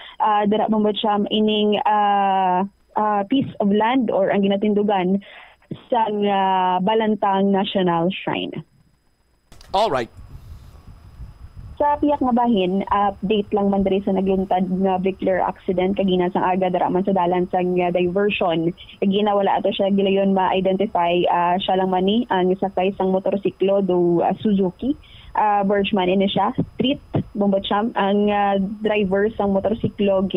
dira mamutyang ining piece of land or ang ginatindugan sa Balantang National Shrine. All right. Sa piyak nga bahin, update lang man diri sa nagluntad nga vehicular accident kagina sang aga dara man sa dalan sang diversion. Kagina wala ato siya gilayon ma-identify siya lang man ni ang sakay sang motorsiklo do Suzuki. Bergman ini siya, street, Bambucham. Ang driver sang motorsiklo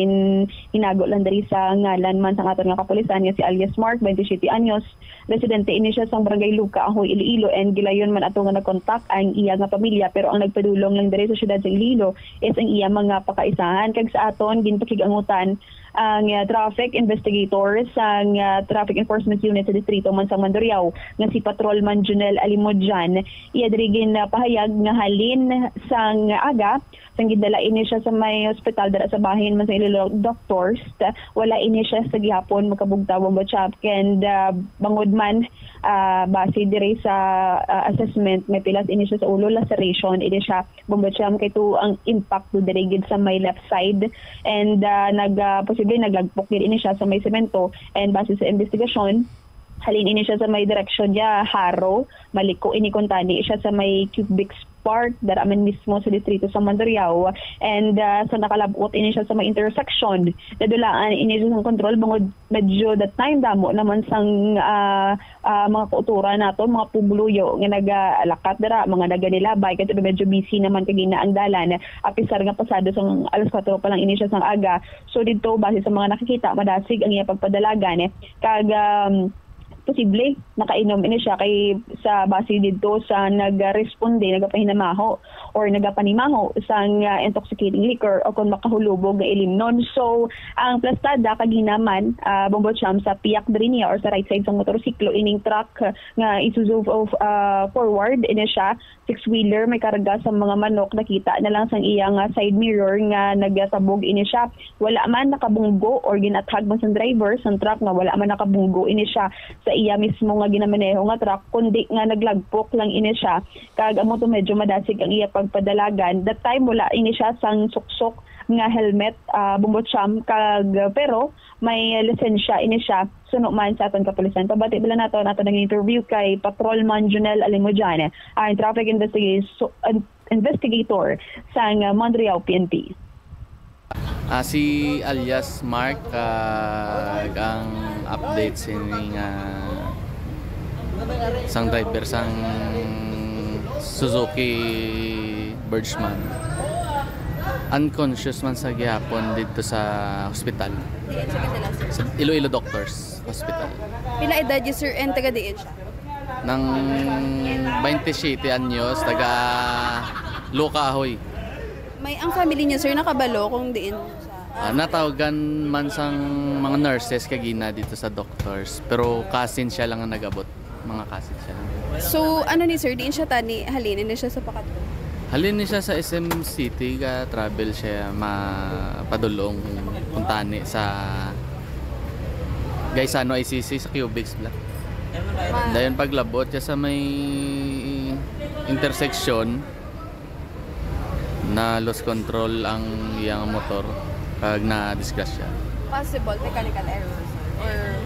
hinago lang dari sa ngalan man sang aton nga kapulisan nga si alias Mark, 27 anyos. Residente ini siya sang Barangay Luca, Ahoy, Iloilo, and gilayon man ato nga nagkontak ang iya nga pamilya pero ang nagpadulong lang dari sa syudad sa Iloilo is ang iya mga pakaisahan. Kag sa aton ginpakigangutan ang traffic investigators ang traffic enforcement unit sa distrito man sa Mandurriao nga si Patrolman Junel Alimodjan iya diri pahayag nga halin sang aga sang gidala ini siya sa may ospital dara sa bahin man sa Iloilo doctors wala ini siya sa gihapon makabugtaw Bambucham and bangod man base diri sa assessment may pilas ini siya sa ulo laceration ini siya Bambucham kay to ang impact do diri gid sa may left side and naglagpok din ini siya sa may semento and base sa investigasyon halin ini siya sa may direksyon niya Haro maliko ini kuntani siya sa may Cubic Park daraman mismo sa distrito sa Mandurriao and sa nakalabot ini siya sa may intersection nadulaan ini siya sa control bangod medyo that time damo naman sang mga kautura nato mga pubuluyo nga nagalakat dara mga naganilabay kay medyo busy naman kagina ang dalan apisar nga pasado sang alas 4 pa lang ini siya sang aga so dito base sa mga nakikita madasig ang iya pagpadalagan kag posible nakainom ini siya kay sa base dito sa nagresponde nagapahinamaho or nagapanimaho sa intoxicating liquor o kung makahulubog nga ilimnon. So ang plastada kaginaman Bombo Cham sa piyak diri niya or sa right side sa motorsiklo ining truck nga Isuzu forward ini siya 6-wheeler may karga sa mga manok, nakita na lang sang iyang side mirror nga nagasabog ini siya. Wala man nakabunggo or ginathag man sa driver sa truck nga wala man nakabunggo ini siya sa iya mismo nga ginamaneho nga truck, kundi nga naglagpok lang ini siya. Kag amo to medyo madasig ang iya pagpadalagan. That time wala ini siya sang suksok nga helmet Bombo Cham kag pero may lisensya ini siya suno man sa aton kapulisan. Pabati bila nato nag-interview kay Patrolman Junel Alimojane, ang traffic investigator sa Montreal PNP. Si alias Mark ang update sining sang driver sang Suzuki Birchman. Unconscious man sa gihapon dito sa hospital. Sa Iloilo Doctors Hospital. Pila edad niya sir and taga diin siya? Nang 27 anyos, taga Lucahoy. May ang family niya sir nakabalo kung diin siya? Natawagan man sang mga nurses kagina dito sa doctors. Pero cousin siya lang ang nagabot. Mga cousin siya lang. So ano ni sir, diin siya tani halinin na siya sa Pakato? Halin niya sa SM City ka travel siya mapadulong puntani sa Gaisano ICC sa Cubics Black. Dayon paglabot siya sa may intersection na lost control ang iyang motor pag na-disgrasya. Possible mechanical errors or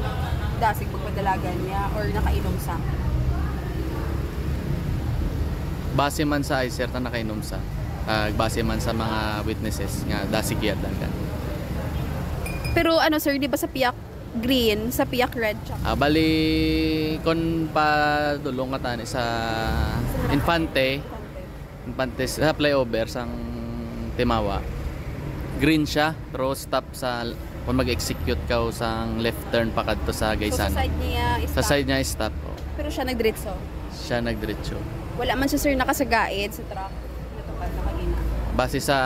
dasig pagpadalagan niya or nakainom sa base man sa ICER na nakainom sa base man sa mga witnesses nga dasig yadagan. Pero ano sir, di ba sa piyak green, sa piyak red? Bali kon pa dulong ka tani sa Infante sa flyover sang Timawa. Green siya pero stop sa kung mag-execute ka sang left turn pa kadto sa Gaisano. So, sa side niya stop. Pero siya nagdiretso. Wala man siya sir nakasagait sa truck. Nakagina. Base sa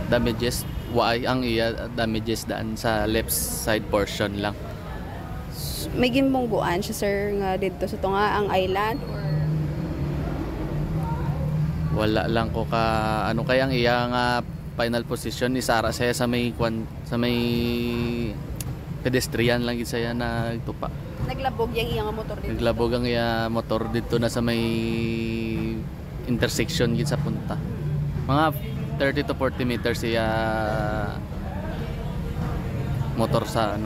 damages, ang iya damages daan sa left side portion lang. May gimbungguan siya sir nga dito sa tunga ang island or wala lang ko ka ano kaya ang iya nga final position ni Sara saya sa may pedestrian lang gid saya nagtupa. Naglabog yung iyang motor dito. Naglabog ang iyang motor dito na sa may intersection gid sa punta. Mga 30 to 40 meters siya motor sa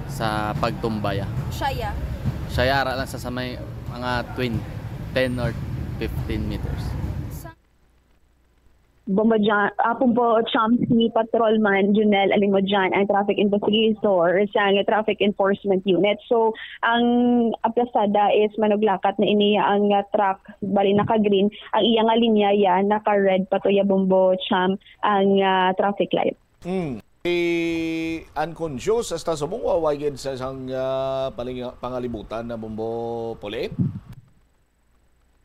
sa pagtumbaya. Siya ara lang sa may mga 10 or 15 meters. Bombo Cham si Patrolman Junel Alimojane ang traffic investigator sa traffic enforcement unit. So ang aplasada is manuglakat na iniya ang truck bali naka-green, ang iyang linya ya naka-red patuya Bombo Cham ang traffic light. Unconscious hasta sa mong wawagin sa isang pangalibutan na Bombo Pole?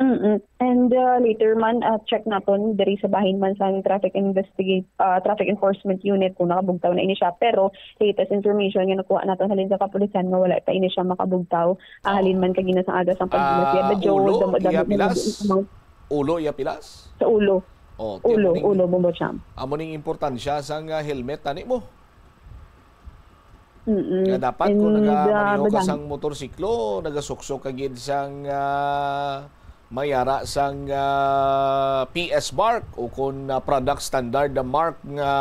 And later man check naton diri sa bahin man sa traffic enforcement unit kung nakabugtaw na ini siya, pero latest information nga nakuha naton halin sa kapulisan nga wala pa ini siya makabugtaw halin man kagina sa aga sang pagdilas ulo iya pilas sa ulo Bombo Cham amo ning importansya sa helmet tani mo. Nga dapat kung nagamaneho ka sang motorsiklo nagasuksok kagid sang mayara sang PS mark o kung product standard na mark nga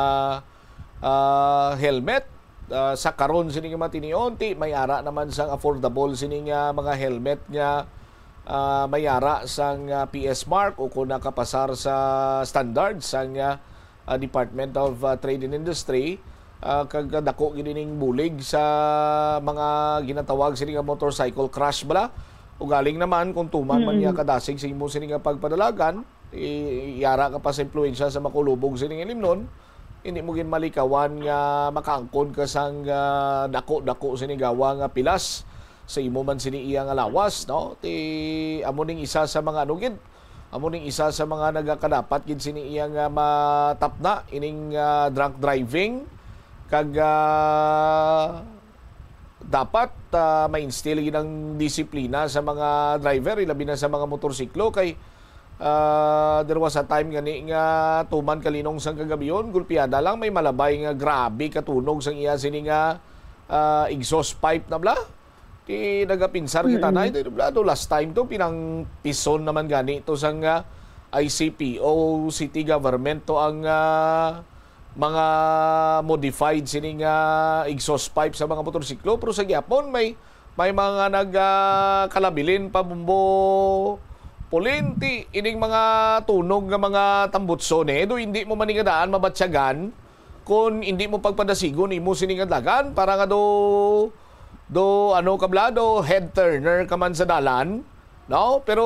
helmet sa karon sining matinionti mayara naman sang affordable sining mga helmet nga mayara sang PS mark o kung nakapasar sa standard sang Department of Trade and Industry kag dako gining bulig sa mga ginatawag sining motorcycle crash bala. Ugaling naman kung tuman man niya kadasig sa imo sining pagpadalagan, iyara ka pa sa impluensya sa makulubog sining ilimnon, hindi mo gin malikawan nga makaangkon ka sang dako-dako sinigawa nga pilas sa imo man sini iya nga lawas, no? Ti amo ning isa sa mga anugid, amo ning isa sa mga nagakadapat gid sini iya nga matapna ining drunk driving kag dapat ma-instill gid ang disiplina sa mga driver, labi na sa mga motorsiklo kay there was a time gani nga tuman kalinong sang kagabiyon, gulpiada lang may malabay nga grabe katunog sang iya sini nga exhaust pipe na bla. Ti nagapinsar kita na ito last time to pinang pison naman gani ito sang ICPO city government to ang mga modified sining exhaust pipe sa mga motorsiklo, pero sa gyapon may mga nagkalabilin pa bumbo pulinti ining mga tunog nga mga tambutso do hindi mo maningadaan mabatsyagan kung hindi mo pagpadasigon imo sining adlagan para nga do ano kablado head turner ka man sa dalan, no? Pero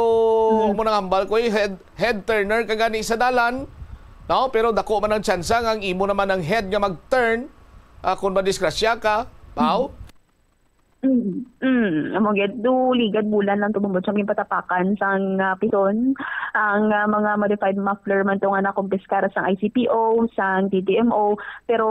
mo nang hambal ko head turner ka gani sa dalan, no? Pero dako man ang tsansa ang imo naman ang head nga mag-turn kung madisgrasya ka, pao. Amo gid ligad bulan lang tumumbot sa aming patapakan sang pison ang mga modified muffler man to nga nakumpiskara sang ICPO, sang TTMO, pero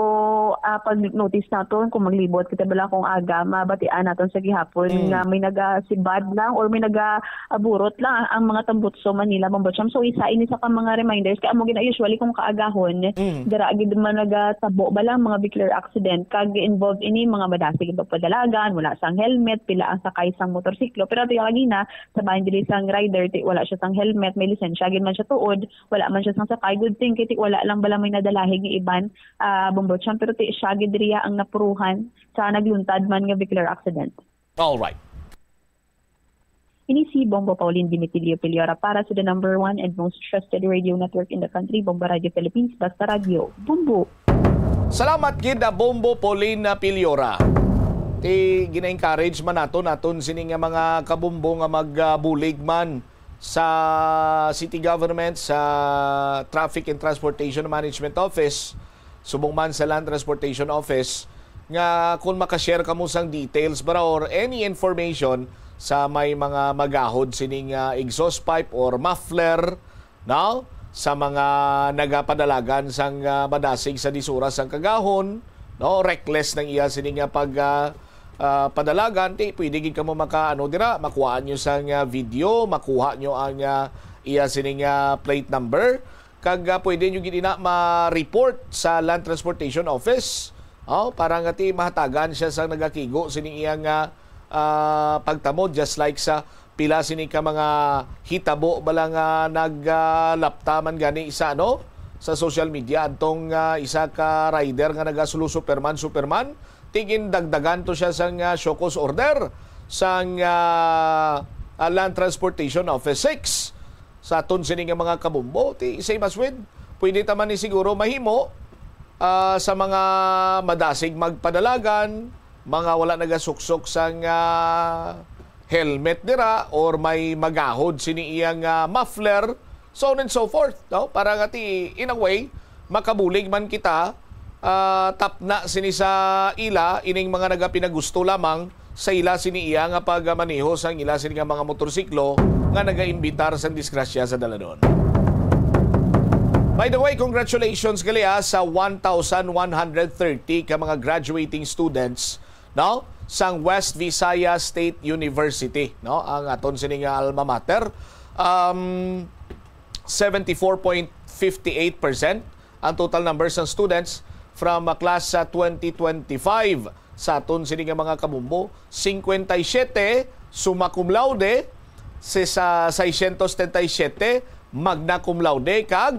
pag notice naton kung maglibot kita bala kung aga mabatian naton sa gihapon nga may nagasibad lang or may nagaburot lang ang mga tambutso Manila mambotsam. So isa ini sa mga reminders kay amo gid usually kung kaagahon dira gid man nagatabo bala mga vehicular accident kag involved ini mga madasig pagpadalagan wala sang helmet pila ang sakay sang motorsiklo, pero ito yung lagina sabahin dili sang rider wala siya sang helmet, may lisensya gid man siya tuod, wala man siya sang sakay, good thing kiti wala lang bala may nadalahig nga iban bombotsam, pero ti siya gid riya ang napuruhan sa nagluntad man nga vehicular accident. All right. Ini si Bombo Pauline Dimitilio Piliora para sa the number 1 and most trusted radio network in the country, Bombo Radio Philippines, Basta Radio, Bombo. Salamat gid Bombo Pauline Piliora. Ti gina-encourage man naton sini nga mga kabumbo nga magbulig man sa city government, sa Traffic and Transportation Management Office, subong man sa Land Transportation Office, nga kung makashare ka mo sang details bara or any information sa may mga magahod sining exhaust pipe or muffler, no? Sa mga nagapadalagan sang madasig sa disura sang kagahon, no? Reckless ng iya sining padalagan, pwede gid kamo dira makuha nyo sang video, makuha nyo ang iya sining plate number kag pwede nyo gid ina ma-report sa Land Transportation Office para nga mahatagan siya sang nagakigo sining iyang pagtamod, just like sa pila sining ka mga hitabo bala nga naglaptaman gani sa sa social media adtong isa ka rider nga nagasulu Superman tigin dagdagan to siya sang show cause order sang Land Transportation Office 6 sa aton sini nga mga kabumbo. Same as with pwede taman ni siguro mahimo sa mga madasig magpadalagan, mga wala nagasuksok sang helmet dira or may magahod sini iyang muffler, so on and so forth, no? Para nga in a way makabulig man kita tapna sini sa ila ining mga nagapinagusto lamang sa ila sini iya nga pagmaneho sang ila sini nga mga motorsiklo nga nagaimbitar sang disgrasya sa daladon. By the way, congratulations gali sa 1,130 ka mga graduating students, no? Sang West Visayas State University, no? Ang aton sini nga alma mater. 74.58% ang total numbers ng students from class 2025 sa aton sini nga mga kabumbo. 57 summa cum laude, sa 637 magna cum laude kag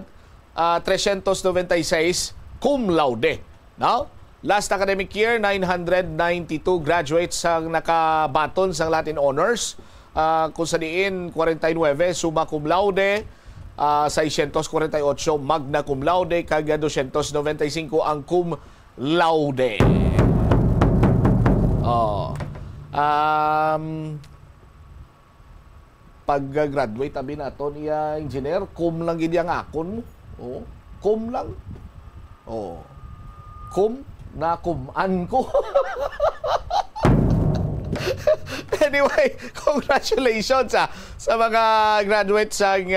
396 cum laude, no? Last academic year 992 graduates ang nakabaton sang Latin Honors, kung sa diin 49 summa cum laude, 648 magna cum laude kag 295 ang cum laude. Pag-graduate abi naton iya engineer, cum lang gid yang akon. Cum lang. Nakuman ko. Anyway, congratulations sa mga graduates ng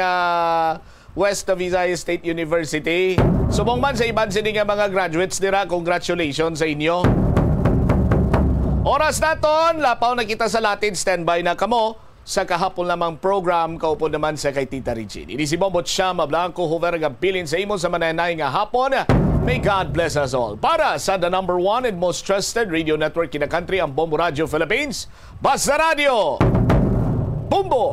West Visayas State University. Sumong man sa iban sini nga mga graduates dira, congratulations sa inyo. Oras naton, lapaw na kita sa Latin, standby na kamo sa kahapon lamang program. Kaupo naman sa kay Tita Regine. Ini si Bombot Shama Blanco, hover ang pilin sa imo sa mananay nga hapon. May God bless us all. Para sa the number 1 and most trusted radio network in the country, ang Bombo Radio Philippines, Basta Radio Bombo.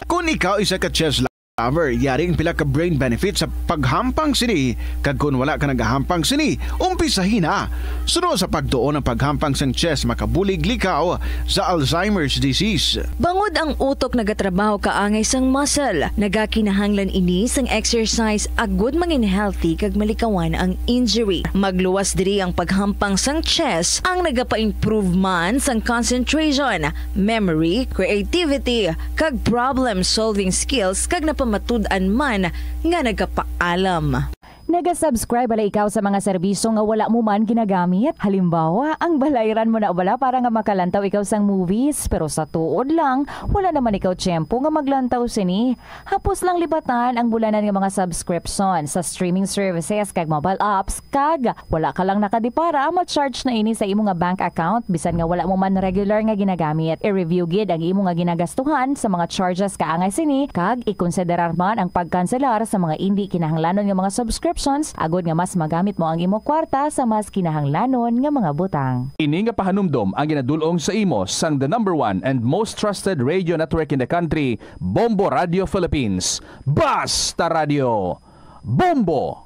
Kung ikaw isa ka chess lover, yaring pila ka brain benefit sa paghampang sini. Kag kung wala ka nagahampang sini, umpisahin na. Sunod sa pagtuon ng paghampang sang chess, makabulig likaw sa Alzheimer's disease. Bangod ang utok nagatrabaho kaangay sang muscle, nagakinahanglan ini sang exercise agud mangin healthy kag malikawan ang injury. Magluwas diri ang paghampang sang chess ang nagapa-improve man sang concentration, memory, creativity, kag problem-solving skills kag matud-an man nga nagapaalam. Naga-subscribe bala ikaw sa mga serbisyo nga wala mo man ginagamit. Halimbawa, ang balayran mo na bala para nga makalantaw ikaw sang movies, pero sa tuod lang, wala naman ikaw tiyempo nga maglantaw sini. Hapos lang libatan ang bulanan nga mga subscription sa streaming services kag mobile apps, kag wala ka lang nakadipara ma-charge na ini sa imo nga bank account bisan nga wala mo man regular nga ginagamit. I-review gid ang imo nga ginagastuhan sa mga charges kaangay sini, kag ikonsiderar man ang pagkanselar sa mga hindi kinahanglanon nga mga subscription agod nga mas magamit mo ang imo kwarta sa mas kinahanglanon nga mga butang. Ini nga pahanumdom ang ginadulong sa imo sang the number 1 and most trusted radio network in the country, Bombo Radio Philippines. Basta Radio Bombo.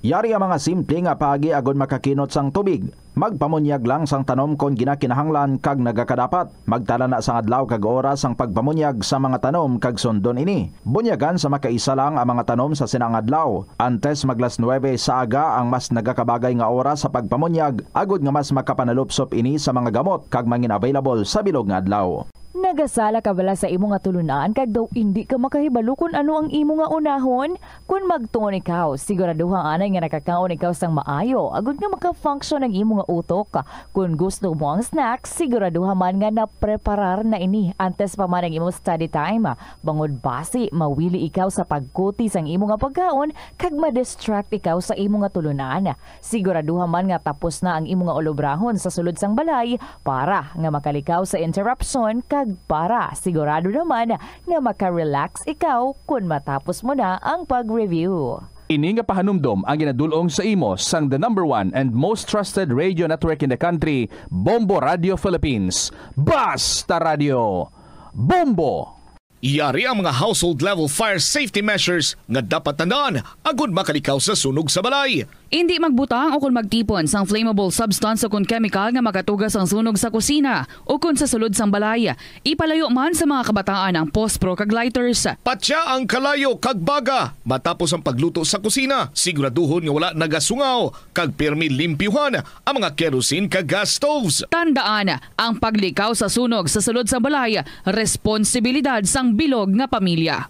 Yari ang mga simple nga pagi agod makakinot sang tubig. Magpamunyag lang sang tanom kon ginakinahanglan kag nagakadapat. Magtala na sang adlaw kag oras sang pagpamunyag sa mga tanom kag sundon ini. Bunyagan sa makaisa lang ang mga tanom sa sinang adlaw. Antes maglas 9 sa aga ang mas nagakabagay nga oras sa pagpamunyag agod nga mas makapanalupsop ini sa mga gamot kag mangin available sa bilog nga adlaw. Nagasala ka bala sa imo nga tulunan kag daw hindi ka makahibalo kung ano ang imo nga unahon? Kung magtuon ikaw, siguraduhang anay nga nakakaon ikaw sang maayo agud nga maka-function ang imo nga utok. Kung gusto mo ang snacks, siguraduhan man nga napreparar na ini antes pa man ang imo study time. Bangod basi, mawili ikaw sa pagkuti sang imo nga pagkaon kag ma-distract ikaw sa imo nga tulunan. Siguraduhan man nga tapos na ang imo nga olobrahon sa sulod sang balay para nga makalikaw sa interruption kag para sigurado naman nga maka-relax ikaw kung matapos mo na ang pag-review. Ini nga pahanumdom ang ginadulong sa imo sang the number 1 and most trusted radio network in the country, Bombo Radio Philippines. Basta Radio Bombo. Yari ang mga household level fire safety measures nga dapat tandaan agud makalikaw sa sunog sa balay. Hindi magbutang o kung magtipon sang flammable substance o kung chemical nga makatugas ang sunog sa kusina o kung sa sulod sang balay. Ipalayo man sa mga kabataan ang pospro kag lighters. Patya ang kalayo kag baga matapos ang pagluto sa kusina. Siguraduhon nga wala nagasungaw kag pirmi limpyuhan ang mga kerosene kag gas stoves. Tandaan, ang paglikaw sa sunog sa sulod sa balay, responsibilidad sang bilog nga pamilya.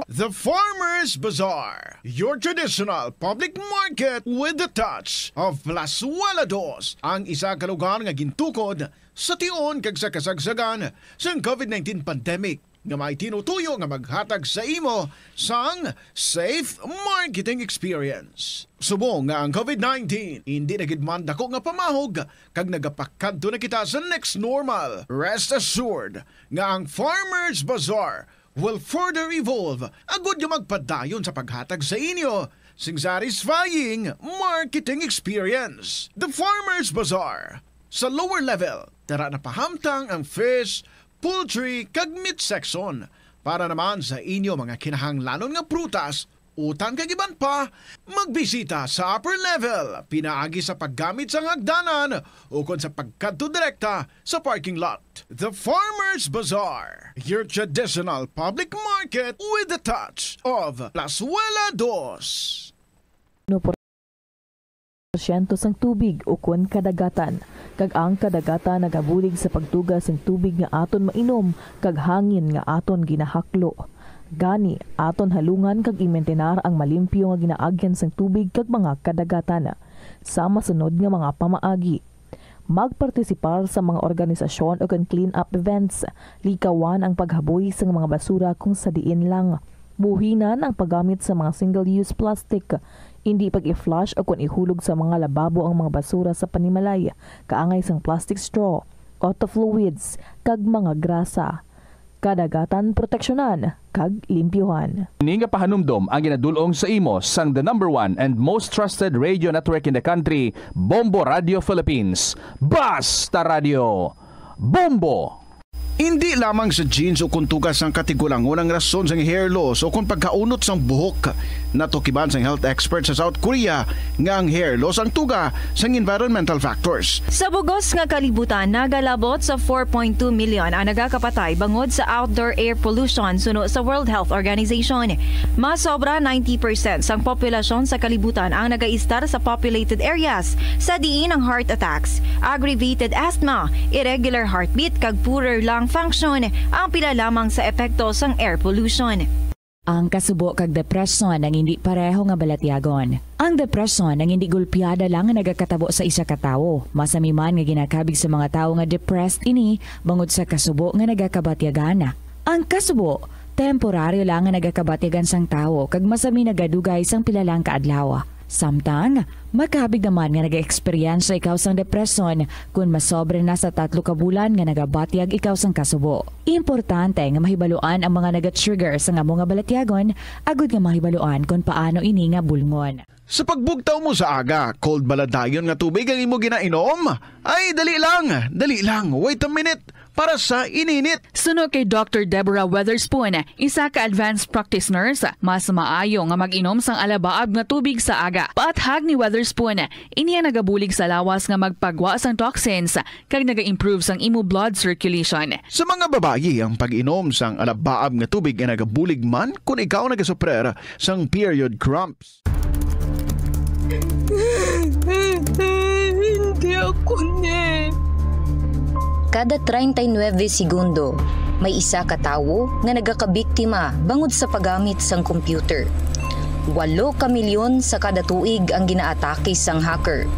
The Farmers Bazaar, your traditional public market with the touch of Plazuela Dos, ang isa ka lugar nga gintukod sa tion kag sa kasagsagan sa COVID-19 pandemic nga may tinutuyo nga maghatag sa imo sang safe marketing experience. Subong nga ang COVID-19 hindi na gid man dako nga pamahog kag nagapakadto na kita sa next normal. Rest assured nga ang Farmers Bazaar will further evolve agud nga magpadayon sa paghatag sa inyo sing satisfying marketing experience. The Farmers Bazaar. Sa lower level, tara na pahamtang ang fish, poultry, kag meat section. Para naman sa inyo mga kinahanglanon nga prutas, utang kag iban pa, magbisita sa upper level, pinaagi sa paggamit sa hagdanan o kon sa pagkadto direkta sa parking lot. The Farmers Bazaar, your traditional public market with the touch of Plazuela Dos. Porsyento sang tubig o kun kadagatan, kag ang kadagatan nagabulig sa pagtugas ng tubig nga aton mainom kag hangin nga aton ginahaklo. Gani, aton halungan kag imentenar ang malimpyo nga ginaagyan sang tubig kag mga kadagatan. sa masunod nga mga pamaagi. Magpartisipar sa mga organisasyon o clean-up events. Likawan ang paghaboy sa mga basura kung sa diin lang. Buhinan ang paggamit sa mga single-use plastic. Hindi pag-i-flush o kung ihulog sa mga lababo ang mga basura sa panimalay. Kaangay sang plastic straw, auto fluids, kag mga grasa. Kadagatan proteksyonan kag limpyuhan. Ini nga pahanumdom ang ginadulong sa imo sang the #1 and most trusted radio network in the country, Bombo Radio Philippines. Basta Radio Bombo! Hindi lamang sa jeans o kung tugas ng katigulangon ang rason sa hair loss o kung pagkaunot sang buhok. Natukiban sang health expert sa South Korea nga ang hair loss ang tuga sang environmental factors. Sa bugos nga kalibutan, nagalabot sa 4.2 million ang nagakapatay bangod sa outdoor air pollution suno sa World Health Organization. Mas sobra 90% sang populasyon sa kalibutan ang nagaistar sa populated areas sa diin ang heart attacks, aggravated asthma, irregular heartbeat kag poorer lung function ang pila lamang sa epekto sang air pollution. Ang kasubo kag depresyon ang hindi pareho nga balatyagon. Ang depresyon ang hindi gulpiyada lang nga nagakatabo sa isa ka tawo. Masami man nga ginakabig sa mga tawo nga depressed ini bangod sa kasubo nga nagakabatyagan. Ang kasubo temporaryo lang nga nagakabatyagan sang tawo kag masami nagadugay sang pila lang ka adlaw. Samtang, makabig naman nga nag-experience ikaw sang depresyon kung masobre na sa 3 ka bulan nga nagabatyag ikaw sang kasubo. Importante nga mahibaluan ang mga naga-trigger sa nga mga balatyagon, agud nga mahibaluan kung paano ini nga bulngon. Sa pagbugtaw mo sa aga, cold baladayon nga tubig ang imo ginainom? Ay, dali lang, wait a minute, para sa ininit. Suno kay Dr. Deborah Weatherspoon, isa ka advanced practice nurse, mas maayo nga mag-inom sang alabaab nga tubig sa aga. Paathag ni Weatherspoon, iniya nagabulig sa lawas nga magpagwa sang toxins kag naga-improve sang imo blood circulation. Sa mga babayi, ang pag-inom sang alabaab nga tubig ay nagabulig man kung ikaw nagasuprer sang period cramps. Hindi ako Kada 39 segundo, may isa ka tawo nga nagakabiktima bangod sa paggamit sang computer. 8 ka milyon sa kada tuig ang ginaatake sang hacker.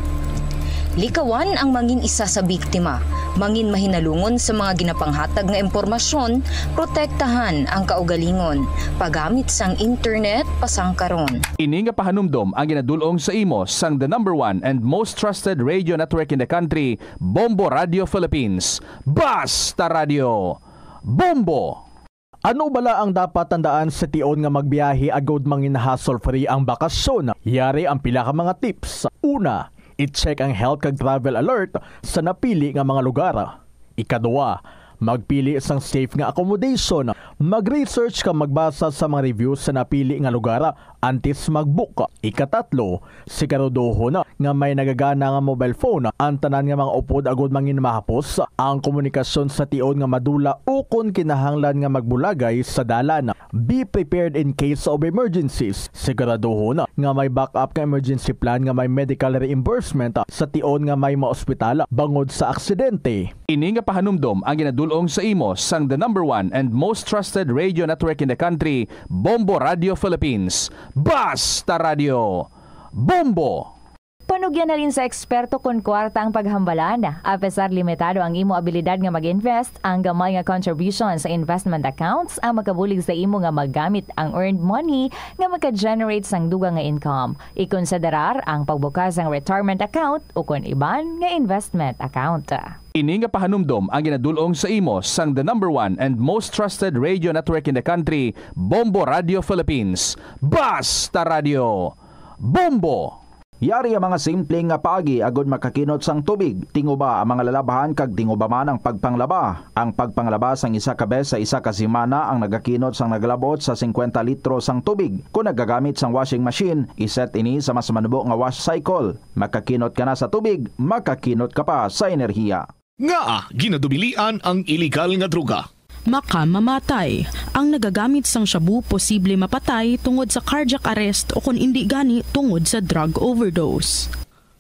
Likawan ang mangin isa sa biktima, mangin mahinalungon sa mga ginapanghatag nga impormasyon, protektahan ang kaugalingon, paggamit sang internet pasangkaron. Ini nga pahanumdom ang ginadulong sa imo sang the #1 and most trusted radio network in the country, Bombo Radio Philippines. Basta Radio Bombo! Ano bala ang dapat tandaan sa tion nga magbiyahe agod mangin hassle-free ang bakasyon? Yari ang pila ka mga tips. Una, i-check ang health kag travel alert sa napili nga mga lugar. Ikaduwa, magpili isang safe nga accommodation. Mag-research ka magbasa sa mga reviews sa napili nga lugar antes mag-book. Ikatatlo, siguraduhon nga may nagagana nga mobile phone. Ang tanan nga mga upod agod mangin mahapos ang komunikasyon sa tion nga madula o kung kinahanglan nga magbulagay sa dalan. Be prepared in case of emergencies. Siguraduhon nga may backup nga emergency plan nga may medical reimbursement sa tion nga may maospital bangod sa aksidente. Ini nga pahanumdom ang ginadulong sa imo sang the #1 and most trusted radio network in the country, Bombo Radio Philippines. Basta Radio Bombo! Panugyan na rin sa eksperto kung kwarta ang paghambalan. Apesar limitado ang imo abilidad nga mag-invest, ang gamay nga contribution sa investment accounts ang makabulig sa imo nga maggamit ang earned money nga maka-generate sang duga nga income. Ikonsiderar ang pagbukas ng retirement account o kung iban nga investment account. Ini nga pahanumdom ang ginadulong sa imo sang the #1 and most trusted radio network in the country, Bombo Radio Philippines. Basta Radio Bombo! Yari ang mga simpleng nga paagi agod makakinot sang tubig. Tinguba ang mga lalabahan kag tinguba man ang pagpanglaba. Ang pagpanglaba sang isa ka bes sa isa ka semana ang nagakinot sang naglabot sa 50 litro sang tubig. Kung nagagamit sang washing machine, iset ini sa mas manubo nga wash cycle. Makakinot ka na sa tubig, makakinot ka pa sa enerhiya. Nga ginadubilian ang iligal nga druga. Makamamatay. Ang nagagamit sang shabu posible mapatay tungod sa cardiac arrest o kung hindi gani tungod sa drug overdose.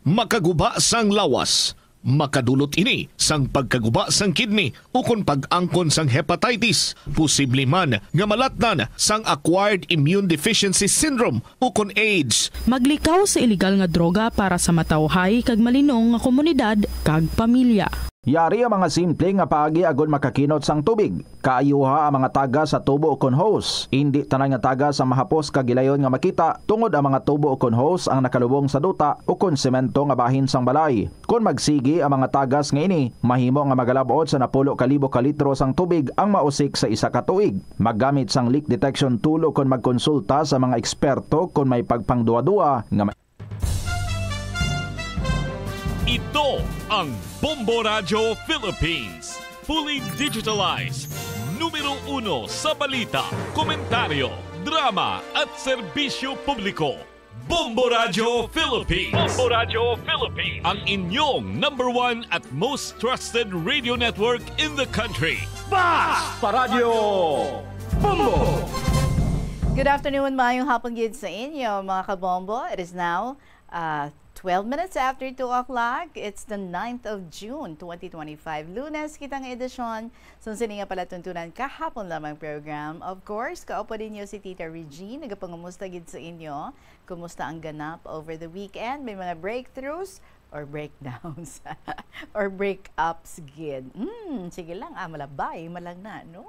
Makaguba sang lawas. Makadulot ini sang pagkaguba sang kidney ukon pag-angkon sang hepatitis, posible man nga malatnan sang acquired immune deficiency syndrome ukon AIDS. Maglikaw sa ilegal nga droga para sa matawhay kag malinong nga komunidad kag pamilya. Yari ang mga simple nga paagi agon makakinot sang tubig. Kaayuha ang mga taga sa tubo ukon hose. Hindi tanan nga taga sa mahapos kag gilayon nga makita tungod ang mga tubo ukon hose ang nakalubong sa duta ukon semento nga bahin sang balay. Kung magsigi ang mga tagas nga ini, mahimo nga magalabot sa 10,000 ka litro sang tubig ang mausik sa isa ka tuig. Maggamit sang leak detection tool ukon magkonsulta sa mga eksperto kung may pagpangduwa-duwa nga Ito ang Bombo Radio Philippines. Fully digitalized. Numero 1 sa balita, komentaryo, drama at serbisyo publiko. Bombo Radio Philippines. Bombo Radio Philippines. Ang inyong #1 at most trusted radio network in the country. Basta Radio Bombo! Good afternoon, mayong hapon gid sa inyo mga kabombo. It is now 12 minutes after 2 o'clock. It's the 9th of June, 2025. Lunes, kitang edisyon. Sunsin nga pala tuntunan kahapon lamang program. Of course, kaupo din niyo si Tita Regine. Nagapangumusta gid sa inyo. Kumusta ang ganap over the weekend? May mga breakthroughs or breakdowns or breakups gid. Sige lang, malabay, malang na, no?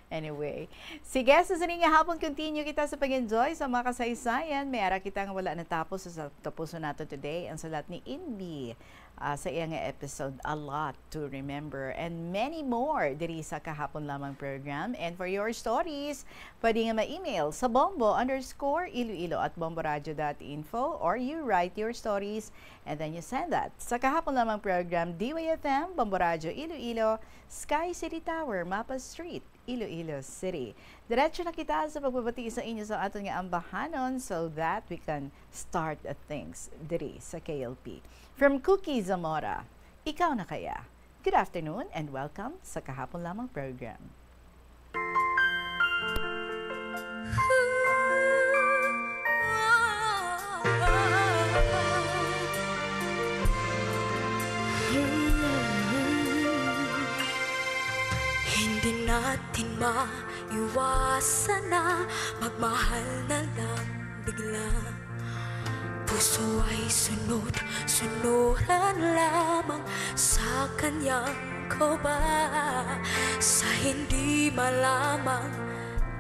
Anyway, sige, susunin nga hapon continue kita sa pag-enjoy sa mga kasaysayan. May ara kitang wala natapos sa tapuso nato today. Ang salat ni Inbi sa iyang episode, A Lot to Remember, and many more diri sa kahapon lamang program. And for your stories, pwede nga ma-email sa bombo_iloilo@bomboradio.info, or you write your stories and then you send that sa kahapon lamang program, DYFM, Bombo Radio Iloilo, Sky City Tower, Mapa Street, Iloilo City. Diretso na kita sa pagbabati sa inyo sa aton nga ambahanon so that we can start things diri sa KLP. From Cookie Zamora, ikaw na kaya? Good afternoon and welcome sa kahapon lamang program. Hindi natin maiwasan na magmahal na lang bigla. Puso ay sunuran lamang sa kanyang koba. Sa hindi malamang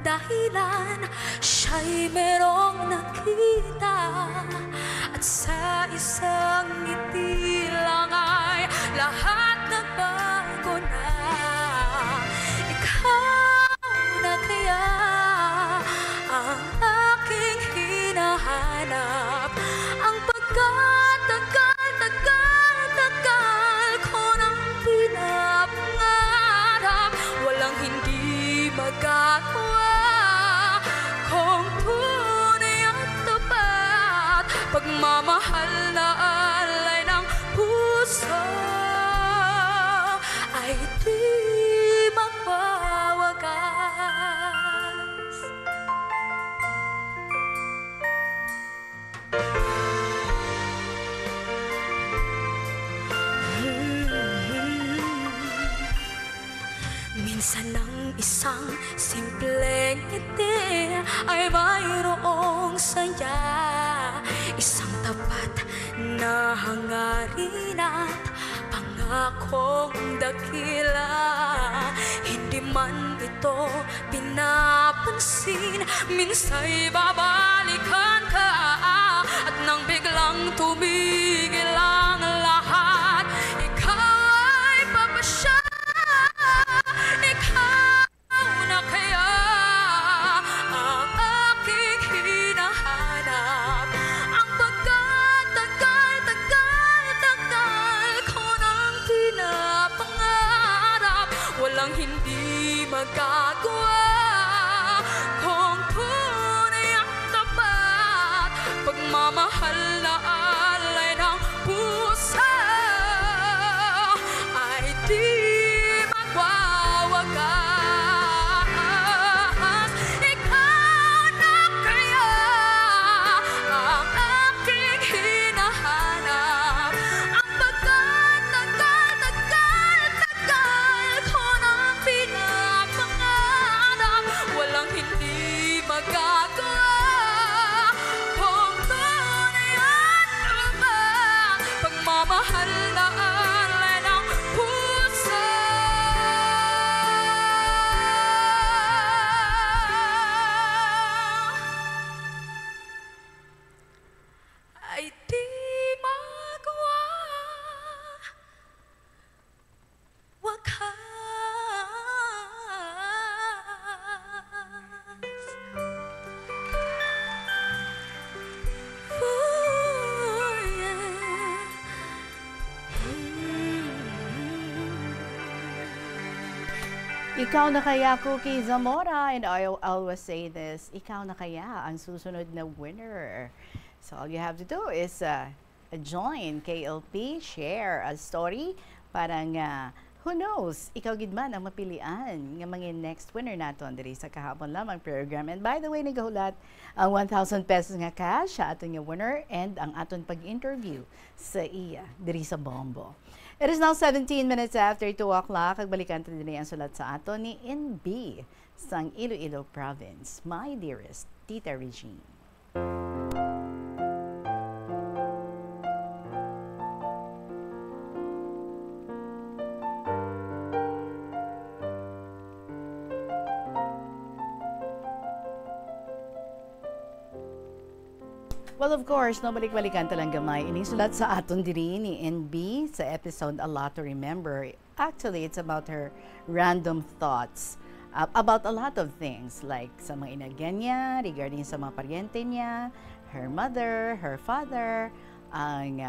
dahilan, siya'y merong nakita. At sa isang ngiti lang ay lahat nagbago na. Na kaya ang aking hinahanap, ang pagkatagal ko nang pinapangarap, walang hindi magagawa kung tunay at tapat, pagmamahal na alay ng puso ay di magwawagas. Minsan ang isang simpleng ngiti ay mayroong saya, isang tapat na hangarin at pangakong dakila. Hindi man ito pinapansin, minsa'y babalikan ka at nang biglang tumigil ang lahat, ikaw ay papasya. Ikaw na kaya ang aking hinahanap, ang pagkatagal ko nang pinapangarap, walang hindi magagawa kung tunay ang tapat, pagmamahal na alay ng puso ay di magwawagas. Ikaw na kaya ang aking hinahanap, ang pagkatagal ay di magawa. Wakas. Ikaw na kaya, Cookie Zamora, and I always say this, ikaw na kaya ang susunod na winner. So all you have to do is join KLP, share a story, parang who knows, ikaw gid man ang mapilian ng mga next winner naton diri sa kahapon lamang program. And by the way, nagahulat ang 1,000 pesos nga cash sa aton nga winner and ang aton pag-interview sa iya diri sa Bombo. It is now 17 minutes after 2 o'clock. Kagbalikan din ang sulat sa ato ni NB sang Iloilo Province. My dearest Tita Regine. Well, of course, no balik-balikan talang gamay. Inisulat sa aton diri ni NB sa episode A Lot to Remember. Actually, it's about her random thoughts about a lot of things, like sa mga inagyan niya, regarding sa mga paryente niya, her mother, her father, ang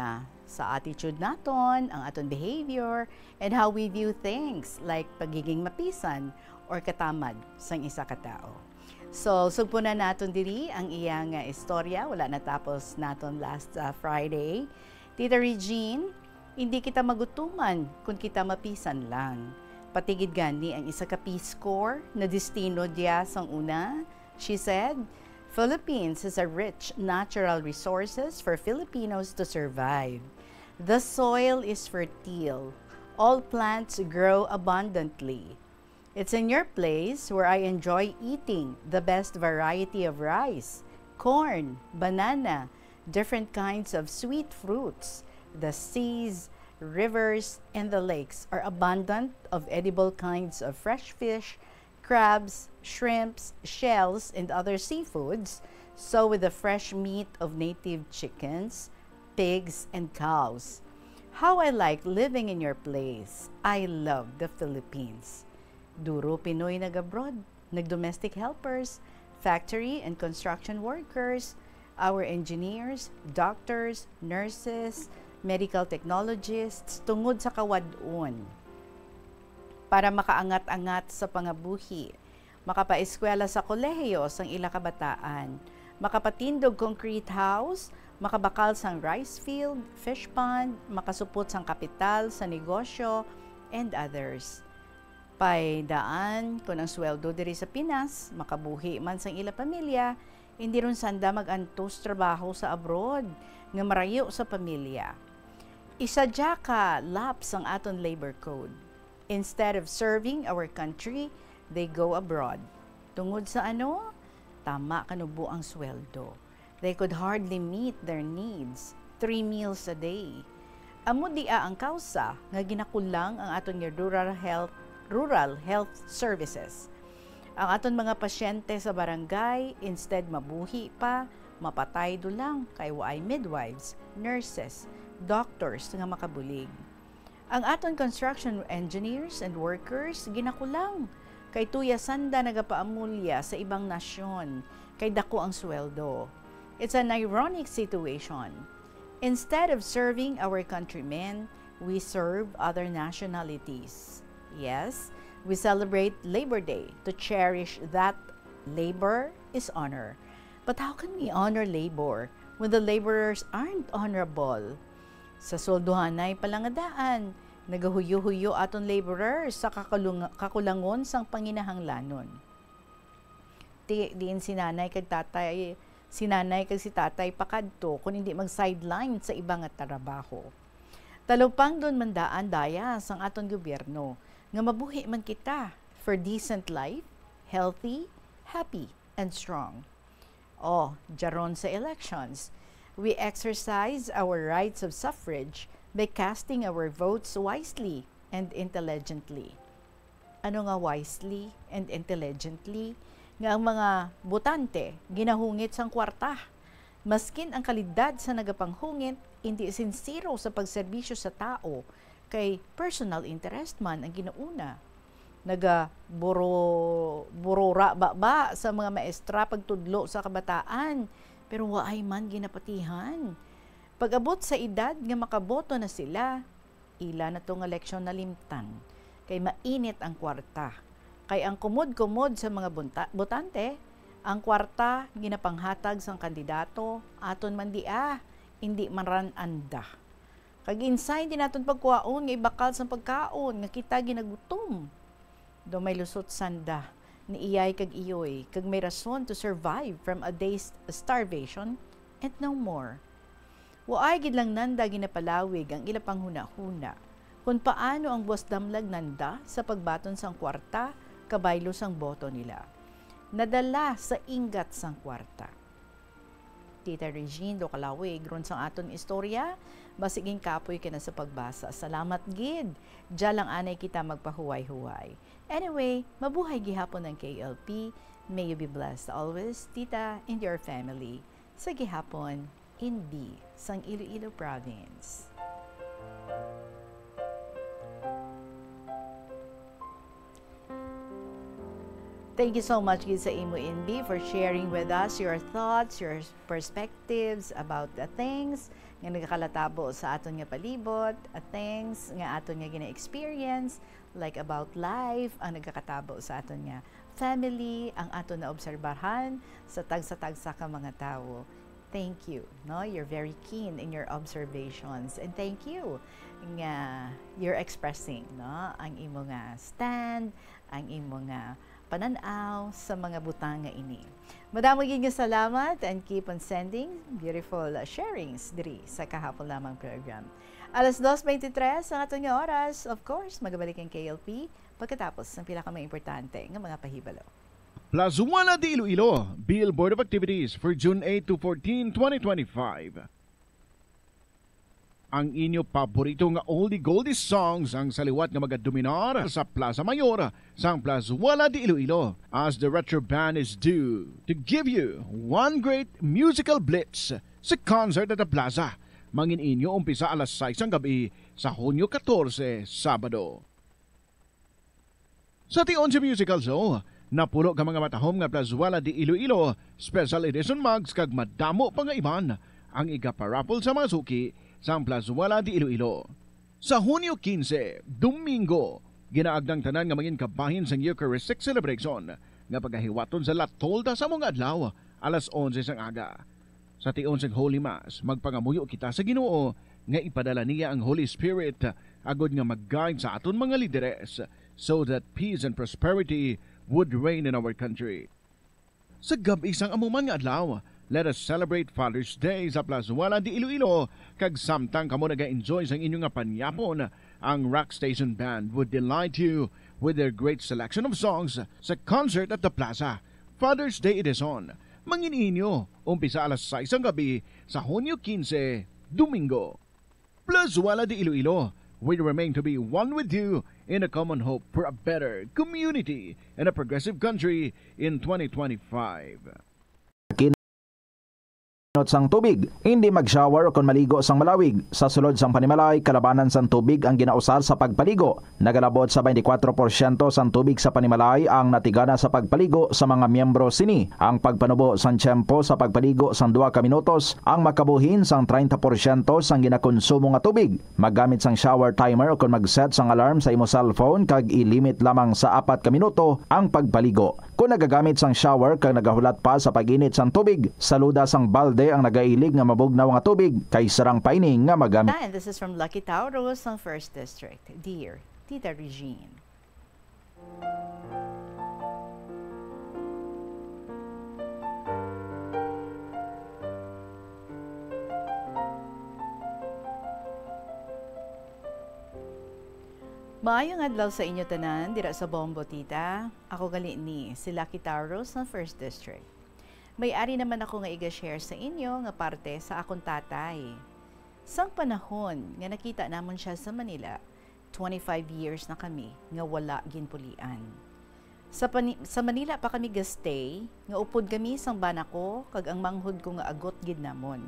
sa attitude naton, ang aton behavior, and how we view things, like pagiging mapisan or katamad sang isa ka tao. So, sugpunan naton diri ang iyang istorya. Wala natapos naton last Friday. Tita Regine, hindi kita magutuman kung kita mapisan lang. Patigid gani ang isa ka Peace Corps na destino diya sang una. She said, Philippines has a rich natural resources for Filipinos to survive. The soil is fertile. All plants grow abundantly. It's in your place where I enjoy eating the best variety of rice, corn, banana, different kinds of sweet fruits. The seas, rivers, and the lakes are abundant of edible kinds of fresh fish, crabs, shrimps, shells, and other seafoods, so with the fresh meat of native chickens, pigs, and cows. How I like living in your place. I love the Philippines. Duro Pinoy nag-abroad, nag-domestic helpers, factory and construction workers, our engineers, doctors, nurses, medical technologists, tungod sa kawadon. Para makaangat-angat sa pangabuhi, makapaeskwela sa kolehiyo sang ila kabataan, makapatindog concrete house, makabakal sang rice field, fish pond, makasupot sang kapital sa negosyo, and others. Paidaan kung ang sweldo diri sa Pinas, makabuhi man sang ila pamilya, hindi ron sanda mag-antos trabaho sa abroad, nga marayo sa pamilya. Isadya ka laps ang aton labor code. Instead of serving our country, they go abroad. Tungod sa ano? Tama kanubo ang sweldo. They could hardly meet their needs, 3 meals a day. Amo dia ang kausa nga ginakulang ang aton nga rural health services. Ang aton mga pasyente sa barangay, instead mabuhi pa, mapatay do lang kay waay midwives, nurses, doctors nga makabulig. Ang aton construction engineers and workers ginakulang kay tuya sanda nagapaamulya sa ibang nasyon kay dako ang sweldo. It's an ironic situation. Instead of serving our countrymen, we serve other nationalities. Yes, we celebrate Labor Day to cherish that labor is honor. But how can we honor labor when the laborers aren't honorable? Sa solduhanay palangadaan, nagahuyo-huyo aton laborers sa kakulangon sang panginahanglanon. Diin sinanay kag si tatay pakadto kung hindi mag-sideline sa ibang trabaho. Talupang doon mandaan daya sang aton gobyerno nga mabuhi man kita for decent life, healthy, happy, and strong. Jaron sa elections, we exercise our rights of suffrage by casting our votes wisely and intelligently. Ano nga wisely and intelligently? Nga ang mga botante ginahungit sang kwarta Maskin ang kalidad sa nagapanghungit, hindi sinsiro sa pagserbisyo sa tao, kay personal interest man ang ginauna. Burora ba sa mga maestra pagtudlo sa kabataan, pero waay man ginapatihan. Pag-abot sa edad nga makaboto na sila, ila na tong eleksyon na limtan, kay mainit ang kwarta. Kay ang kumod-kumod sa mga botante, ang kwarta ginapanghatag sang kandidato, aton man hindi man ran anda. Kag insay din naton pagkuhaon nga ibakal sa pagkaon nga kita ginagutom. Do may lusot sanda ni iyay kag iyoy kag may rason to survive from a day's starvation and no more. Waay gid lang nanda ginapalawig ang ila panghuna-huna kung paano ang buwas damlag nanda sa pagbaton sang kwarta kabaylo sang boto nila. Nadala sa ingat sang kwarta. Tita Regine do kalawig ron sang aton istorya, basiging kapoy ka na sa pagbasa. Salamat gid. Diya lang anay kita magpahuway-huway. Anyway, mabuhay gihapon ng KLP. May you be blessed always, Tita, and your family. Sa gihapon, in B, sang Iloilo Province. Thank you so much gid sa imo Inbi for sharing with us your thoughts, your perspectives about the things nga nagakalatabo sa aton nga palibot, things nga aton nga gina-experience, like about life, ang nagkakatabo sa aton nga family, ang aton na obserbahan sa tagsa-tagsa ka mga tao. Thank you. No? You're very keen in your observations. And thank you nga you're expressing ang imo nga stand, ang imo nga pananaw sa mga butang nga ini. Madamo gyud nga salamat and keep on sending beautiful sharings diri sa kahapon lamang program. Alas 2:23 ang atong oras. Of course, magabalik ang KLP pagkatapos ng pila ka mga importante nga mga pahibalo. Plazuela de Iloilo, Billboard of Activities for June 8 to 14, 2025. Ang inyo paborito nga oldie-goldie songs ang saliwat nga magadominar sa Plaza Mayor sang Plazuela de Iloilo as the Retro Band is due to give you one great musical blitz sa concert at the Plaza. Mangin inyo umpisa alas 6 ang gabi sa Hunyo 14, Sabado. Sa tion sa musical show, napulo ka mga matahom nga Plazuela de Iloilo, special edition mugs kag madamo pa nga iban ang iga-parapol sa mga suki sa Plazuela de Iloilo. Sa Hunyo 15, Domingo, ginaagdang tanan nga mangin kabahin sa Eucharistic celebration nga pagahiwaton sa Latolda sa mga adlaw alas 11 sang aga. Sa tion sang Holy Mass, magpangamuyo kita sa Ginoo nga ipadala niya ang Holy Spirit agod nga mag-guide sa aton mga lideres so that peace and prosperity would reign in our country. Sa gabi sang amuman nga adlaw, let us celebrate Father's Day sa Plazuela de Iloilo kag samtang kamo naga-enjoy sa inyong nga panyapon, ang Rock Station Band would delight you with their great selection of songs sa concert at the Plaza. Father's Day edition. Mangin inyo, umpisa alas 6 ang gabi sa Hunyo 15, Domingo. Plazuela de Iloilo, we remain to be one with you in a common hope for a better community and a progressive country in 2025. Sang tubig, hindi mag-shower o kung maligo sang malawig. Sa sulod sang panimalay, kalabanan sang tubig ang ginausar sa pagpaligo. Nagalabot sa 24% sang tubig sa panimalay ang natigana sa pagpaligo sa mga miyembro sini. Ang pagpanubo sang tiyempo sa pagpaligo sang 2 ka minutos ang makabuhin sang 30% sang ginakonsumo nga tubig. Maggamit sang shower timer o kung mag-set sang alarm sa imo cellphone kag ilimit lamang sa 4 ka minuto ang pagpaligo. Kung nagagamit sang shower kag nagahulat pa sa pag-init sang tubig, saluda sang balde ang nagailig nga mabugnaw nga tubig kay sarang paining nga magamit. And this is from Lucky Tauros ng 1st District. Dear Tita Regine. Maayong adlaw sa inyo tanan, dira sa Bombo, Tita. Ako gali ni si Lucky Tauros ng 1st District. May-ari naman ako nga iga-share sa inyo nga parte sa akong tatay. Sang panahon nga nakita namon siya sa Manila, 25 years na kami nga wala ginpulian. Sa Manila pa kami gastay, nga upod kami sang banako kag ang manghud ko nga agot gid namon.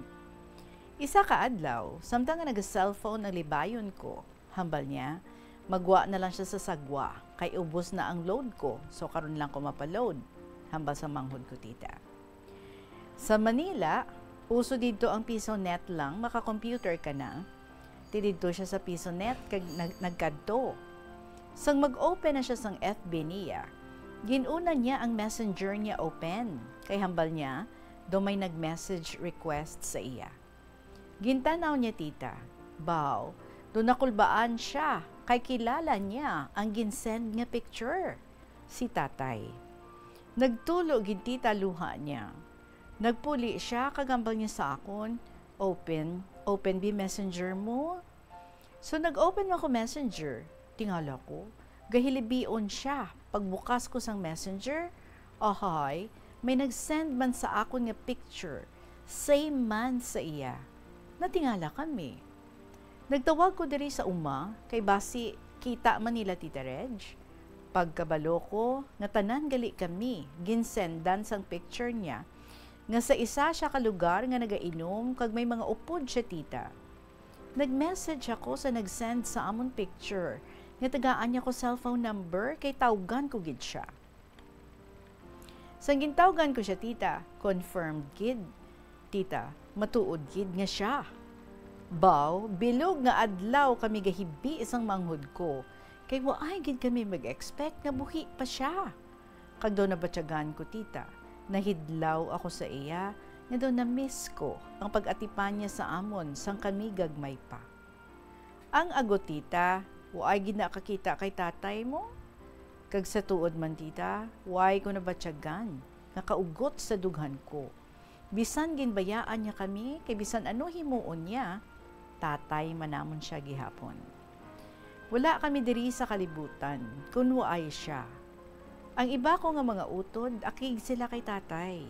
Isa ka adlaw, samtang nga naga-cellphone ang libayon ko, hambal niya, magwa na lang siya sa sagwa, kay ubos na ang load ko, so karon lang ko mapaload, hambal sa manghud ko tita. Sa Manila, uso dito ang PisoNet lang, maka-computer ka na. Tididto siya sa PisoNet kag nagkadto. Sang mag-open na siya sang FB niya, ginuna niya ang messenger niya open, kay hambal niya, do may nag-message request sa iya. Gintanaw niya tita, baw, do nakulbaan siya, kay kilala niya ang ginsend nga picture, si tatay. Nagtulo gid tita luha niya. Nagpuli siya, kagambal niya sa akon, open be messenger mo. So nag-open ako messenger, tingala ko, gahilibion siya. Pagbukas ko sang messenger, ahay, may nag-send man sa akon nga picture, same man sa iya. Natingala kami. Nagtawag ko diri sa uma, kay basi kita man nila Tita Reg. Pagkabalo ko, nga tanan gali kami, ginsendan sang picture niya, nga sa isa siya ka lugar nga nagainom, kag may mga upod siya tita. Nag-message ako sa nag-send sa amon picture, nga tagaan niya ko cellphone number, kay tawgan ko gid siya. Sang gintawgan ko siya tita, confirmed gid. Tita, matuod gid nga siya. Baw, bilog nga adlaw kami gahibi isang manghud ko, kay waay gid kami mag-expect nga buhi pa siya. Kag daw nabatyagan ko tita, nahidlaw ako sa iya, nga daw na-miss ko ang pag-atipan niya sa amon sang kami gagmay pa. Ang agot tita, waay gid nakakita kay tatay mo. Kag sa tuod man tita, waay ko nabatyagan, nga kaugot sa dughan ko. Bisan ginbayaan niya kami, kay bisan ano himuon niya, tatay manamon siya gihapon. Wala kami diri sa kalibutan, kun waay siya. Ang iba ko nga mga utod, akig sila kay tatay.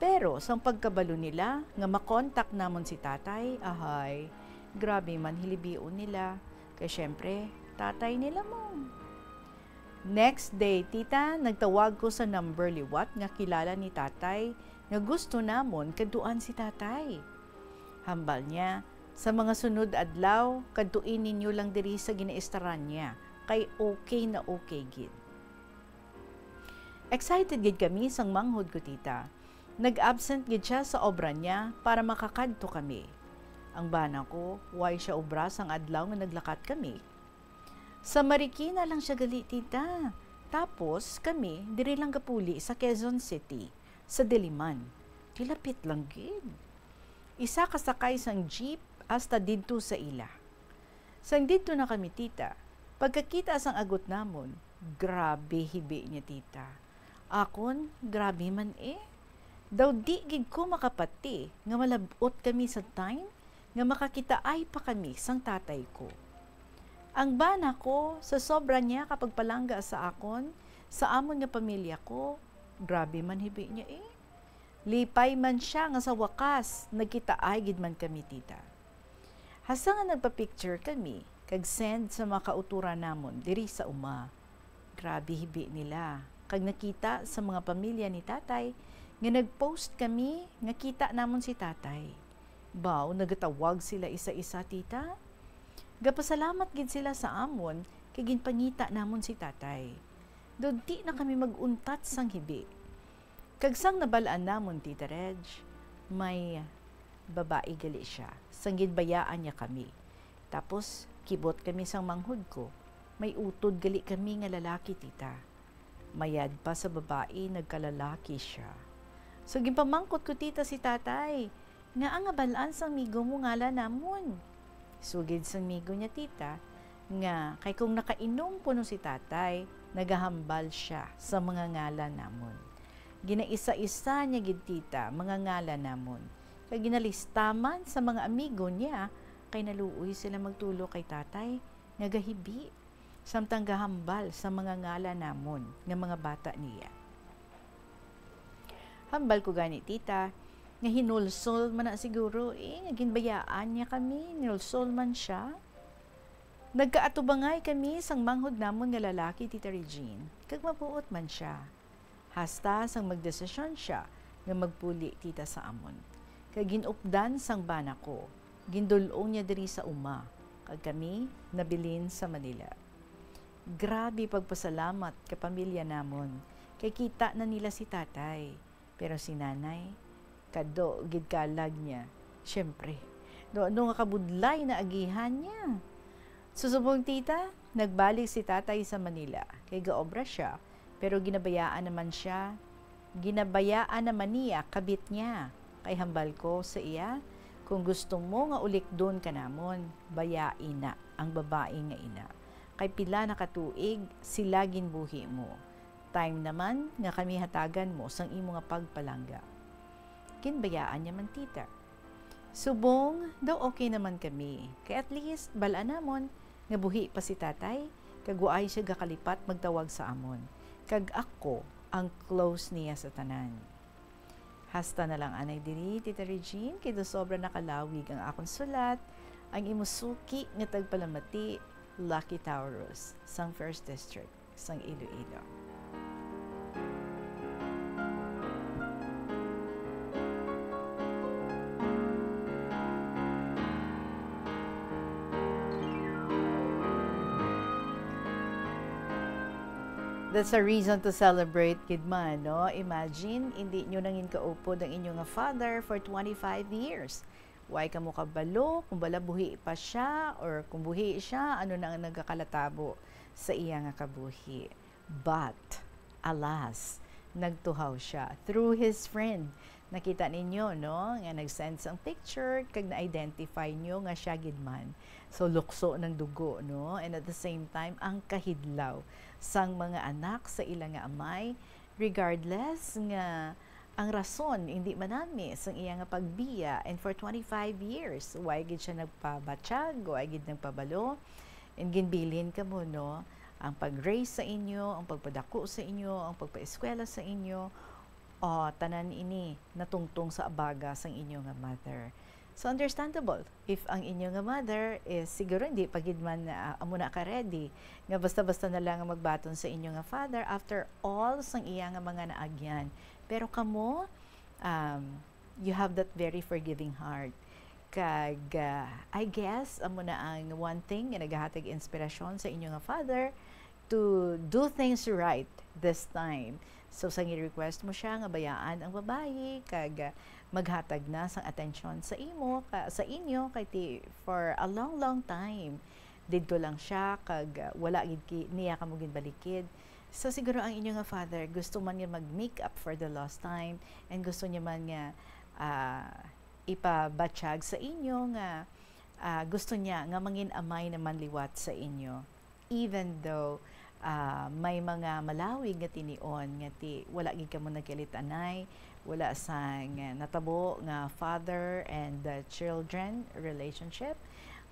Pero sang pagkabalo nila, nga makontak namon si tatay, ahay, grabe man hilibion nila, kay syempre, tatay nila mo. Next day, tita, nagtawag ko sa number liwat nga kilala ni tatay, nga gusto namon kaduan si tatay. Hambal niya, sa mga sunod adlaw, kaduin ninyo lang diri sa ginaistaran niya, kay okay na okay gid. Excited gid kami sang manghud ko tita. Nag-absent gid siya sa obra niya para makakadto kami. Ang bana ko, why siya obra sang adlaw nga naglakat kami. Sa Marikina lang siya gali tita. Tapos kami diri lang gapuli sa Quezon City, sa Diliman. Tilapit lang gid. Isa kasakay sang jeep hasta didto sa ila. Sang didto na kami tita. Pagkakita sang agot namon, grabe hibi niya tita. Akon, grabe man eh. Daw di gid ko makapati nga malabot kami sa time nga makakita ay pa kami sang tatay ko. Ang bana ko, sa sobra niya kapag palangga sa akon, sa amon nga pamilya ko, grabe man hibi niya eh. Lipay man siya nga sa wakas, nagkita ay gid man kami tita. Hasta nga nagpa-picture kami, kag send sa mga kauturan namon diri sa uma. Grabe hibi nila. Kag nakita sa mga pamilya ni tatay, nga nag-post kami, nga kita namon si tatay. Baw, nagatawag sila isa-isa tita. Gapasalamat gid sila sa amon, kay ginpangita namon si tatay. Do di na kami maguntat sang hibi. Kag sang nabalaan namon tita Reg, may babae gali siya. Sang ginbayaan niya kami. Tapos kibot kami sang manghud ko. May utod gali kami nga lalaki tita. Mayad pa sa babae, nagkalalaki siya. So ginpamangkot ko tita si tatay, nga ang abalaan sang migo mo ngala namon. Sugid sang migo niya tita, nga kay kung nakainom puno si tatay, nagahambal siya sa mga ngala namon. Ginaisa-isa niya gid tita, mga ngala namon. Kay ginalistaman sa mga amigo niya, kay naluoy sila magtulo kay tatay, nga gahibi, samtang gahambal sa mga ngala namon, nga mga bata niya. Hambal ko gani tita, nga hinulsol man na siguro nga ginbayaan niya kami, hinulsol man siya. Nagkaatubangay kami sang manghod namon nga lalaki tita Regine, kag mabuot man siya. Hasta sang magdesisyon siya nga magpuli tita sa amon. Kag ginupdan sang bana ko, gindulong niya diri sa uma, kag kami nabilin sa Manila. Grabe pagpasalamat ka pamilya namon, kay kita na nila si tatay, pero si nanay, kado gid kalag niya, syempre, doon nga kabudlay na agihan niya. Susubong tita, nagbalik si tatay sa Manila, kay gaobra siya, pero ginabayaan naman niya kabit niya. Kay hambal ko sa iya, kung gusto mo nga ulik doon ka namon, bayain na ang babae nga ina. Kay pila na katuig, sila ginbuhi mo. Time naman nga kami hatagan mo sang imo nga pagpalangga. Kinbayaan niya man tita. Subong, daw okay naman kami. Kay at least, bala namon, nga buhi pa si tatay, kaguay siya gakalipat magtawag sa amon. Kag ako, ang close niya sa tanan. Hasta na lang anay diri, Tita Regine, kay do sobra nakalawig ang akong sulat, ang imusuki nga tagpalamati, Lucky Taurus, sang 1st District, sang Iloilo. That's a reason to celebrate, kid man, no? Imagine, hindi nyo nangin kaupod ang inyong father for 25 years. Why ka mo kabalo, kung bala buhi pa siya, or kung buhi siya, ano na ang nagkakalatabo sa iya nga kabuhi. But, alas, nagtuhaw siya through his friend. Nakita ninyo, no? Nga nag-send sang picture, kag na-identify nyo nga siya gidman. So, lukso ng dugo, no? And at the same time, ang kahidlaw sang mga anak sa ilang nga amay, regardless nga ang rason, hindi manami sang iya nga pagbiya. And for 25 years, why gid siya nagpabatsyag, why gid nagpabalo, and ginbilin ka mo, no? Ang pag-raise sa inyo, ang pagpadako sa inyo, ang pagpa-eskwela sa inyo, o tanan ini natungtong sa abaga sang inyo nga mother. So understandable if ang inyo nga mother is siguro hindi pagid man amo na ka ready nga basta-basta na lang magbaton sa inyo nga father after all sang iya nga mga naagyan. Pero kamo you have that very forgiving heart. Kag I guess amo na ang one thing nga nagahatag inspirasyon sa inyo nga father to do things right this time. So sang i-request mo siya nga bayaan ang babae kag maghatag na sang atensyon sa sa inyo kay for a long time didto lang siya kag wala gid niya kamo ginbalikid. So siguro ang inyo nga father gusto man nga mag-make up for the lost time and gusto niya man nga ipabatsyag sa inyo nga gusto niya nga mangin amay naman liwat sa inyo even though may mga malawig nga tinion nga wala gid kamo nagkalitanay, wala sang natabo nga father and the children relationship,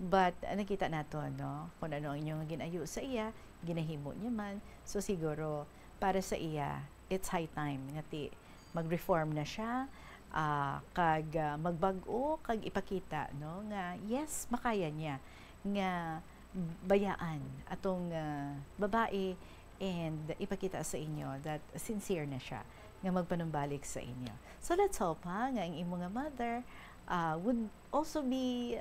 but nakita nato no kung ano ang inyong ginayo sa iya, ginahimo niya man. So siguro para sa iya it's high time nga mag-reform na siya, kag magbag-o kag ipakita no nga yes makaya niya nga bayaan atong babae and ipakita sa inyo that sincere na siya nga magpanumbalik sa inyo. So let's hope nga ang imo nga mother would also be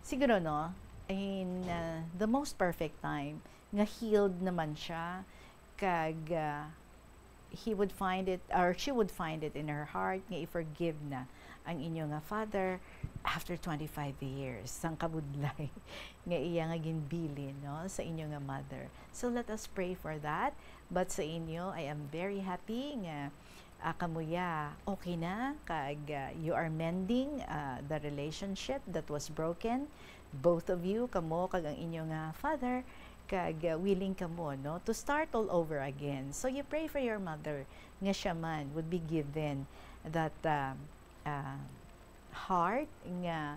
siguro no in the most perfect time nga healed naman siya kag he would find it or she would find it in her heart nga i-forgive na ang inyo nga father after 25 years sang kabudlay nga iya nga ginbilin no sa inyo nga mother. So let us pray for that. But sa inyo I am very happy nga kamuya okay na kag you are mending the relationship that was broken, both of you kamo kag ang inyo nga father kag willing kamo no to start all over again. So you pray for your mother nga siya man would be given that heart nga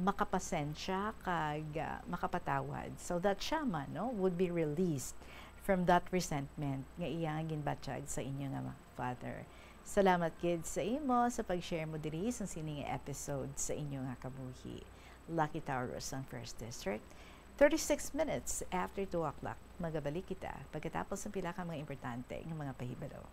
makapasensya kag makapatawad so that siya man no would be released from that resentment nga iyang ginbatsyag sa inyo nga father. Salamat kids sa imo sa pag-share mo diri sa sining episode sa inyo nga kabuhi. Lucky Taurus ang 1st District. 36 minutes after 2 o'clock. Magabalik kita pagkatapos ng pila ka mga importante ng mga pahibalo.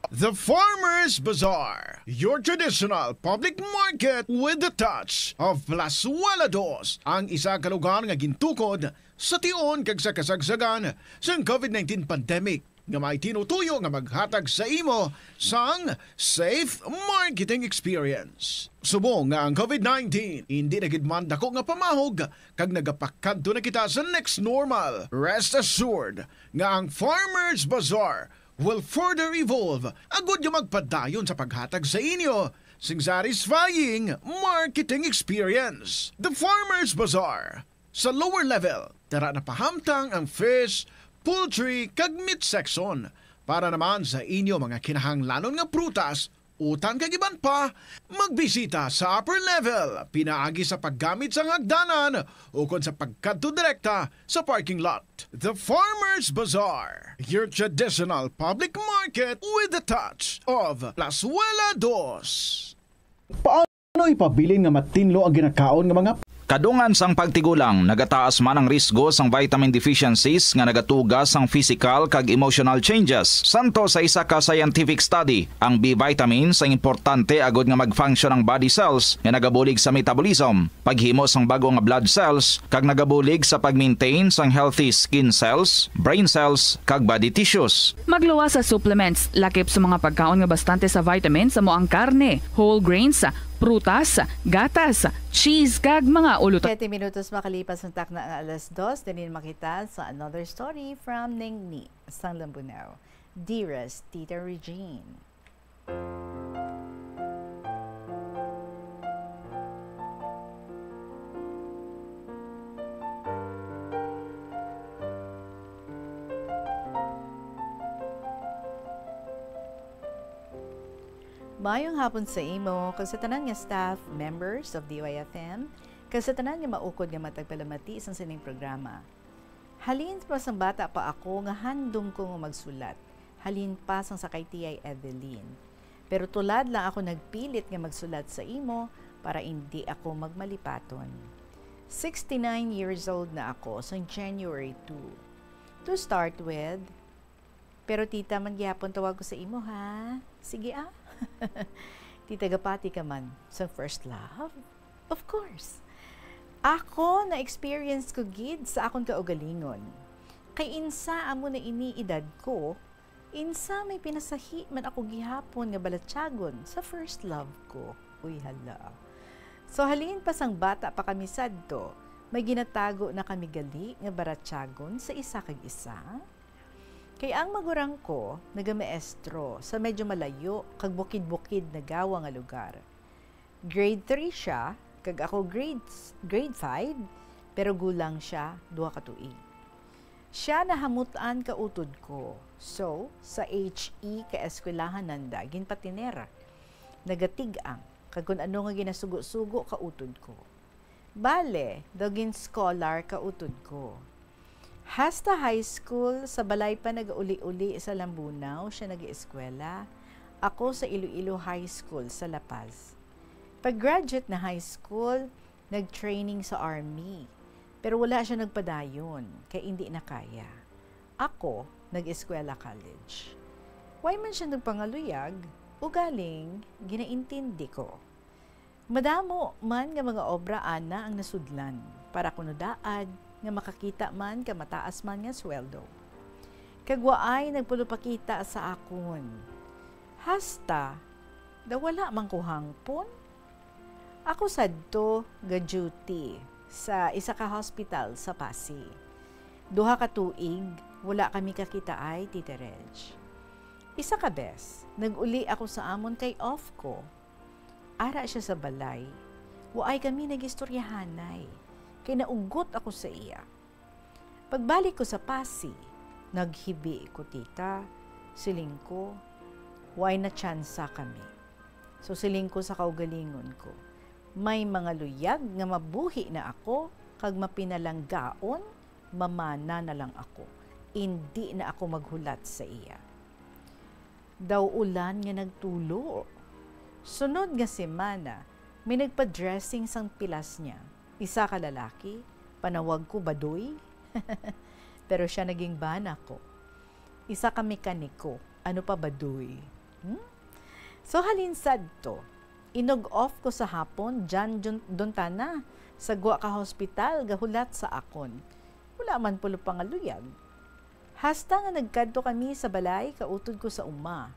The Farmers Bazaar, your traditional public market with the touch of Plazuela Dos, ang isa ka lugar nga gintukod sa tion kag sa kasagsagan sa COVID-19 pandemic nga may tinutuyo nga maghatag sa imo sang safe marketing experience. Subong nga ang COVID-19 hindi nagidman dako nga pamahog kag nagapakadto na kita sa next normal. Rest assured nga ang Farmers Bazaar will further evolve agud yung magpadayon sa paghatag sa inyo sing satisfying marketing experience. The Farmers Bazaar. Sa lower level, tara na pahamtang ang fish, poultry kag meat section para naman sa inyo mga kinahanglanon nga prutas, utan kag iban pa, magbisita sa upper level, pinaagi sa paggamit sa hagdanan o kon sa pagkadto direkta sa parking lot. The Farmers Bazaar, your traditional public market with the touch of Plazuela Dos. Paano ipabilin nga matinlo ang ginakaon nga mga Kadungan sang pagtigulang, nagataas man ang risgo sang vitamin deficiencies nga nagatugas sang physical kag emotional changes. Santo sa isa ka scientific study, ang B vitamins ang importante agod nga mag-function ang body cells nga nagabulig sa metabolism, paghimo sang bago nga blood cells kag nagabulig sa pag-maintain sang healthy skin cells, brain cells kag body tissues. Magluwas sa supplements, lakip sa mga pagkaon nga bastante sa vitamins sa moang karne, whole grains, prutas, gatas, cheese, kag mga ulot. 7 minutos makalipas ng takna ang alas 2, din makita sa another story from Ningni, San Lambunaw. Dearest Tita Regine. Mayong hapon sa imo, kag sa tanan nga staff members of DYFM, kag sa tanan nga maukod nga matagpalamati sa sining programa. Halin pa sang bata pa ako nga handom ko nga magsulat. Halin pa sang sakay tiyay Evelyn. Pero tulad lang ako nagpilit nga magsulat sa imo para hindi ako magmalipaton. 69 years old na ako sa January 2. To start with, pero tita, magyapon tawag ko sa imo ha. Sige ah. Tita gapati ka man sa first love? Of course. Ako na-experience ko gid sa akong kaugalingon. Kay insa amo na iniidad ko, insa may pinasahi man ako gihapon nga balatyagon sa first love ko. Uy hala. So halin pa sang bata pa kami sadto, may ginatago na kami gali nga baratyagon sa isa kag isa. Kay ang magurang ko, nagamaestro sa medyo malayo, kag bukid-bukid na gawa nga lugar. Grade 3 siya, kag ako grade 5, pero gulang siya 2 ka tuig. Siya nahamutan ka utod ko. So, sa HE ka eskwelahan nanda, ginpatinera. Nagatig-ang, kag kung ano nga ginasugo-sugo ka utod ko. Bale, dagin scholar ka utod ko. Hasta high school, sa balay pa nag-uli-uli sa Lambunaw, siya nag-eskwela. Ako sa Iloilo High School sa La Paz. Pag-graduate na high school, nag-training sa Army. Pero wala siya nagpadayon, kaya hindi na kaya. Ako, nag-eskwela college. Why man siya nagpangaluyag, ugaling, ginaintindi ko. Madamo man nga mga obra ana ang nasudlan, para kunodaad, nga makakita man ka mataas man nga sweldo. Kagwaay nagpulupakita sa akon. Hasta, wala man ko hangpon. Ako sadto ga duty sa isa ka hospital sa Pasig. 2 ka tuig, wala kami kakita ay Tita Reg. Isa ka bes, nag-uli ako sa amon kay off ko. Ara siya sa balay. Waay kami nagistoryahanay. Kaya naugot ako sa iya. Pagbalik ko sa Pasig, naghibi ko tita, siling ko, why na tsansa kami. So siling ko sa kaugalingon ko, may mga luyag nga mabuhi na ako, kag mapinalanggaon, mamana na lang ako. Hindi na ako maghulat sa iya. Daw ulan nga nagtulo. Sunod nga semana, may nagpa-dressing sang pilas niya. Isa ka lalaki, Panawag ko Badoy. Pero siya naging bana ko. Isa ka mekaniko. Ano pa Badoy? So halinsad to. Inog off ko sa hapon, dyan dontana. Sa gwa ka hospital, gahulat sa akon. Wala man pulo pangaluyag. Hasta nga nagkadto kami sa balay, kautod ko sa uma.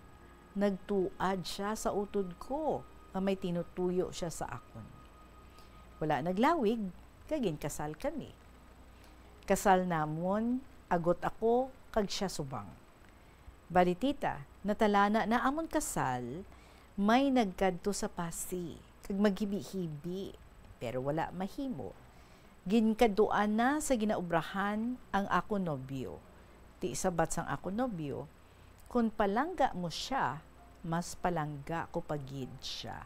Nagtuad siya sa utod ko, nga may tinutuyo siya sa akon. Wala naglawig, kagin kasal kami. Kasal namon, agot ako, kag siya subang. Balitita, natalana na amon kasal, may nagkadto sa pasi, kag maghibi-hibi, pero wala mahimo. Ginkaduan na sa ginaubrahan ang ako nobyo. Ti sabat sang ako nobyo, kung palangga mo siya, mas palangga ko pagid siya.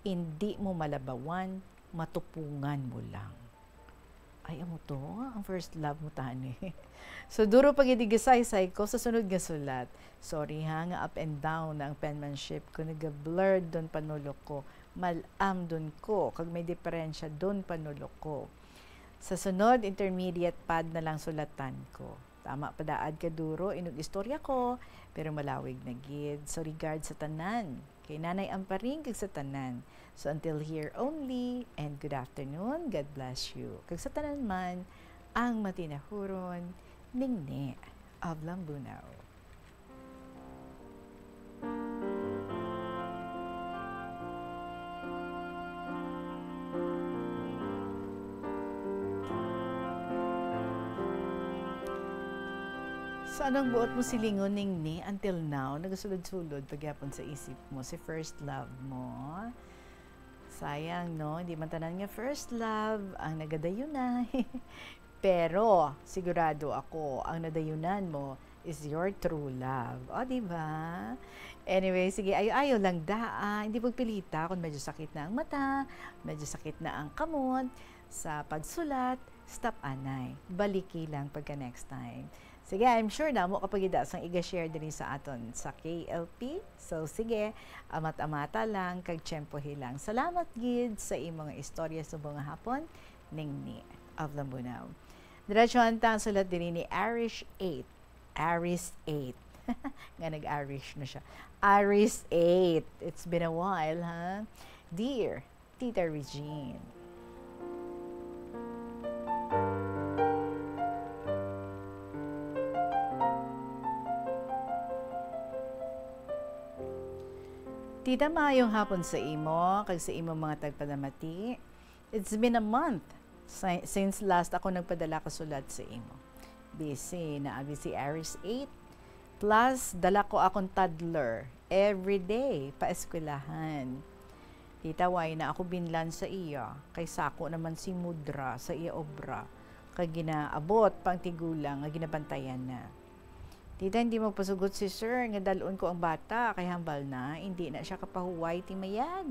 Hindi mo malabawan, matupungan mo lang. Ay, amo to, ang first love mo tani. So, duro pag idigisaysay ko sa sunod nga sulat. Sorry ha, nga up and down na ang penmanship ko. Nag-blurred doon panulok ko. Malam doon ko. Kag may diferensya doon panulok ko. Sa sunod, intermediate pad na lang sulatan ko. Tama padaad ka duro, inog istorya ko, pero malawig na gid. So regard sa tanan. Kay Nanay Amparing kag sa tanan. So until here only, and good afternoon, God bless you. Kag sa tanan man, ang matinahuron, Ningni of Lambunaw. So, anong buot mo silingon Ningni until now? Nagasulod-sulod pagyapon sa isip mo, si first love mo. Sayang, no? Hindi man tanan nga first love ang nagadayunan. Pero, sigurado ako, ang nadayunan mo is your true love. O, diba? Anyway, sige, ayo lang daan. Hindi pagpilita kung medyo sakit na ang mata, medyo sakit na ang kamot. Sa pagsulat, stop anay. Baliki lang pagka next time. Sige, I'm sure na mo kapag idasang iga-share din sa aton sa KLP. So, sige, amat-amata lang, kag tiyempohi lang. Salamat, gid, sa imong istorya sa mga hapon, Ningni of Lambunaw. Diretsuhan ta ang sulat din ni Irish 8. Aris 8. Nga nag-Irish na siya. Aris 8. It's been a while, ha? Dear Tita Regine. Tita, maayong hapon sa imo, kag sa imo mga tagpadamati. It's been a month since last ako nagpadala ka sulat sa imo. Busy na si Aris 8. Plus, dala ko akong toddler every day pa eskwelahan. Tita, way na ako binlan sa iya. Kay sako naman si Mudra sa iya obra. Kag ginaabot pang tigulang nga ginabantayan na. Tita, hindi mo pasugot si sir nga dalon ko ang bata kay hambal na, hindi na siya kapahuway timayad.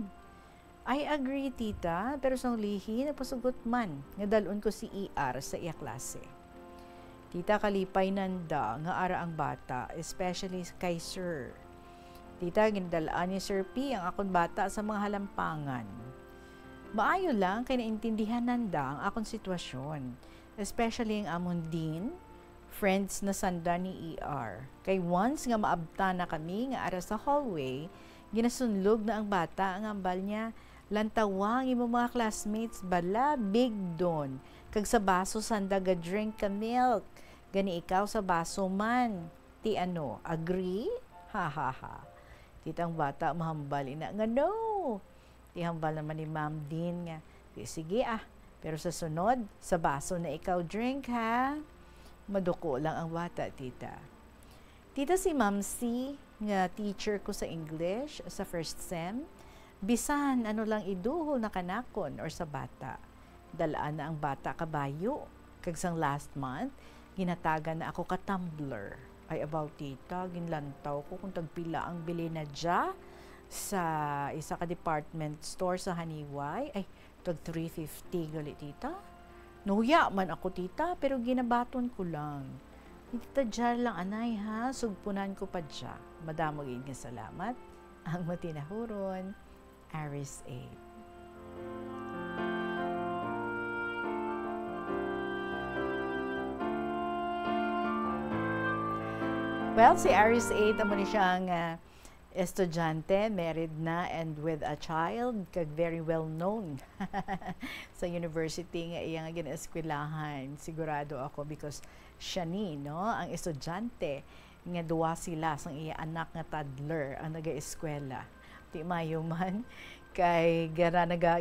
I agree, tita, pero sang lihi napasugot man nga dalon ko si ER sa iya klase. Tita, kalipay nanda nga ara ang bata, especially kay sir. Tita, gindalaan ni Sir P ang akong bata sa mga halampangan. Maayo lang kay naintindihan nanda ang akong sitwasyon, especially ang amon din, friends na sanda ni ER. Kay once nga maabta na kami nga ara sa hallway, ginasunlog na ang bata ang ambal niya, lantawang imo mga classmates bala big don. Kag sa baso sanda ga drink ka milk. Gani ikaw sa baso man. Ti ano, agree? Ha ha ha. Titang bata mahambal ina nga no. Ti hambal naman ni Ma'am Din nga. Ti sige pero sa sunod, sa baso na ikaw drink ha. Maduko lang ang bata, tita. Tita, si Ma'am C, nga teacher ko sa English sa first sem, bisan ano lang iduhol na kanakon or sa bata. Dalaan na ang bata kabayo. Kagsang last month, ginatagan na ako ka tumbler. Ay about tita, ginlantaw ko kung tagpila ang bili na dya sa isa ka department store sa Haniway. Ay, tag 350 gali tita. Nuya man ako tita, pero ginabaton ko lang. Tita, dyan lang anay ha, sugpunan ko pa dya. Madamagin nga salamat. Ang matinahuron, Aris 8. Well, si Aris 8, amo ni siyang estudyante, married na and with a child, kag very well known sa university nga iyang gina-eskwelahan. Sigurado ako because siya ni, no, ang estudyante nga duwa sila sang iya anak nga toddler ang naga-eskwela. Di mayo man kay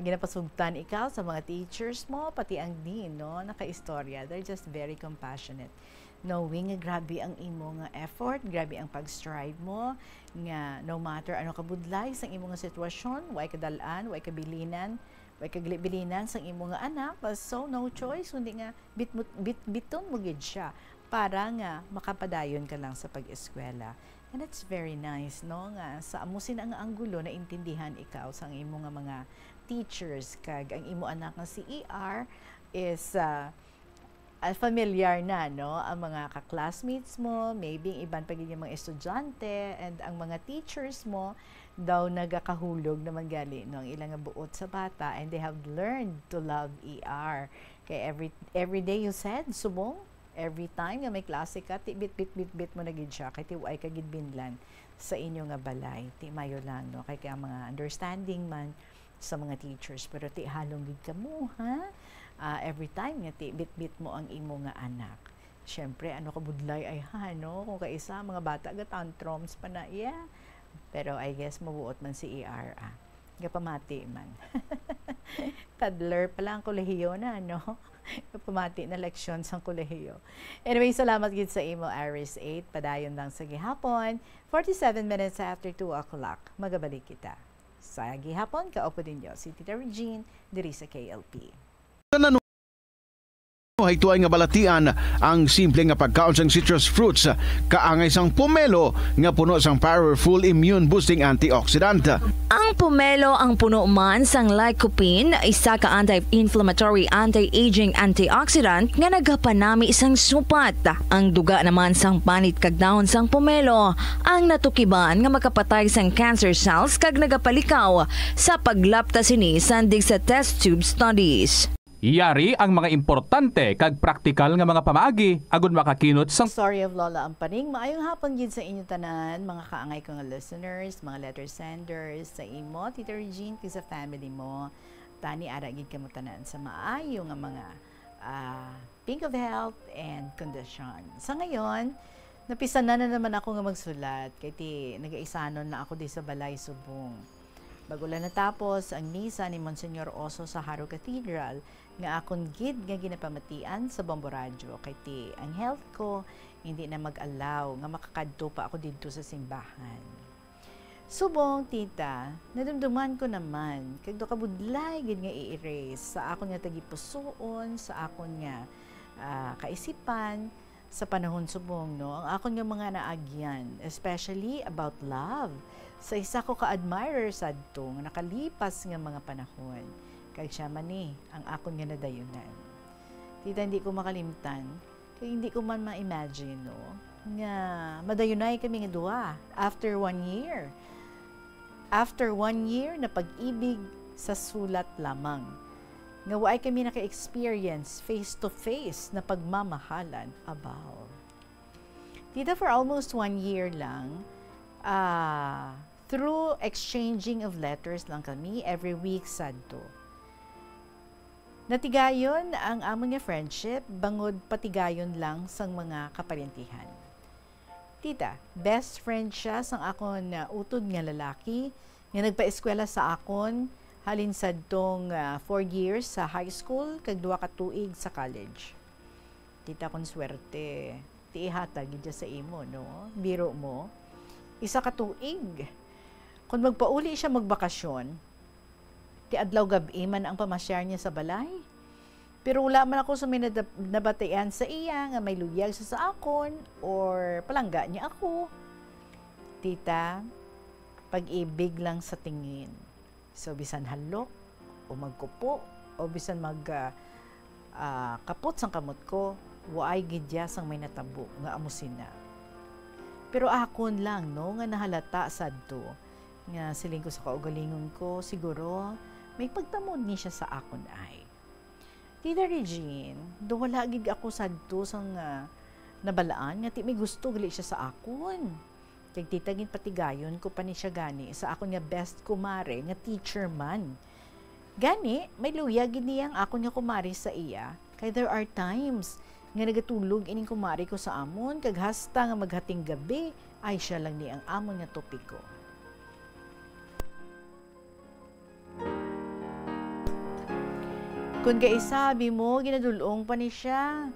ginapasugtan ikaw sa mga teachers mo, pati ang dean, no, naka-istorya. They're just very compassionate. Knowing nga grabe ang imo nga effort, grabe ang pag-strive mo, nga no matter ano kabudlay sa imo nga sitwasyon, way kadalaan, way kabilinan, way kaglibilinan sa imo nga anak, so no choice, kundi nga biton mo gid siya para nga makapadayon ka lang sa pag-eskwela. And it's very nice, no, nga sa amusin ang anggulo na intindihan ikaw sa imo nga mga teachers, kag ang imo anak nga si ER is familiar na, no, ang mga ka-classmates mo, maybe iban pa yung mga estudyante, and ang mga teachers mo daw nagakahulog naman gali, no, ang ilang buot sa bata, and they have learned to love ER. Kaya every day you said, subong, every time nga may klase ka, bit mo na gid siya, kay tiway ka gid binlan sa inyo nga balay. Ti mayo lang, no, kay kaya mga understanding man sa mga teachers, pero ti halong gid ka mo, ha? Every time nga bit mo ang imo nga anak. Siyempre, ano ka budlay ay no? Kung kaisa, mga bata ga tantrums pa na, yeah. Pero I guess mabuot man si ER, Gapamati man. Toddler pa lang kolehiyo na, no? Gapamati na leksyon sa kolehiyo. Anyway, salamat gid sa imo, Aris 8. Padayon lang sa gihapon. 47 minutes after 2 o'clock. Magabalik kita. Sa gihapon, kaupo din yo si Tita Regine, diri sa KLP. Ay tuay nga balatian ang simple nga pagkaon sang citrus fruits kaangay sang pomelo nga puno sang powerful immune boosting antioxidant. Ang pomelo ang puno man sang lycopene, isa ka anti-inflammatory, anti-aging antioxidant nga nagapanami isang supat. Ang duga naman sang panit kag dahon sang pomelo ang natukiban nga makapatay sang cancer cells kag nagapalikaw sa paglapta sini sandig sa test tube studies. Yari ang mga importante kag praktikal nga mga pamaagi agud makakinot sang Story of Lola Ampaning. Maayong hapon gid sa inyo tanan, mga kaangay ko nga listeners, mga letter senders, sa imo, Tita Regine, kag sa family mo. Tani ara gid kamo tanan sa maayo nga mga pink of health and condition. Sa ngayon, napisan na naman ako nga magsulat kay ti nagaisanon na ako di sa Balay Subong. Bago lang natapos ang misa ni Monsignor Oso sa Haro Cathedral, nga akong gid nga ginapamatian sa Bombo Radio kay ti ang health ko hindi na mag-allow nga makakadto pa ako dito sa simbahan. Subong, tita, nadumduman ko naman kag do kabudlay gid nga i-erase sa akon nga tagipusoon, sa akon nga kaisipan sa panahon subong, no, ang akon nga mga naagyan, especially about love. Sa isa ko ka-admirer sadto nga nakalipas nga mga panahon. Kag siya man ang akon nga nadayunan. Tita, hindi ko makalimtan, kaya hindi ko man ma-imagine, no, nga madayunay kami nga duwa after 1 year. After 1 year na pag-ibig sa sulat lamang. Nga waay kami naka-experience face-to-face na pagmamahalan abaw. Tita, for almost 1 year lang, through exchanging of letters lang kami every week sadto. Natigayon ang amon nga friendship bangod patigayon lang sang mga kaparintihan. Tita, best friend siya sang akon utod nga lalaki nga nagpa-eskwela sa akon halin sadtong 4 years sa high school kag 2 ka tuig sa college. Tita, kon swerte ti ihatag gid sa imo, no? Biro mo, 1 ka tuig. Kung magpauli siya magbakasyon, ti adlaw gabi man ang pamasyar niya sa balay. Pero wala man ako nabatayan sa iya nga may luyag sa akon or palangga niya ako. Tita, pag-ibig lang sa tingin. So bisan halok o magkupo o bisan kapot sang kamot ko, waay gidya sang may natabo nga amusin na. Pero akon lang, no, nga nahalata sadto nga siling ko sa kaugalingon ko, siguro may pagtamod ni siya sa akon ay. Tita Regine, do wala gid ako sadto sang Nabalaan nga ti may gusto gali siya sa akon. Kag titagin patigayon ko pa ni siya gani sa akon nga best kumare nga teacher man. Gani, may luyag niyang akon nga kumare sa iya. Kay there are times nga nagatulog ining kumare ko sa amon kag hasta nga maghating gabi ay siya lang ni ang amon nga topiko. Kung gaisabi mo, ginadulong pa ni siya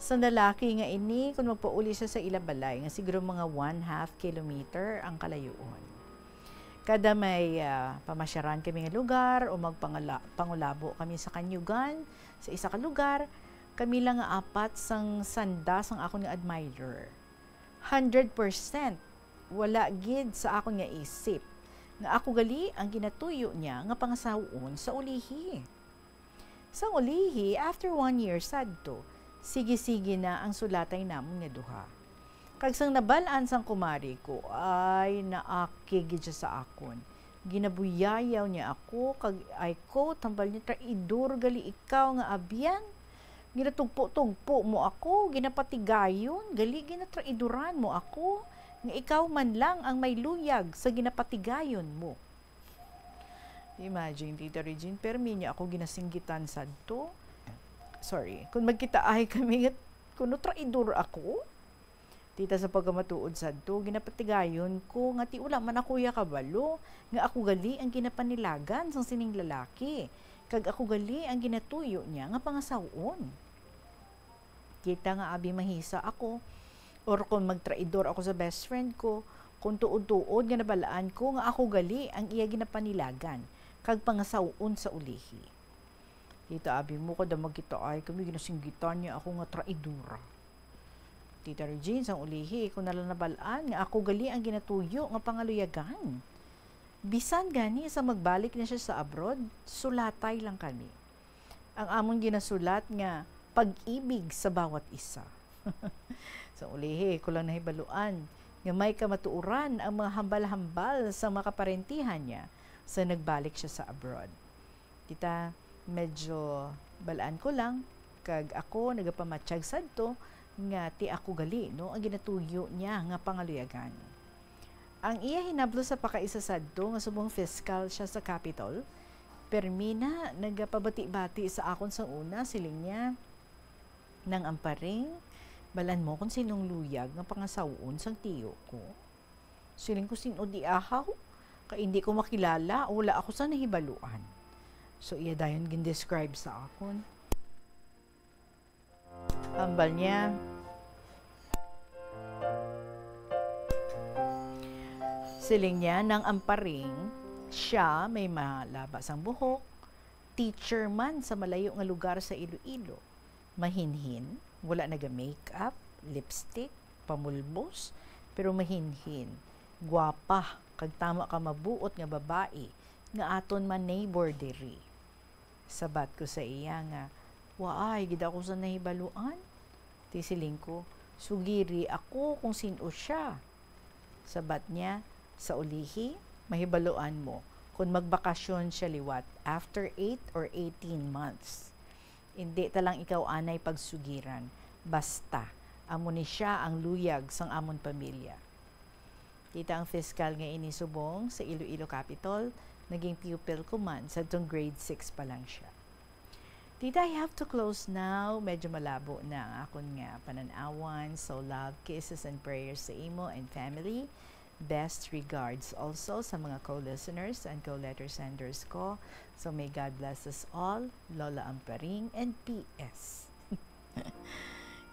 sa lalaki nga ini kung magpauli siya sa ilabalay nga siguro mga 1/2 kilometer ang kalayuon. Kada may pamasyaran kami nga lugar o magpangulabo kami sa kanyugan sa isa ka lugar, kami lang nga apat sang sandas ang akon nga admirer. 100% wala gid sa akon nga isip nga ako gali ang ginatuyo niya nga pangasawon sa ulihi. Sa ulihi, after 1 year sadto, sige-sige na ang sulatay namon nga duha. Kag sang nabalaan sang kumari ko, ay naakigid siya sa akon. Ginabuyayaw niya ako, kag ay ko, tambal niya, traidor gali ikaw nga abyan. Ginatugpo-tugpo mo ako, ginapatigayon, gali ginatraiduran mo ako, nga ikaw man lang ang may luyag sa ginapatigayon mo. Imagine, Tita Regine, permi niya ako ginasinggitan sadto. Sorry, kung magkita ay kami, kuno traidor ako. Tita sa pagkamatuod sadto, ginapatigayon ko, nga ti ula man ako ya kabalo, nga ako gali ang ginapanilagan sang sining lalaki, kag ako gali ang ginatuyo niya nga pangasawon. Kita nga abi mahisa ako, or kung magtraidor ako sa best friend ko, kung tuod-tuod nga nabalaan ko nga ako gali ang iya ginapanilagan, kag pangasawon sa ulihi. Tita abi mo kada magkita ay kami ginasinggitan niya ako nga traidora. Tita Regine, sang ulihi, kung nalanabalaan nga ako gali ang ginatuyo nga pangaluyagan. Bisan gani sa magbalik na siya sa abroad, sulatay lang kami. Ang amon ginasulat nga pag-ibig sa bawat isa. Sa ulihi, ko lang nahibaluan nga may kamatuuran ang mga hambal-hambal sa makaparentihan niya sa nagbalik siya sa abroad. Tita, medyo balaan ko lang, kag ako nagapamatsyag sadto nga ti ako gali, no, ang ginatuyo niya nga pangaluyagan. Ang iya hinablo sa pakaisa sadto nga subong fiscal siya sa Capitol, permina nagapabati-bati sa akon sa una, siling niya, nang amparing, balan mo kung sinong luyag nga pangasawon sang tiyo ko. Siling ko sino di ahaw, ka hindi ko makilala, wala ako sa nahibaluan. So iya dayon gin-describe sa akon. Ambal niya, siling niya nang amparing, siya may malabas ang buhok, teacher man sa malayo nga lugar sa Iloilo, mahinhin, wala naga-makeup, lipstick, pamulbos, pero mahinhin, gwapa, kag tama ka mabuot nga babae, nga aton man neighbor diri. Sabat ko sa iya nga, waay, gid ako sa nahibaluan. Tisiling ko, sugiri ako kung sino siya. Sabat niya, sa ulihi, mahibaluan mo kung magbakasyon siya liwat after 8 or 18 months. Hindi talang ikaw anay pagsugiran, basta amo ni siya ang luyag sang amon pamilya. Kita ang fiscal nga inisubong sa Iloilo Capitol, naging pupil ko man sa grade 6 pa lang siya. Tita, I have to close now. Medyo malabo na ang akon nga pananawan. So love, kisses, and prayers sa imo and family. Best regards also sa mga co-listeners and co-letter senders ko. So may God bless us all. Lola Amparing and P.S.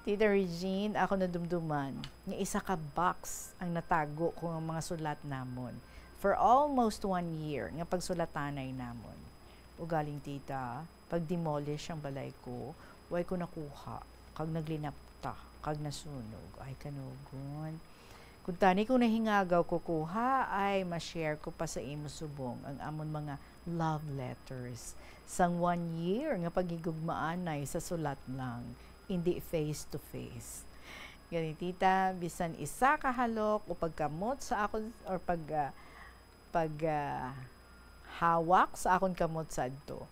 Tita Regine, ako nadumduman. Nga isa ka box ang natago ko ng mga sulat namon. For almost 1 year, nga pagsulatanay namon. Ugaling tita, pag demolish ang balay ko, way ko nakuha, kag naglinapta, kag nasunog, ay kanugon. Kung tani ko nahingagaw kukuha, ay ma-share ko pa sa imo subong ang amon mga love letters. Sang 1 year nga pagigugmaanay sa sulat lang, hindi face to face. Gani tita, bisan isa kahalok o pagkamot sa akon, or hawak sa akon kamot sadto,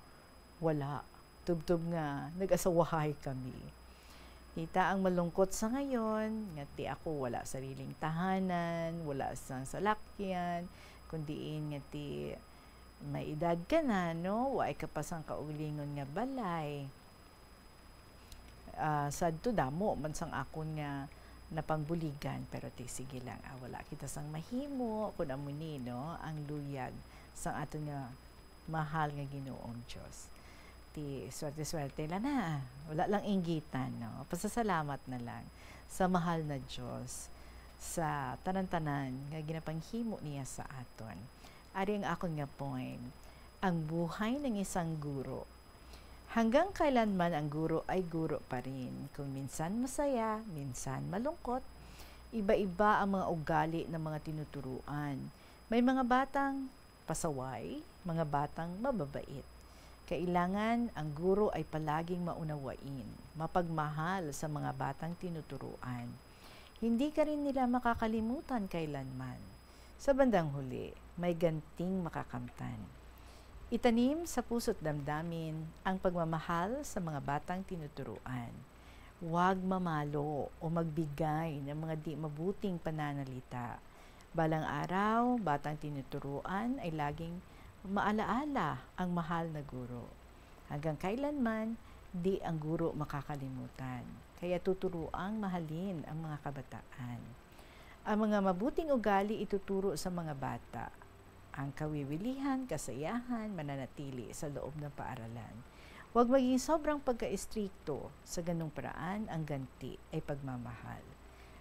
wala. Tubtub nga, nag-asawahay kami. Kita ang malungkot sa ngayon, ngati ako wala sariling tahanan, wala sang salakyan, kundiin ngati may edad ka na, no? Waay ka pa sang kaulingon nga balay. Sad to damo, man sang akon nga napangbuligan, pero sige lang, wala kita sang mahimo, kung amuni, no? Ang luyag sang aton nga mahal nga Ginoong Diyos. Swerte-swerte lang na. Wala lang inggitan, no? Pasasalamat na lang sa mahal na Diyos, sa tanan-tanan nga ginapanghimo niya sa aton. Ari ang akong nga point, ang buhay ng isang guro. Hanggang kailanman ang guro ay guro pa rin. Kung minsan masaya, minsan malungkot, iba-iba ang mga ugali ng mga tinuturuan. May mga batang pasaway, mga batang mababait. Kailangan ang guro ay palaging maunawain, mapagmahal sa mga batang tinuturuan. Hindi ka rin nila makakalimutan kailanman. Sa bandang huli, may ganting makakamtan. Itanim sa puso't damdamin ang pagmamahal sa mga batang tinuturuan. Huwag mamalo o magbigay ng mga di mabuting pananalita. Balang araw, batang tinuturuan ay laging maalaala ang mahal na guro. Hanggang kailanman, di ang guro makakalimutan. Kaya tuturuang mahalin ang mga kabataan. Ang mga mabuting ugali ituturo sa mga bata. Ang kawiwilihan, kasayahan, mananatili sa loob ng paaralan. Huwag maging sobrang pagka-istrikto. Sa ganung paraan, ang ganti ay pagmamahal.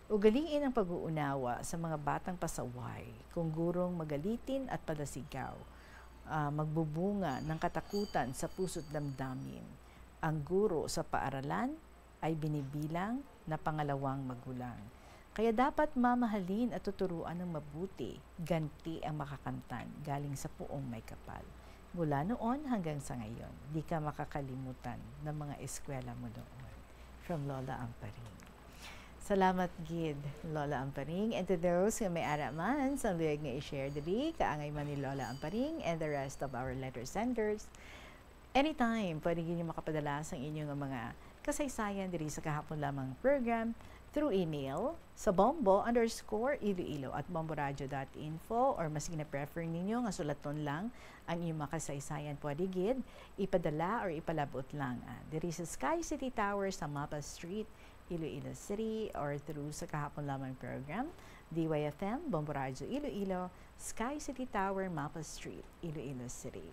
Ugaliin ang pag-uunawa sa mga batang pasaway, kung gurong magalitin at palasigaw, magbubunga ng katakutan sa puso't damdamin. Ang guro sa paaralan ay binibilang na pangalawang magulang. Kaya dapat mamahalin at tuturuan ng mabuti, ganti ang makakamtan galing sa puong may kapal. Mula noon hanggang sa ngayon, di ka makakalimutan ng mga eskwela mo noon. From Lola Amparing. Salamat gid, Lola Amparing. And to those who may araman sa luyag nga i-share diri, kaangay man ni Lola Amparing and the rest of our letter senders. Anytime, pwede niyo makapadala sa inyong mga kasaysayan diri sa kahapon lamang program through email sa bombo_iloilo@bomboradio.info or mas gina-prefer ninyo nga sulaton lang ang inyong makasaysayan, pwede gid ipadala or ipalabot lang diri sa Sky City Tower sa Mapa Street, Iloilo City, or through sa kahapon lamang program DYFM, Bombo Radio Iloilo, Sky City Tower, Mapa Street, Iloilo City.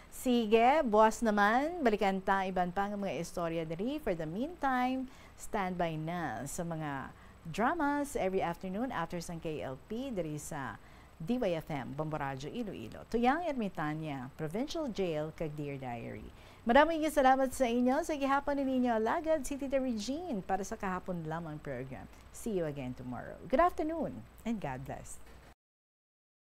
Sige, boss naman, balikan ta iban pa ng mga istorya diri. For the meantime, standby na sa mga dramas every afternoon after sang KLP diri sa DYFM, Bombo Radio Iloilo. Tuyang Ermitanya, Provincial Jail, kag Dear Diary. Maraming salamat sa inyo. Sa gihapon ninyo, Lagad, si Tita Regine para sa kahapon lamang program. See you again tomorrow. Good afternoon and God bless.